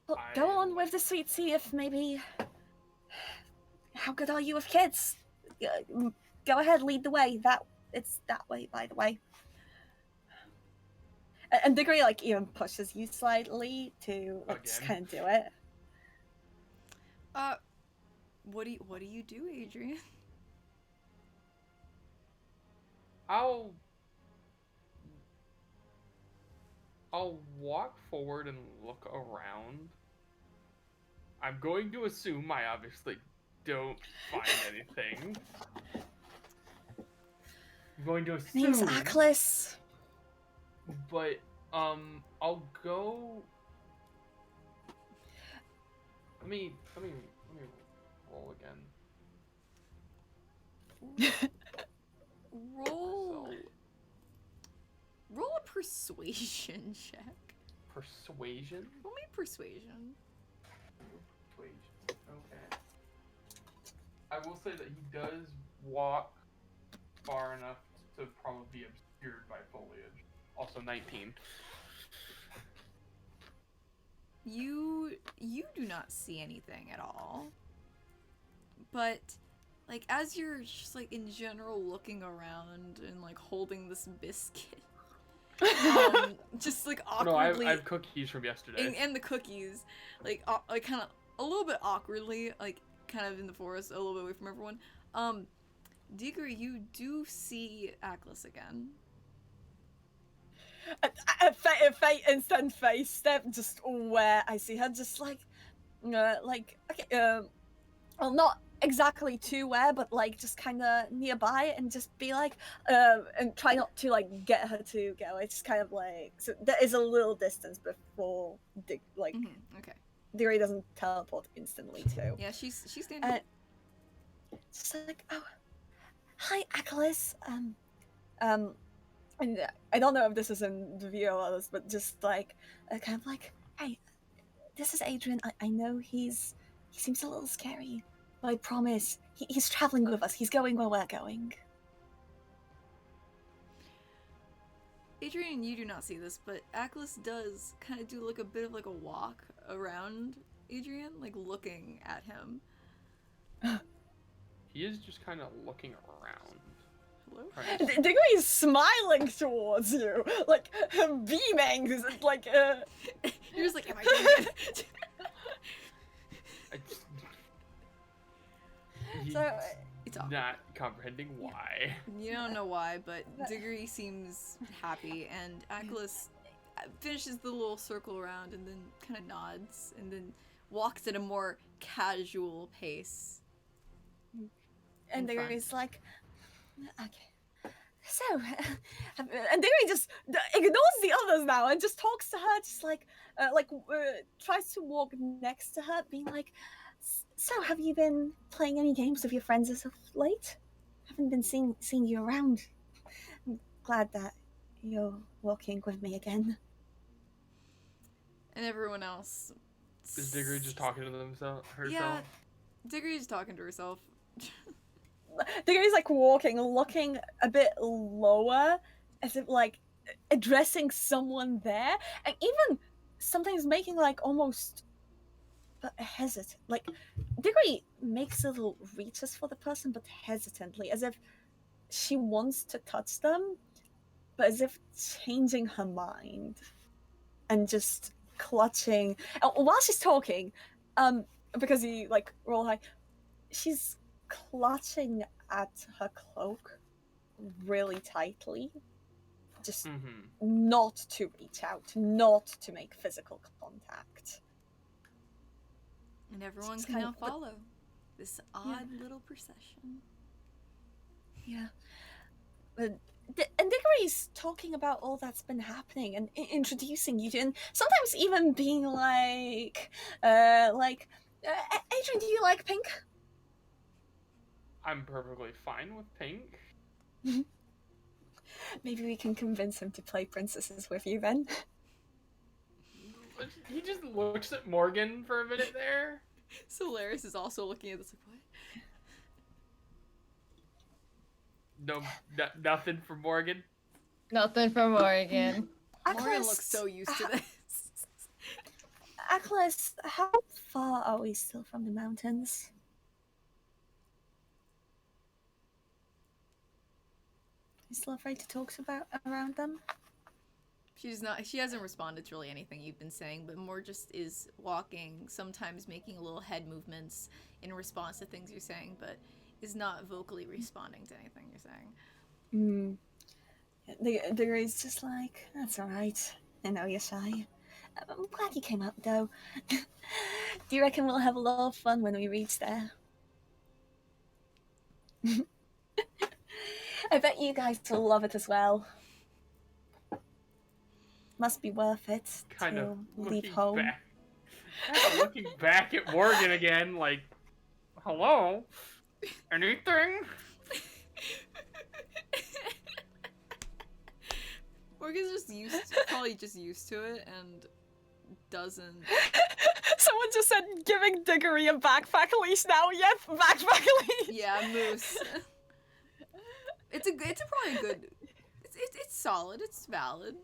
Well, go on with the sweet, see if maybe. How good are you with kids? Go ahead, lead the way. It's that way, by the way. And Diggory like even pushes you slightly to like just Again. kind of do it. What do you do, Adrian? I'll walk forward and look around. I'm going to assume I obviously don't find anything. I'm going to assume. Name's Aklis. But I'll go. Let me roll again. Roll a persuasion check. Persuasion. Roll me persuasion. Persuasion. Okay. I will say that he does walk far enough to probably be obscured by foliage. Also 19. You do not see anything at all. But like as you're just like in general looking around and like holding this biscuit, just like No, I awkwardly, have cookies from yesterday. and the cookies, like kind of a little bit awkwardly, like kind of in the forest, a little bit away from everyone. Diggory, you do see Aklis again. A instant face step just where I see her, just like okay, well, not exactly to where, but like just kind of nearby, and just be like, and try not to like get her to go. It's just kind of like, so there is a little distance before Okay. Diggory doesn't teleport instantly too. Yeah, she's standing. Just like, oh, hi, Aklis. And I don't know if this is in the view or others, but just like, kind of like, hey, this is Adrian. I know he seems a little scary, but I promise he's traveling with us. He's going where we're going. Adrian, you do not see this, but Aklis does kind of do like a bit of like a walk around Adrian, like looking at him. He is just kind of looking around. Hello? Trying to- Diggory is smiling towards you, like beaming, like. You're just like, am I doing it? I just- He's So, It's awkward. not comprehending why. You don't know why, but Diggory seems happy, and Aklis finishes the little circle around and then kind of nods and then walks at a more casual pace And Fine. Diggory's like, okay. So, and Diggory just ignores the others now and just talks to her, just tries to walk next to her, being like, so have you been playing any games with your friends as of late? Haven't been seeing you around. I'm glad that you're walking with me again. And everyone else. Is Diggory just talking to herself? Yeah, Diggory's talking to herself. Diggory's like walking, looking a bit lower, as if like addressing someone there, and even sometimes making like almost hesitant. Like Diggory makes little reaches for the person, but hesitantly, as if she wants to touch them, but as if changing her mind and just clutching. And while she's talking, because he like roll high, she's clutching at her cloak really tightly, just not to reach out, not to make physical contact. And everyone Just can kind now of- follow this odd little procession. Yeah. And Diggory's talking about all that's been happening and introducing you to, and sometimes even being like, Adrian, do you like pink? I'm perfectly fine with pink. Maybe we can convince him to play princesses with you then. He just looks at Morgan for a minute there. Solaris is also looking at this like, what? No, nothing for Morgan. Nothing from Oregon. Morgan looks so used to this. Aklas, how far are we still from the mountains? You still afraid to talk about around them? She's not. She hasn't responded to really anything you've been saying, but more just is walking, sometimes making little head movements in response to things you're saying, but is not vocally responding to anything you're saying. The Gray's just like, that's alright. I know you're shy. I'm glad you came up, though. Do you reckon we'll have a lot of fun when we reach there? I bet you guys will love it as well. Must be worth it Kind to of leave looking home. back. Kind of looking back at Morgan again, like, hello? Anything? Morgan's probably just used to it and doesn't. Someone just said giving Diggory a backpack leash now. Yep, backpack leash. Yeah, moose. It's probably a good. It's solid. It's valid.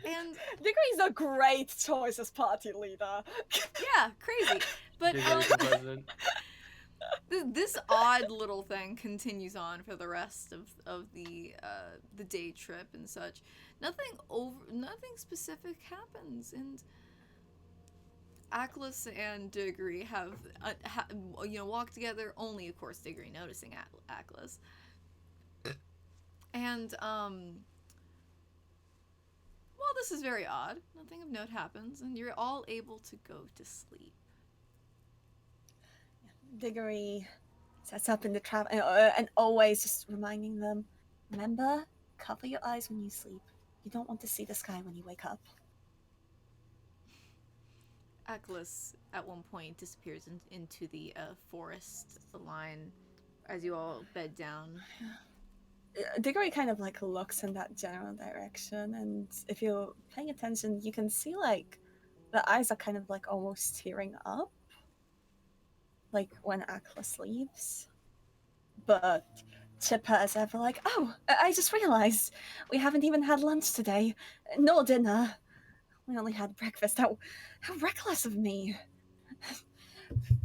And Diggory's a great choice as party leader. yeah, crazy. But Diggory's the president. this odd little thing continues on for the rest of the day trip and such. Nothing specific happens, and Aklas and Diggory have walked together. Only, of course, Diggory noticing Aklas. And well, this is very odd. Nothing of note happens, and you're all able to go to sleep. Diggory sets up in the trap and always just reminding them, remember, cover your eyes when you sleep. You don't want to see the sky when you wake up. Aklas at one point disappears into the forest line as you all bed down. Diggory kind of like looks in that general direction, and if you're paying attention, you can see like the eyes are kind of like almost tearing up, like when Aklas leaves. But Chipper is ever like, oh, I just realized we haven't even had lunch today, nor dinner. We only had breakfast. How reckless of me.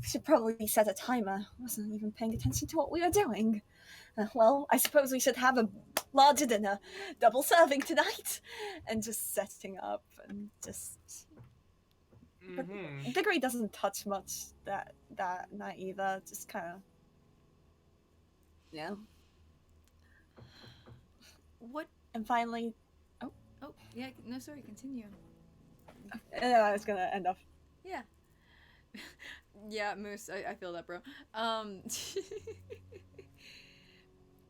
Should probably set a timer. Wasn't even paying attention to what we were doing. Well, I suppose we should have a larger dinner, double serving tonight, and just setting up and just. But Diggory doesn't touch much that night either. Just kind of. Yeah. What? And finally. Oh, yeah. No, sorry. Continue. I was gonna end off. Yeah. Yeah, Moose, I feel that, bro. Um,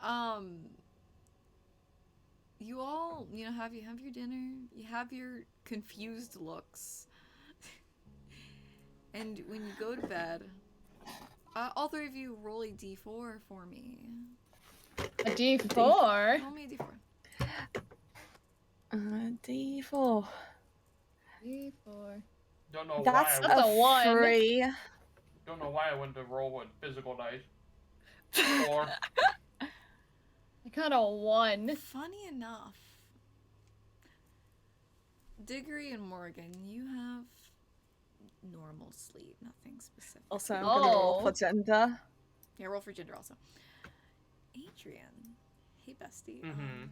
um, you all, have your dinner, you have your confused looks, and when you go to bed, all three of you roll a d4 for me. A D4. Roll me a d4. D4. D4. Don't know That's why. That's a a 1. 3. Don't know why I went to roll with physical dice. 4. I got a 1. Funny enough, Diggory and Morgan, you have normal sleep, nothing specific. Also, I'm gonna roll Oh. for gender. Yeah, roll for gender also. Adrian, hey bestie. Mhm.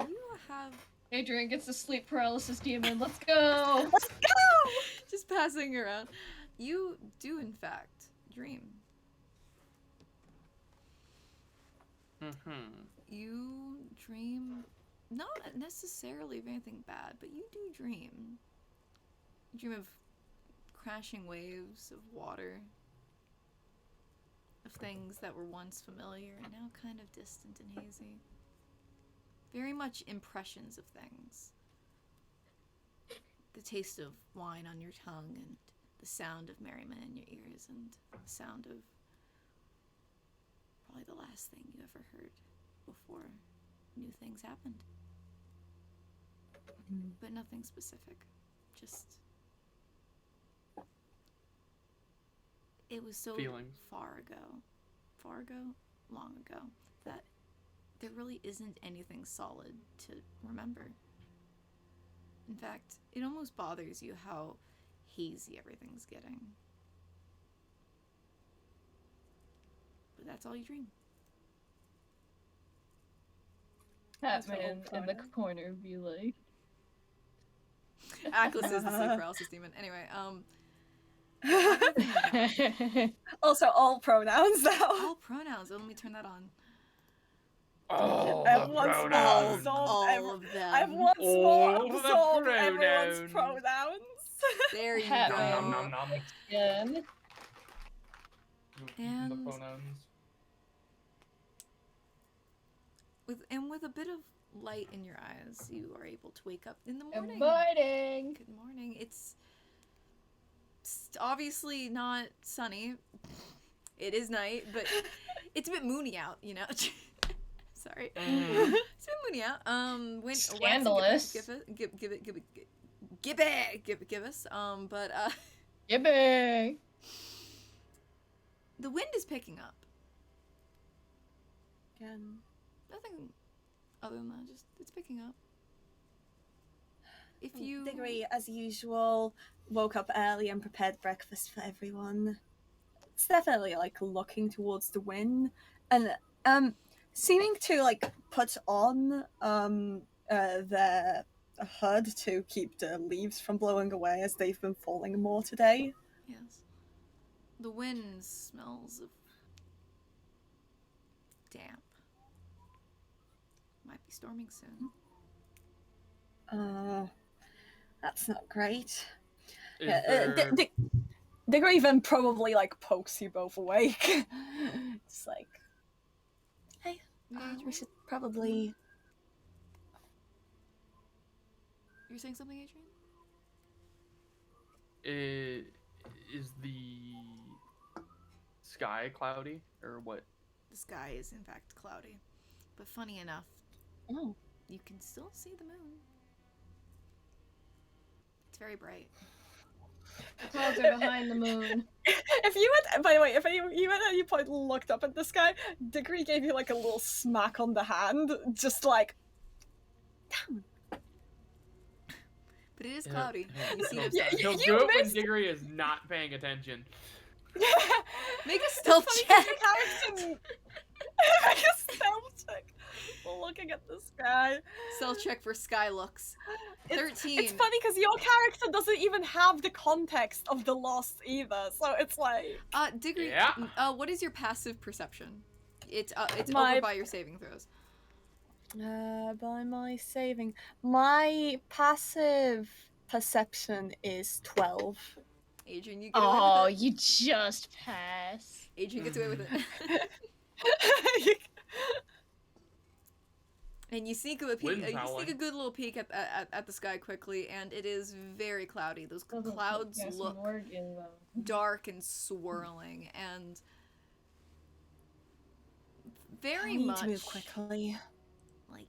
You have Adrian gets the sleep paralysis demon. Let's go. Let's go! just passing around. You do in fact dream. You dream not necessarily of anything bad, but you do dream. You dream of crashing waves of water, of things that were once familiar and now kind of distant and hazy. Very much impressions of things. The taste of wine on your tongue and the sound of merriment in your ears and the sound of probably the last thing you ever heard before new things happened. But nothing specific. Just it was so Feelings. far ago, long ago, that there really isn't anything solid to remember. In fact, it almost bothers you how hazy everything's getting. But that's all you dream. Batman in the corner be like. Atlas is the sleep paralysis demon. Anyway, Also, all pronouns now. all pronouns. Oh, let me turn that on. Oh, I've the once more pronouns. absorbed All of them. I've once All more the absorbed everyone's pronouns. pronouns. There you Hat go. man. Nom, nom, nom. Again. The And- pronouns. With a bit of light in your eyes, you are able to wake up in the morning. Good morning. Good morning. It's obviously not sunny. It is night, but it's a bit moony out, Sorry. It's a bit moony out. When Scandalous. Give us. But Yippee. the wind is picking up. Again. Nothing other than that. Just it's picking up. If you Diggory, as usual, woke up early and prepared breakfast for everyone. It's definitely looking towards the wind and seeming to put on their hood to keep the leaves from blowing away as they've been falling more today. Yes. The wind smells of damp. Might be storming soon. That's not great. Is there... Diggory then probably pokes you both awake. It's like, hey, we should probably. You're saying something, Adrian? Is the sky cloudy or what? The sky is in fact cloudy. But funny enough, Oh. you can still see the moon. It's very bright. The clouds are behind the moon. If you had, by the way, if you at any point looked up at the sky, Diggory gave you a little smack on the hand, just down. But it is cloudy. You see He'll, the sun. he'll You do it when missed- Diggory is not paying attention. Make a stealth It's check. funny 'cause your character- Make a stealth check. Looking at the sky. Stealth check for sky looks. It's 13. It's funny because your character doesn't even have the context of the lost either, so it's like. Diggory, Yeah. what is your passive perception? It's My- over by your saving throws. By my saving, my passive perception is 12. Adrian, you get away Oh, with it. you just pass. Adrian gets away with it. And you sneak a Wind's good little peek at the sky quickly, and it is very cloudy. Those clouds Yes, look Morgan, though. dark and swirling, and very I need much to move quickly. like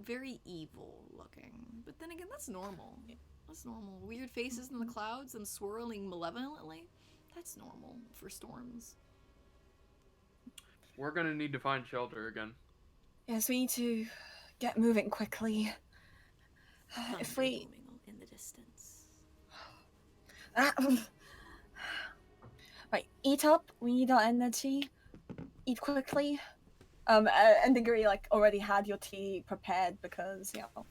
very evil looking. But then again, that's normal. That's normal. Weird faces in the clouds, them swirling malevolently. That's normal for storms. We're gonna need to find shelter again. Yes, we need to get moving quickly. If Thunder we booming in the distance. right, eat up. We need our energy. Eat quickly. And Degree like already had your tea prepared because you know.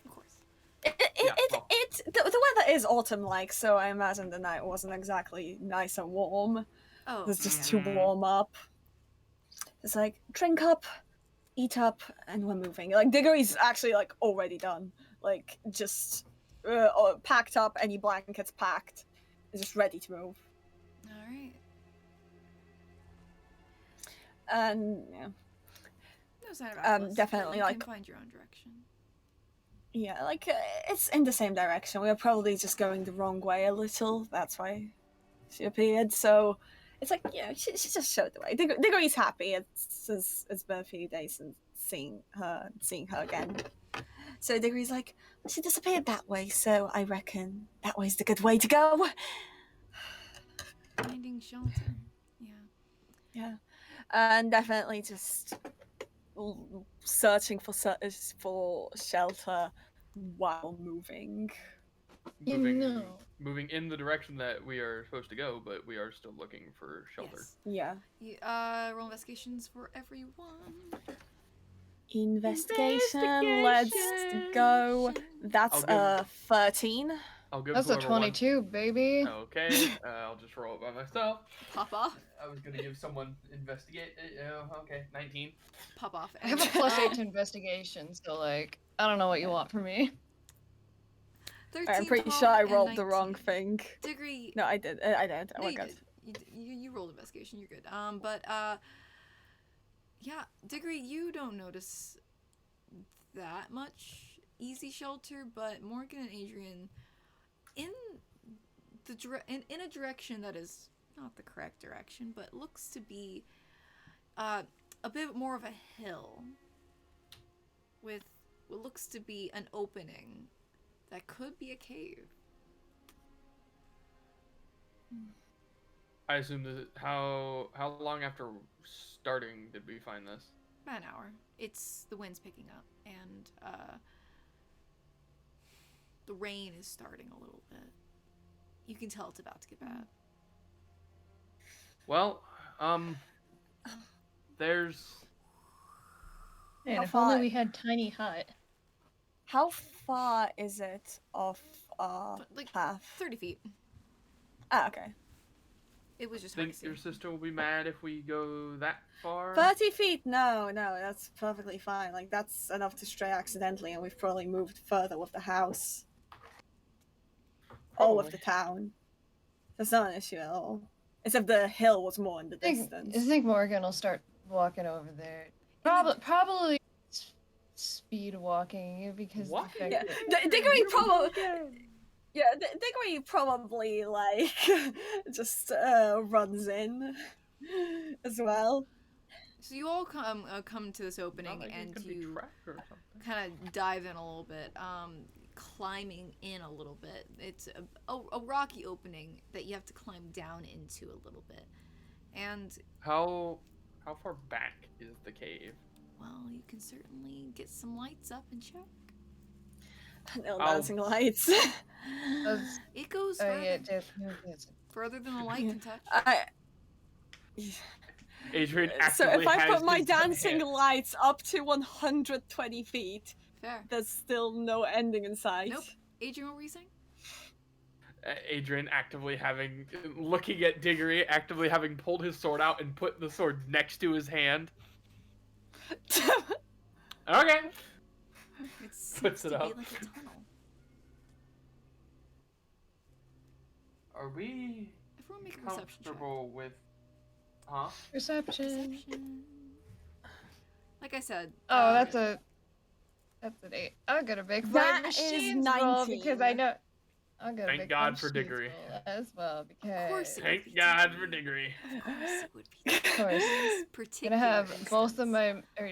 Of course. The weather is autumn-like, so I imagine the night wasn't exactly nice and warm. Oh, It was just too warm up. It's like drink up, eat up, and we're moving. Like Diggory's actually like already done. Like just packed up, any blankets packed, just ready to move. all right. And yeah, No sign of Atlas, but definitely, you like- can find your own direction. yeah, like it's in the same direction. We're probably just going the wrong way a little. That's why she appeared. So it's like she just showed the way. Diggory's happy. It's been a few days since seeing her again. So Diggory's like, she disappeared that way. So I reckon that way's the good way to go. Finding shelter. Yeah. Yeah, and definitely just searching for shelter while moving. You Moving, know. moving in the direction that we are supposed to go, but we are still looking for shelter. Yes. Yeah. Roll investigations for everyone. Investigation. Let's go. That's I'll give- 13. I'll give That's a whoever one- 22, baby. Okay, I'll just roll it by myself. Pop off. I was gonna give someone investigate. Okay, 19. Pop off. I have a +8 to investigation, so like, I don't know what you want from me. 13, I'm pretty 12, sure I and rolled 19. the wrong thing. Degree. No, I did. I did. Oh No, my you god. did. You rolled investigation. You're good. Yeah, Degree, you don't notice that much easy shelter, but Morgan and Adrian, in in a direction that is not the correct direction, but looks to be a bit more of a hill with what looks to be an opening that could be a cave. I assume that how long after starting did we find this? About an hour. It's the wind's picking up, and the rain is starting a little bit. You can tell it's about to get bad. Well, there's Man, How if only far- we had tiny hut. How far is it off our But, like, path? 30 feet. Ah, okay. It was just hard to think see. your sister will be mad if we go that far. 30 feet? No, that's perfectly fine. Like, that's enough to stray accidentally, and we've probably moved further with the house. Or with the town. That's not an issue at all. Except the hill was more in the I distance. think Morgan will start walking over there. Probably speed walking because What? the fact Yeah, that- Diggory probably... Yeah, Diggory probably, like, just runs in as well. So you all come to this opening, Not like and could be you tracked or something. kind of dive in a little bit, climbing in a little bit. It's a rocky opening that you have to climb down into a little bit. And, How far back is the cave? well, you can certainly get some lights up and check. No I'll- dancing lights. That's- It goes Oh further, yeah, definitely. further than a light Yeah. can touch. Adrian So actively if I has put my his dancing hand- lights up to 120 feet, Fair. there's still no ending in sight. Nope. Adrian, what were you saying? Adrian looking at Diggory, actively having pulled his sword out and put the sword next to his hand. Okay. It seems Puts to it be up. like a tunnel. Are we Everyone make a perception check. comfortable with? Huh? Perception. Perception. Like I said. Oh, that's an 8. I'm gonna make my That is machines roll because I 19. know. I'm gonna Thank make God my for machines Diggory. roll as well because. Of course it would Thank be God Diggory. for Diggory. Of course it would be. Of course. This I'm particular gonna have both of instance. my.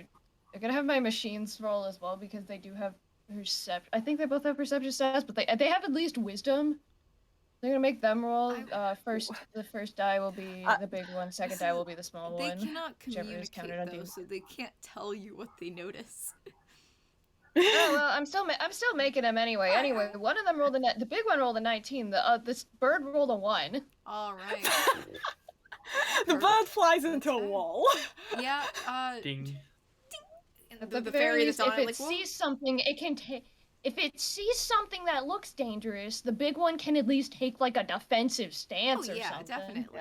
I'm gonna have my machines roll as well because they do have perception. I think they both have perception stats, but they have at least wisdom. They're gonna make them roll. First, the first die will be the big one. Second die will be the small They one. cannot whichever is communicate counted on though, D. so they can't tell you what they notice. Oh well, I'm still making them anyway. Alright, Anyway, alright. one of them rolled the big one rolled a 19. This bird rolled a 1. All right. The bird flies into a fair. wall. Yeah. Ding. And At the the fairy very that's least, on if it, it like, well, sees something, it can take. If it sees something that looks dangerous, the big one can at least take like a defensive stance oh or yeah, something. definitely.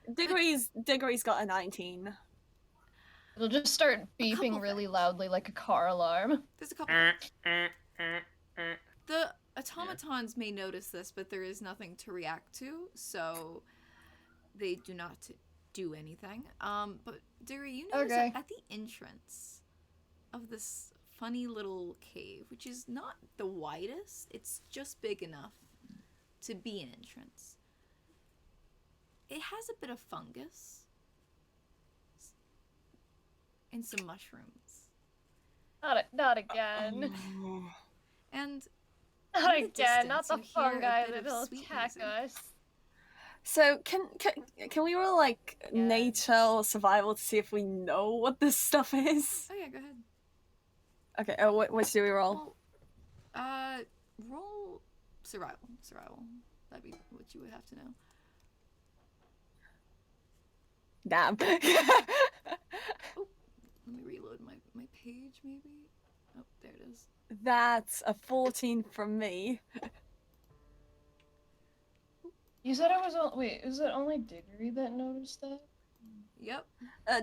Yeah. Diggory's got a 19. It'll just start couple beeping really things. loudly like a car alarm. There's a couple. The automatons may notice this, but there is nothing to react to, so they do not do anything. But Diggory, you notice Okay. that at the entrance of this funny little cave, which is not the widest, it's just big enough to be an entrance. It has a bit of fungus and some mushrooms. Not again. And Not in the again. Not the distance, you hear a fungi bit of that'll sweet attack music. us. So can we roll like Yeah. nature or survival to see if we know what this stuff is? Oh yeah, go ahead. Okay. What do we roll? Well, roll survival. Survival. That'd be what you would have to know. Damn. Let me reload my page, maybe. Oh, there it is. That's a 14 from me. You said I was wait. Is it only Diggory that noticed that? Yep.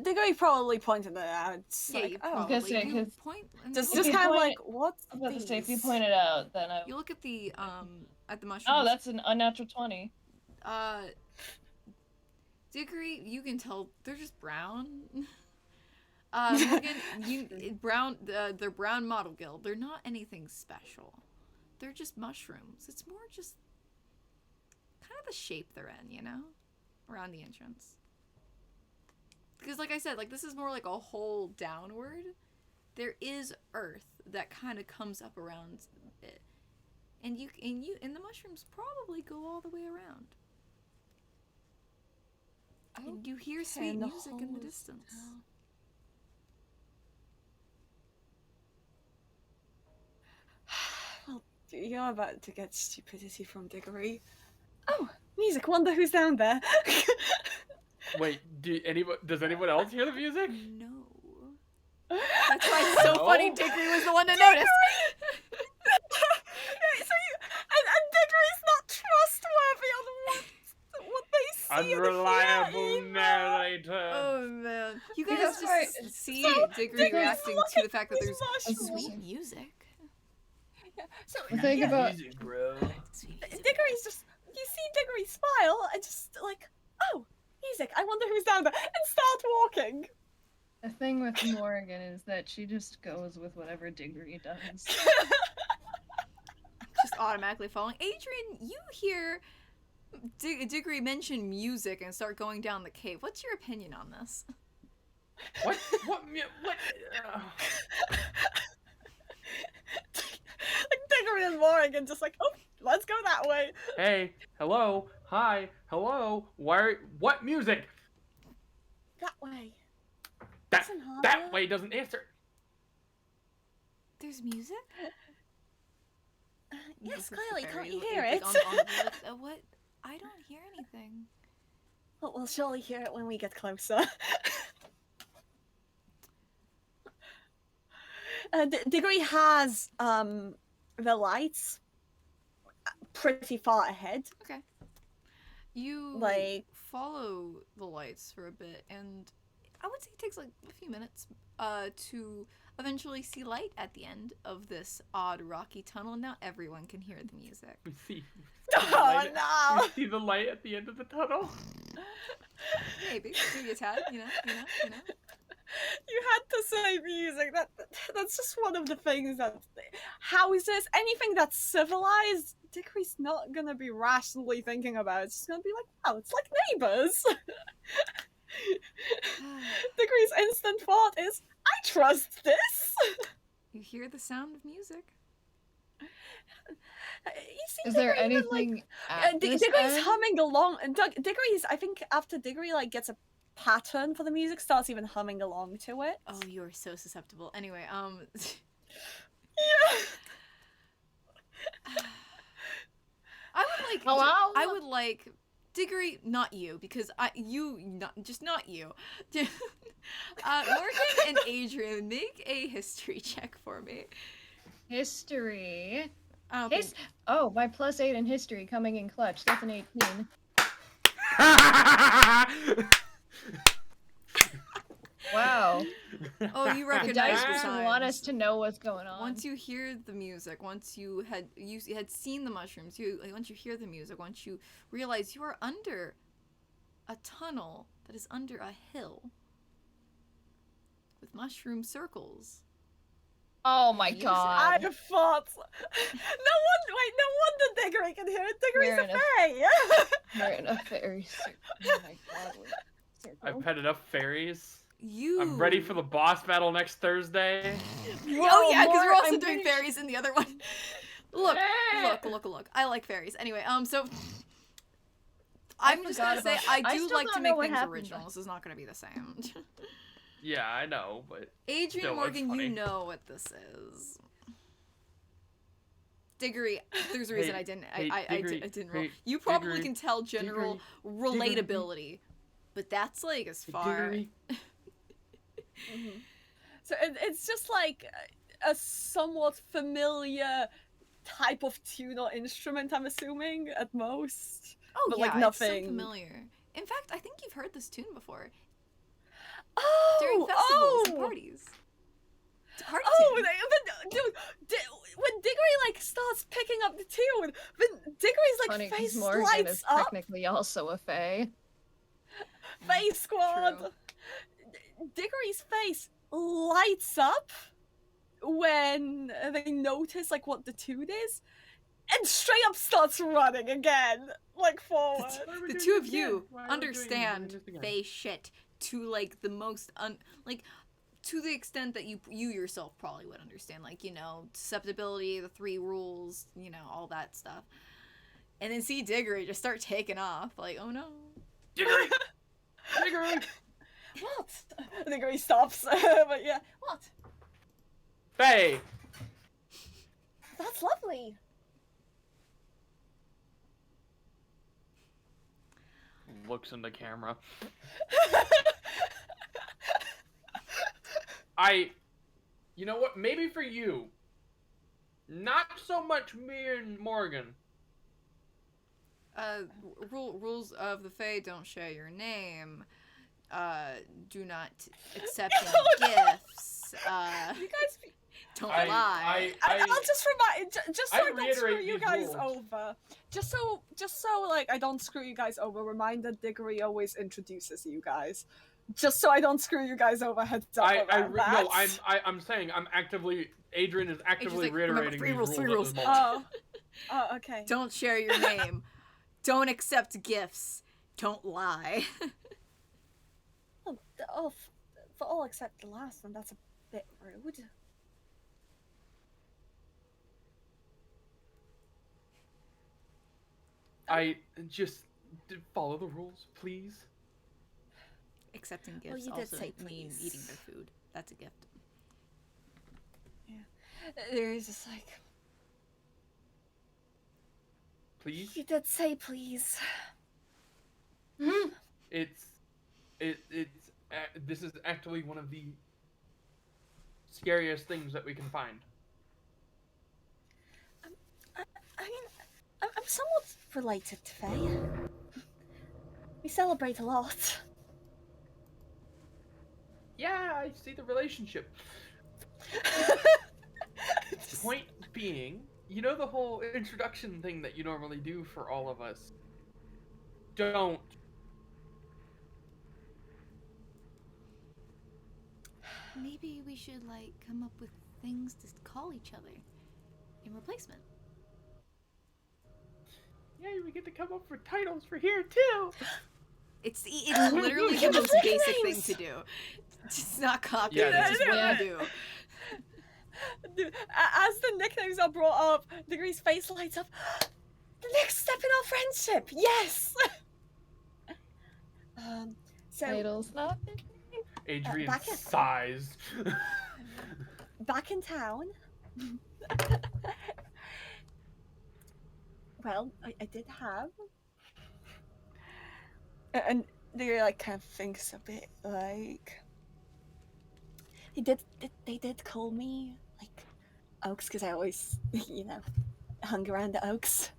Diggory probably pointed it out. It's Yeah, like, you oh, probably was gonna say, you 'cause point. And just If you kind of point like it- what's I was about to say if you these? point it out, then I. you look at the mushrooms. Oh, that's an unnatural 20. Diggory, you can tell they're just brown. Morgan, they're brown model guild. They're not anything special. They're just mushrooms. It's more just kind of the shape they're in, you know, around the entrance. Because, like I said, like this is more like a hole downward. There is earth that kind of comes up around it, and the mushrooms probably go all the way around. And you hear sweet and the music in the holes distance. down. Well, you're about to get stupidity from Diggory. Oh, music! Wonder who's down there. Wait, does anyone else hear the music? No. That's why it's so No? funny Diggory was the one to notice. And Diggory's not trustworthy on what they see. Unreliable narrator. Oh man. You guys That's just right. see So Diggory Diggory's reacting to the fact that these there's mushrooms. sweet music. So The thing about Music, bro. Sweet music. Diggory's just, you see Diggory smile and just like, oh, music, I wonder who's down there, and start walking. the thing with Morgan is that she just goes with whatever Diggory does. Just automatically following. Adrian, you hear Diggory mention music and start going down the cave. What's your opinion on this? What? What? What? Like Diggory and Morgan just like, oh, let's go that way. Hey, hello, hi, hello. What music? That way. That Listen, that Hannah. way doesn't answer. There's music? Yes, This is clearly, very, can't you like, hear like, it? What? I don't hear anything. Well, we'll surely hear it when we get closer. Diggory has the lights pretty far ahead. Okay. You Like- follow the lights for a bit, and I would say it takes like a few minutes to eventually see light at the end of this odd rocky tunnel. Now everyone can hear the music. We see. Oh no! We see the light at the end of the tunnel. Maybe a tad, you know. You had to say music. That's just one of the things that houses, anything that's civilized, Dickory's not gonna be rationally thinking about. It's just gonna be like, oh, it's like neighbors. Dickory's instant thought is, I trust this. You hear the sound of music. You see, Is there Dickory even, like, anything at this Dickory's end? humming along, and Dickory's, I think after Dickory like gets a pattern for the music, starts even humming along to it. Oh, you're so susceptible. Anyway, Yeah. Hello? I would like Diggory, not you, because not you. Morgan and Adrian, make a history check for me. History. I don't think- Oh, my +8 in history coming in clutch. That's an 18. Wow. Oh, you The recognize dice the just signs. want us to know what's going on. Once you hear the music, once you had seen the mushrooms, once you hear the music, once you realize you are under a tunnel that is under a hill with mushroom circles. Oh my Music. god. I thought. No wonder Diggory can hear it. Diggory's Fair a enough. fae. We're in a fairy circle. Oh my god. Circle. I've had enough fairies. You. I'm ready for the boss battle next Thursday. Oh yeah, because we're also I'm doing pretty fairies in the other one. Look. I like fairies. Anyway, so I'm just gonna say forgot about that. I I do still like to don't make know what things happened. original. This is not gonna be the same. Yeah, I know, but Adrian Still, Morgan, it's funny. you know what this is. Diggory, there's a reason Hey, I didn't. hey, I Diggory, didn't roll. hey, You probably Diggory, can tell general relatability, but that's like as far. Diggory. So it's just like a somewhat familiar type of tune or instrument, I'm assuming, at most. Oh But, yeah, like, it's nothing. so familiar. In fact, I think you've heard this tune before Oh! during festivals and parties. It's a party Oh, tune. but dude, when Diggory like starts picking up the tune, when Diggory's like Funny, 'cause face Morgan lights is up, technically also a fae. face squad. True. Diggory's face lights up when they notice like what the tune is, and straight up starts running again, like forward. Why are we The doing two of this you again? Why are we doing understand this again? face shit to like the most to the extent that you yourself probably would understand, like, you know, susceptibility, the 3 rules, you know, all that stuff. And then see Diggory just start taking off, like, oh no. Diggory! Diggory! What? Diggory stops, but yeah, what? Faye! That's lovely. Looks in the camera. You know what? Maybe for you. Not so much me and Morgan. Rules of the Fae: don't share your name. Do not accept Oh, any no. gifts. You guys, Don't I- lie. I'll just remind, just so I I don't screw reiterate you these guys rules. over. Just so like I don't screw you guys over. Remind that Diggory always introduces you guys. Just so I don't screw you guys over. Heads up around that. No, I'm saying Adrian is actively like, remember, reiterating 3 these rules, 3 rules. rules. At this moment. Oh, okay. Don't share your name. Don't accept gifts. Don't lie. For all except the last one, that's a bit rude. I just follow the rules, please. Accepting Well, gifts you did also say mean please. eating their food. That's a gift. There's just like Please. you did say please. It's this is actually one of the scariest things that we can find. I mean, I'm somewhat related to Faye. We celebrate a lot. Yeah, I see the relationship. Point being, you know the whole introduction thing that you normally do for all of us? Don't. Maybe we should, like, come up with things to call each other in replacement. Yeah, we get to come up with titles for here too. It's literally the most basic thing nicknames. to do. It's not cocky. Yeah, It's just what yeah. you do. Dude, as the nicknames are brought up, Degree's face lights up. The next step in our friendship, yes. So Titles, not. Adrian back in- sighs. back in town. Well, I did have, and Degree like kind of thinks a bit like they did call me like Oaks because I always hung around the Oaks.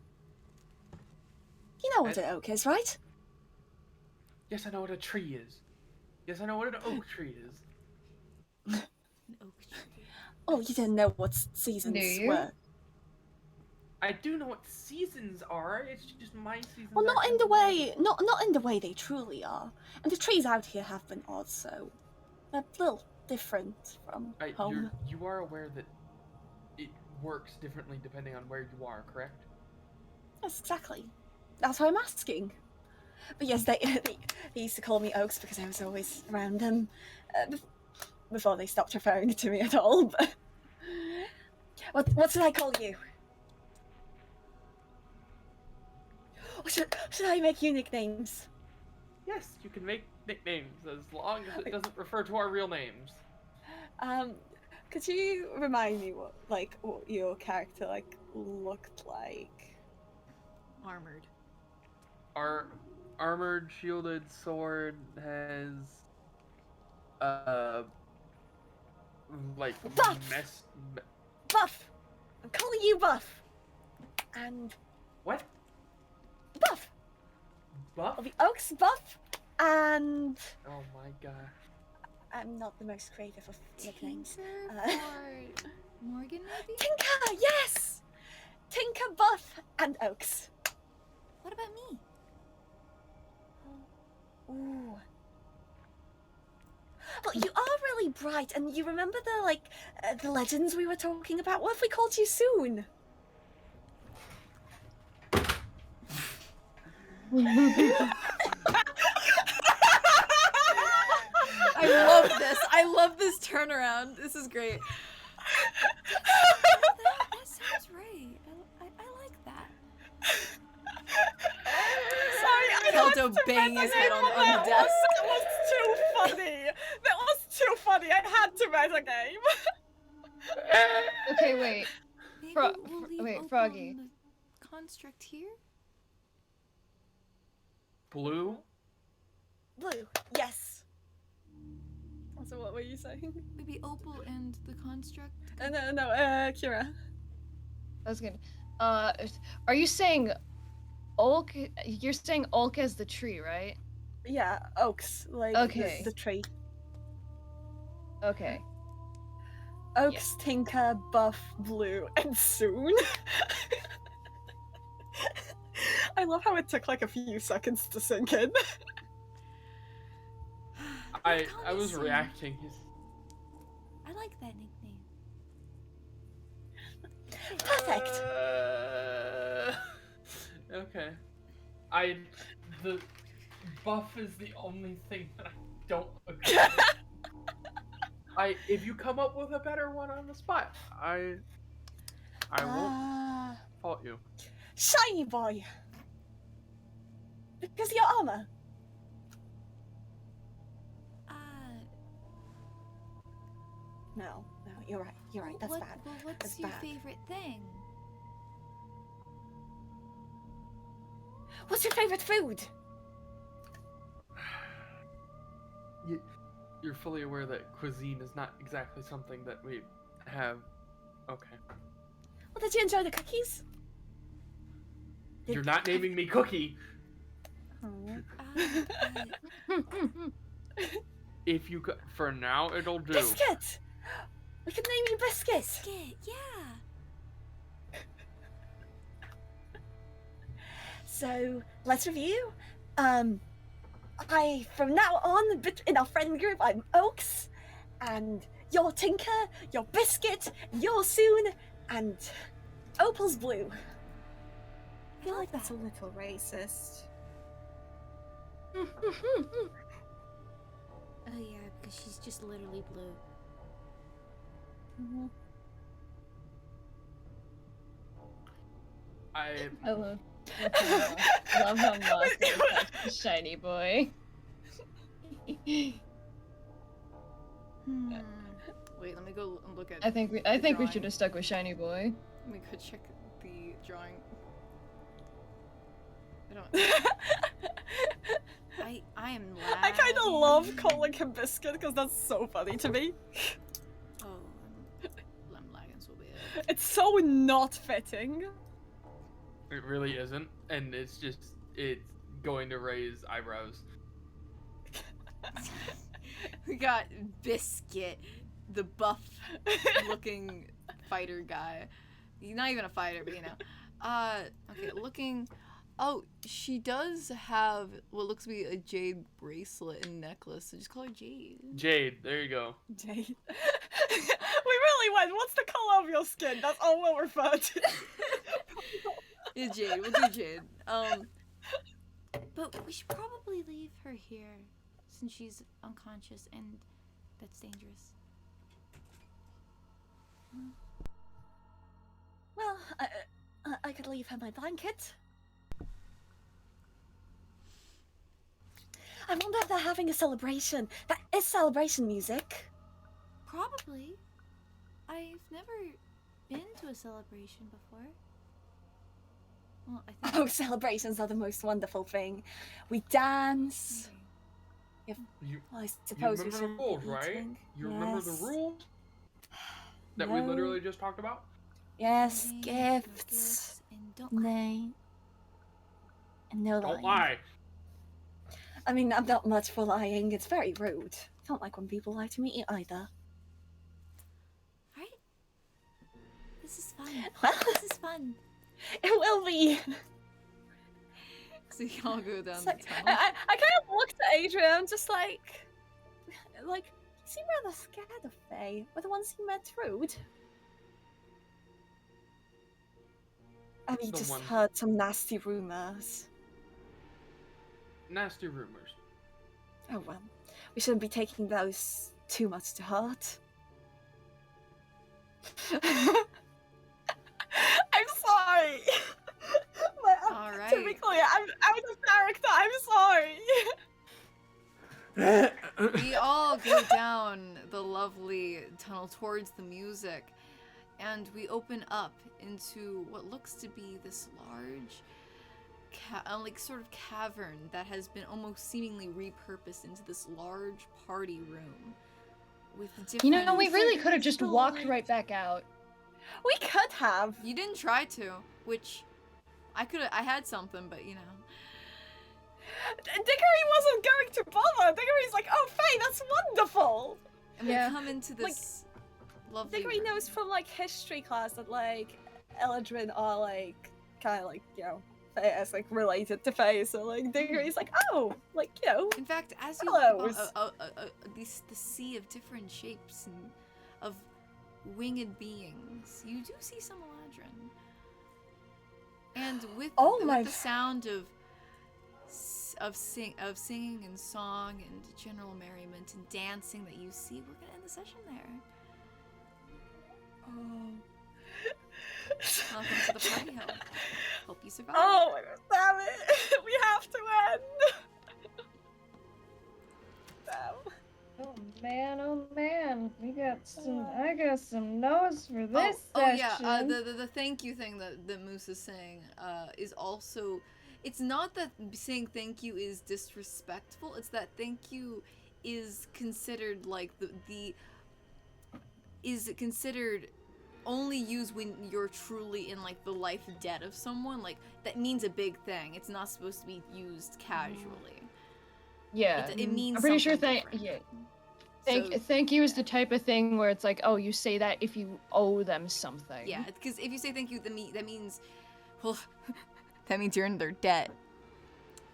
You know what an oak is, right? Yes, I know what a tree is. Yes, I know what an oak tree is. An oak tree. Oh, you didn't know what seasons Do you? were. I do know what seasons are. It's just my seasons. Well, are not in the different. way, not in the way they truly are. And the trees out here have been odd, so they're a little different from home. You are aware that it works differently depending on where you are, correct? Yes, exactly. That's why I'm asking. But yes, they used to call me Oaks because I was always around them before they stopped referring to me at all. But what should I call you? Or should I make you nicknames? Yes, you can make nicknames as long as it doesn't refer to our real names. Could you remind me what your character looked like? Armored. Our armored, shielded sword has like Buff! Buff! I'm calling you Buff! And What? Buff! Buff? I'll be Oaks Buff, and Oh my gosh. I'm not the most creative of nicknames. Tinker or Morgan, maybe? Tinker, yes! Tinker, Buff, and Oaks. What about me? Ooh. Well, you are really bright, and you remember the legends we were talking about? What if we called you Soon? I love this. I love this turnaround. This is great. That sounds right. I like that. Sorry, Kelto banging his head on the desk. That was too funny. That was too funny. I had to metagame. Okay, wait. Maybe Fro- we'll leave wait, open Froggy. the construct here? Blue? Blue, yes. So what were you saying? Maybe Opal and the construct? No, Kira. That was good. Are you saying Ulk? You're saying Ulk as the tree, right? Yeah, Oaks, Okay. the tree. Okay. Oaks, Tinker, Buff, Blue, and Soon. I love how it took like a few seconds to sink in. I Call me was soon. reacting. I like that nickname. Perfect. Okay. The buff is the only thing that I don't agree with. If you come up with a better one on the spot, I won't fault you. Shiny boy. Because of your armor. No, you're right. That's bad. Well, what's That's your bad. favorite thing? What's your favorite food? You're fully aware that cuisine is not exactly something that we have. Okay. Well, did you enjoy the cookies? You're not naming me Cookie. Oh. If you for now, it'll do. Biscuit! We could name you Biscuit! Biscuit, yeah. So, let's review. From now on, in our friend group, I'm Oaks, and you're Tinker, you're Biscuit, you're Soon, and Opal's Blue. I feel like that's a little racist. Oh yeah, because she's just literally blue. Mhm. I love how Moss is a shiny boy. Wait, let me go and look at. I think we drawing. should have stuck with shiny boy. Let me go check the drawing. I am lagging. I kind of love calling him Biscuit because that's so funny to me. Oh, I'm lagging so bad. It's so not fitting. It really isn't, and it's going to raise eyebrows. We got Biscuit, the buff-looking fighter guy. He's not even a fighter, but you know. Okay, looking. Oh, she does have what looks to be a jade bracelet and necklace, so just call her Jade. Jade, there you go. Jade. We really went. What's the color of your skin? That's all we'll refer to. Yeah, Jade. We'll do Jade. But we should probably leave her here since she's unconscious and that's dangerous. Well, I could leave her my blanket. I wonder if they're having a celebration. That is celebration music. Probably. I've never been to a celebration before. Well, I think. Oh, celebrations are the most wonderful thing. We dance. You, Well, I you suppose we remember the shouldn't be rules, right? eating. You remember the Yes. rules that we No. literally just talked about? Yes, No gifts. and don't lie. Nay. And no Don't lying. lie. I mean, I'm not much for lying. It's very rude. I don't like when people lie to me either. Right? This is fun. Well, This is fun. it will be. So y'all go down It's the like, tunnel. I kind of looked at Adrian, just like, you seem rather scared of Faye. Were the ones he met rude? Have you The just ones- heard some nasty rumors? Nasty rumors. Oh well, we shouldn't be taking those too much to heart. I'm sorry. All right. To be clear, I'm out of character. I'm sorry. We all go down the lovely tunnel towards the music, and we open up into what looks to be this large, sort of cavern that has been almost seemingly repurposed into this large party room with different. You know, we really could have just Still walked like- right back out. We could have. You didn't try to, which I could. I had something, but you know. Dickory wasn't going to bother. Dickory's like, oh, Faye, that's wonderful. And Yeah. we come into this lovely. Dickory room. knows from history class that Eladrin are kind of Faye is related to Faye. So Dickory's like, oh, In fact, as you Hello. look the sea of different shapes and of winged beings, you do see some Eladrin. And with, Oh with my the sound of singing and song and general merriment and dancing that you see, we're gonna end the session there. Welcome to the party hall. Hope you survive. oh my god, damn it, we have to end. Damn. Oh man, I got some notes for this oh session. yeah, the thank you thing that Moose is saying is also, it's not that saying thank you is disrespectful, it's that thank you is considered is considered only used when you're truly in the life debt of someone. That means a big thing. It's not supposed to be used casually. Yeah. It means I'm pretty sure something thank different. yeah. So, Thank you is the type of thing where it's like, oh, you say that if you owe them something. yeah, because if you say thank you, that means, well, that means you're in their debt,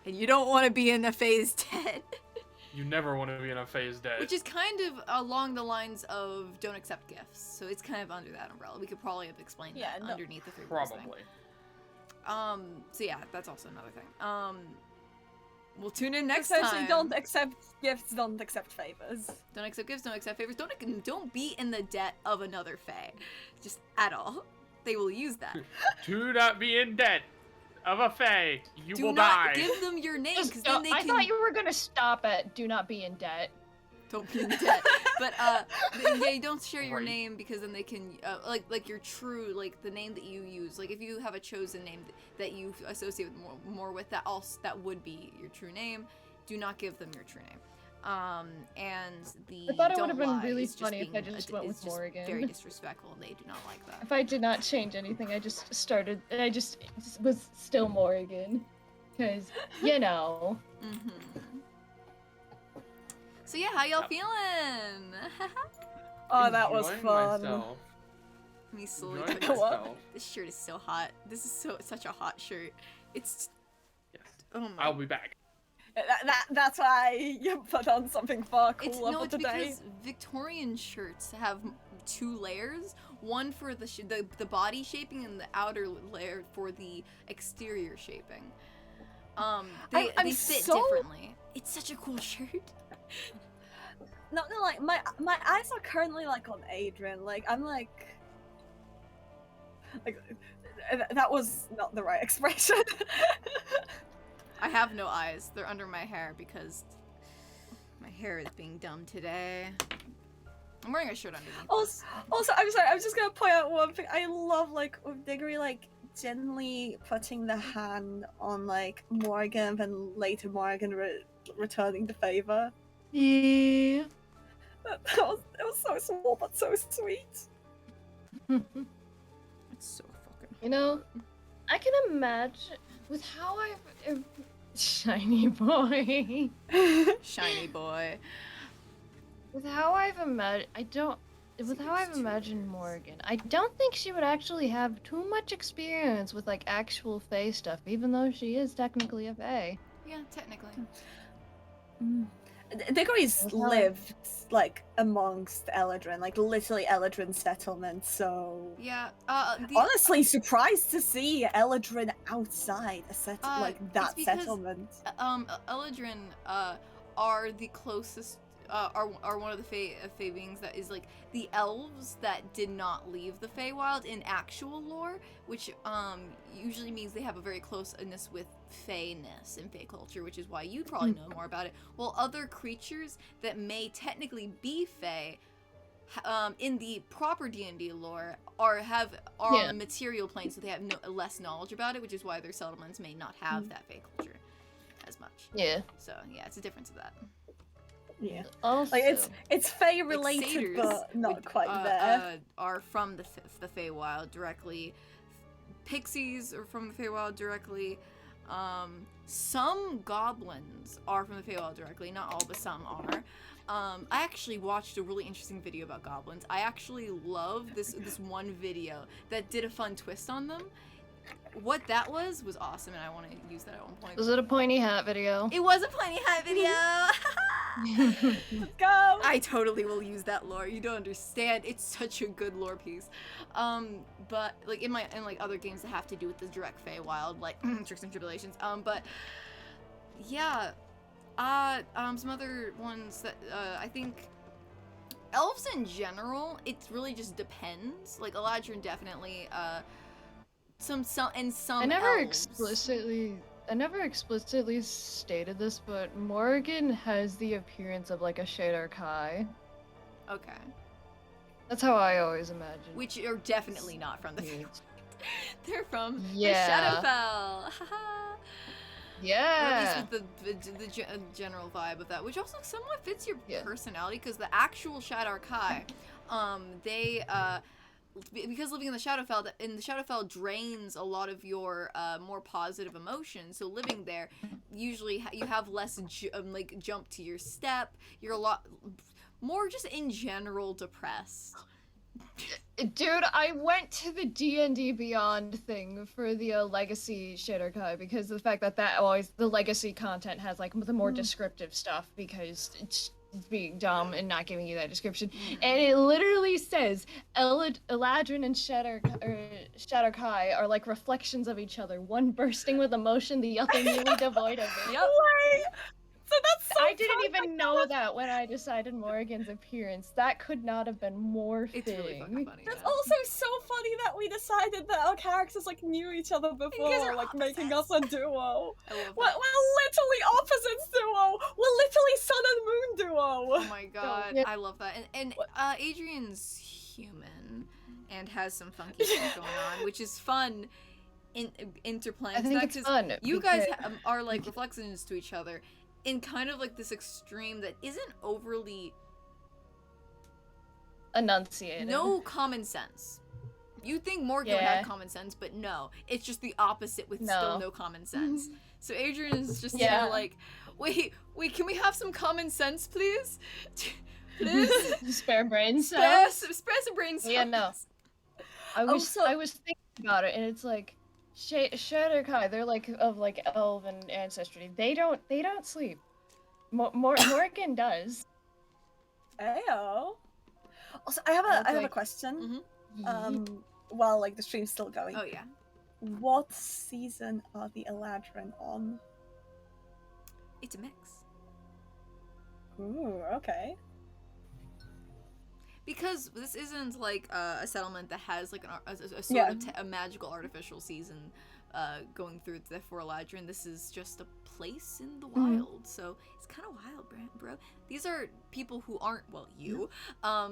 and you don't want to be in a phase debt. You never want to be in a phase debt. Which is kind of along the lines of don't accept gifts, so it's kind of under that umbrella. We could probably have explained that underneath the 3 rules thing. Probably. So yeah, that's also another thing. We'll tune in next Essentially, time. don't accept gifts, don't accept favors. Don't accept gifts, don't accept favors. Don't be in the debt of another fae, just at all. They will use that. Do not be in debt of a fae. You Do will not die. give them your name, Just because then they I can. thought you were gonna stop at do not be in debt. Don't be in debt. But they don't share your Right. name because then they can like your true, like the name that you use. Like if you have a chosen name that you associate with more with, that would be your true name. Do not give them your true name. And the I thought it don't would have been lie really is just funny if I being just a- went is with just Morgan. very disrespectful, and they do not like that. If I did not change anything, I just started. I just was still Morgan, because you know. Mm-hmm. So yeah, how y'all feeling? Oh, that was Enjoying fun. myself. Me slowly Enjoying turn What? myself. This shirt is so hot. This is such a hot shirt. It's Yes. oh my. I'll be back. That's why you put on something far It's cooler no, for it's today. because Victorian shirts have 2 layers. One for the body shaping and the outer layer for the exterior shaping. They I'm they fit so- differently. It's such a cool shirt. No, like my eyes are currently like on Adrian. Like I'm like that was not the right expression. I have no eyes. They're under my hair because my hair is being dumb today. I'm wearing a shirt underneath. this. Also, I'm sorry. I'm just gonna point out one thing. I love like with Diggory like gently putting the hand on like Morgan, and then later Morgan returning the favor. Yeah. It was so small but so sweet. It's so fucking. You know, I can imagine with how I've shiny boy. Shiny boy. With how I've imagined, with how I've imagined Morgan, I don't think she would actually have too much experience with like actual Fae stuff, even though she is technically a Fae. Yeah, technically. Diggory's Well, how- lived like amongst Eladrin, like literally Eladrin settlement. So Yeah. honestly, surprised to see Eladrin outside a like it's that because, settlement. Eladrin are the closest are one of the Fae beings that is like the elves that did not leave the Feywild in actual lore, which usually means they have a very closeness with Fae-ness in Fae culture, which is why you'd probably know more about it. While other creatures that may technically be Fae in the proper D&D lore are on the material plane, so they have less knowledge about it, which is why their settlements may not have that Fae culture as much. Yeah. So yeah, it's a difference of that. Yeah, Also, like it's Fae related, satyrs but not would, quite there. are from the Feywild directly. Pixies are from the Feywild directly. Some goblins are from the Feywild directly. Not all, but some are. I actually watched a really interesting video about goblins. I actually love this one video that did a fun twist on them. What that was awesome, and I want to use that at one point. was it a pointy hat video? It was a pointy hat video. Let's go. I totally will use that lore. You don't understand. It's such a good lore piece. But like in like other games that have to do with the direct Feywild, like Tricks and Tribulations. But yeah, some other ones that I think elves in general. It really just depends. Like Eladrin definitely. Some I never elves. explicitly stated this, but Morgan has the appearance of like a Shadar Kai. Okay. That's how I always imagined. Which are definitely not from the Yeah. Feywild. They're from Yeah. the Shadowfell. Haha. Yeah. Or at least with the general vibe of that, which also somewhat fits your Yeah. personality, because the actual Shadar Kai, they because living in the Shadowfell drains a lot of your more positive emotions. So living there, usually you have less like jump to your step. You're a lot more just in general depressed. Dude, I went to the D&D Beyond thing for the Legacy Shadowkai because of the fact that the Legacy content has like the more descriptive stuff because it's being dumb and not giving you that description. And it literally says Eladrin and Shadowkai are like reflections of each other, one bursting with emotion, the other nearly devoid of it. Yep. Wait, so that's so I didn't perfect. even know that when I decided Morrigan's appearance. That could not have been more It's fitting. really fucking funny. That's Yeah. also so funny that we decided that our characters like knew each other before, are like making us a duo. I love We're that. literally opposites duo. We're literally sun and moon duo. Oh my god, yeah. I love that. And Adrian's human and has some funky shit going on, which is fun. Interplaying I think that, it's 'cause fun. you guys because- are like reflections to each other in kind of like this extreme that isn't overly enunciated. no common sense. You think Morgan would Yeah. have common sense, but no, it's just the opposite with still No. no common sense. So Adrian is just Yeah. here like, wait, can we have some common sense, please? Please? Spare brain spare cells. some brain cells. Yeah, no. I was thinking about it, and it's like Shadowkai. They're like of like elven ancestry. They don't sleep. Morgan does. Ayo. Also, I have a like- question. Mhm. While like the stream's still going. Oh yeah. What season are the Eladrin on? It's a mix. Ooh, okay. Because this isn't like a settlement that has like a sort Yeah. of a magical artificial season going through the for Eladrin. This is just a place in the wild, so it's kind of wild, bro. These are people who aren't you,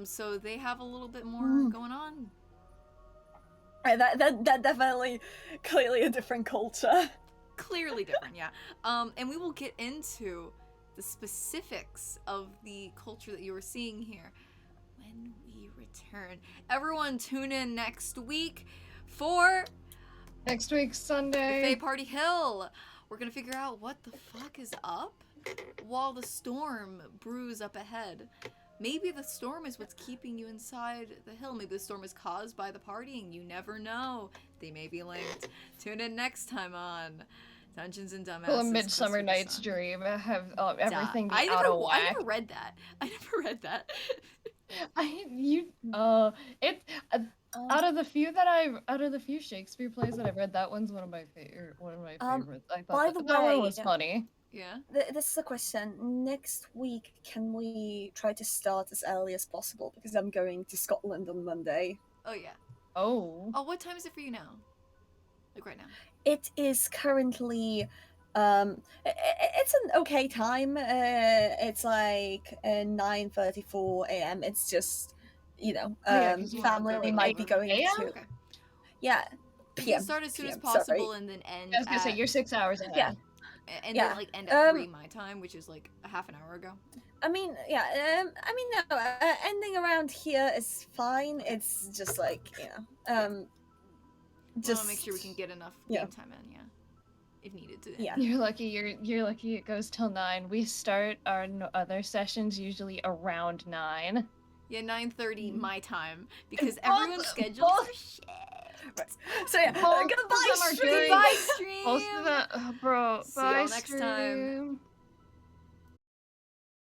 so they have a little bit more going on. Right, that definitely clearly a different culture. Clearly different, yeah. And we will get into the specifics of the culture that you are seeing here when we return. Everyone tune in next week for Next week, Sunday. Fae Party Hill. We're gonna figure out what the fuck is up while the storm brews up ahead. Maybe the storm is what's keeping you inside the hill. Maybe the storm is caused by the partying. You never know. They may be linked. Tune in next time on Dungeons and Dumbasses. Well, a Midsummer Quest for the Night's Sun. Dream. Have everything be I out of whack. I never read that. I never read that. Out of the few Shakespeare plays that I've read, that one's one of my favorites. I by thought the that one way, was funny. Yeah. This is a question. Next week, can we try to start as early as possible? Because I'm going to Scotland on Monday. Oh yeah. Oh. Oh, what time is it for you now? Like right now. It is currently, it's an okay time. It's like 9:34 a.m. It's just, Yeah, 'cause you family wanna go might be like going 8 a.m.? to, Okay. yeah, You PM. can start as soon as PM, possible sorry. and then end. I was gonna say at- you're 6 hours ahead. Yeah. And yeah. then like end at 3 Um, my time, which is like a half an hour ago. I mean, yeah. No. Ending around here is fine. It's just like Just just want to make sure we can get enough yeah. game time in, yeah, if needed to. Yeah. You're lucky. You're lucky. It goes till 9. We start our other sessions usually around 9. Yeah, 9:30 my time because both- everyone's schedules both- are shit. so yeah. Both of Goodbye, them are stream. doing- Bye stream. Most of the bro. See y'all Bye, next time. stream.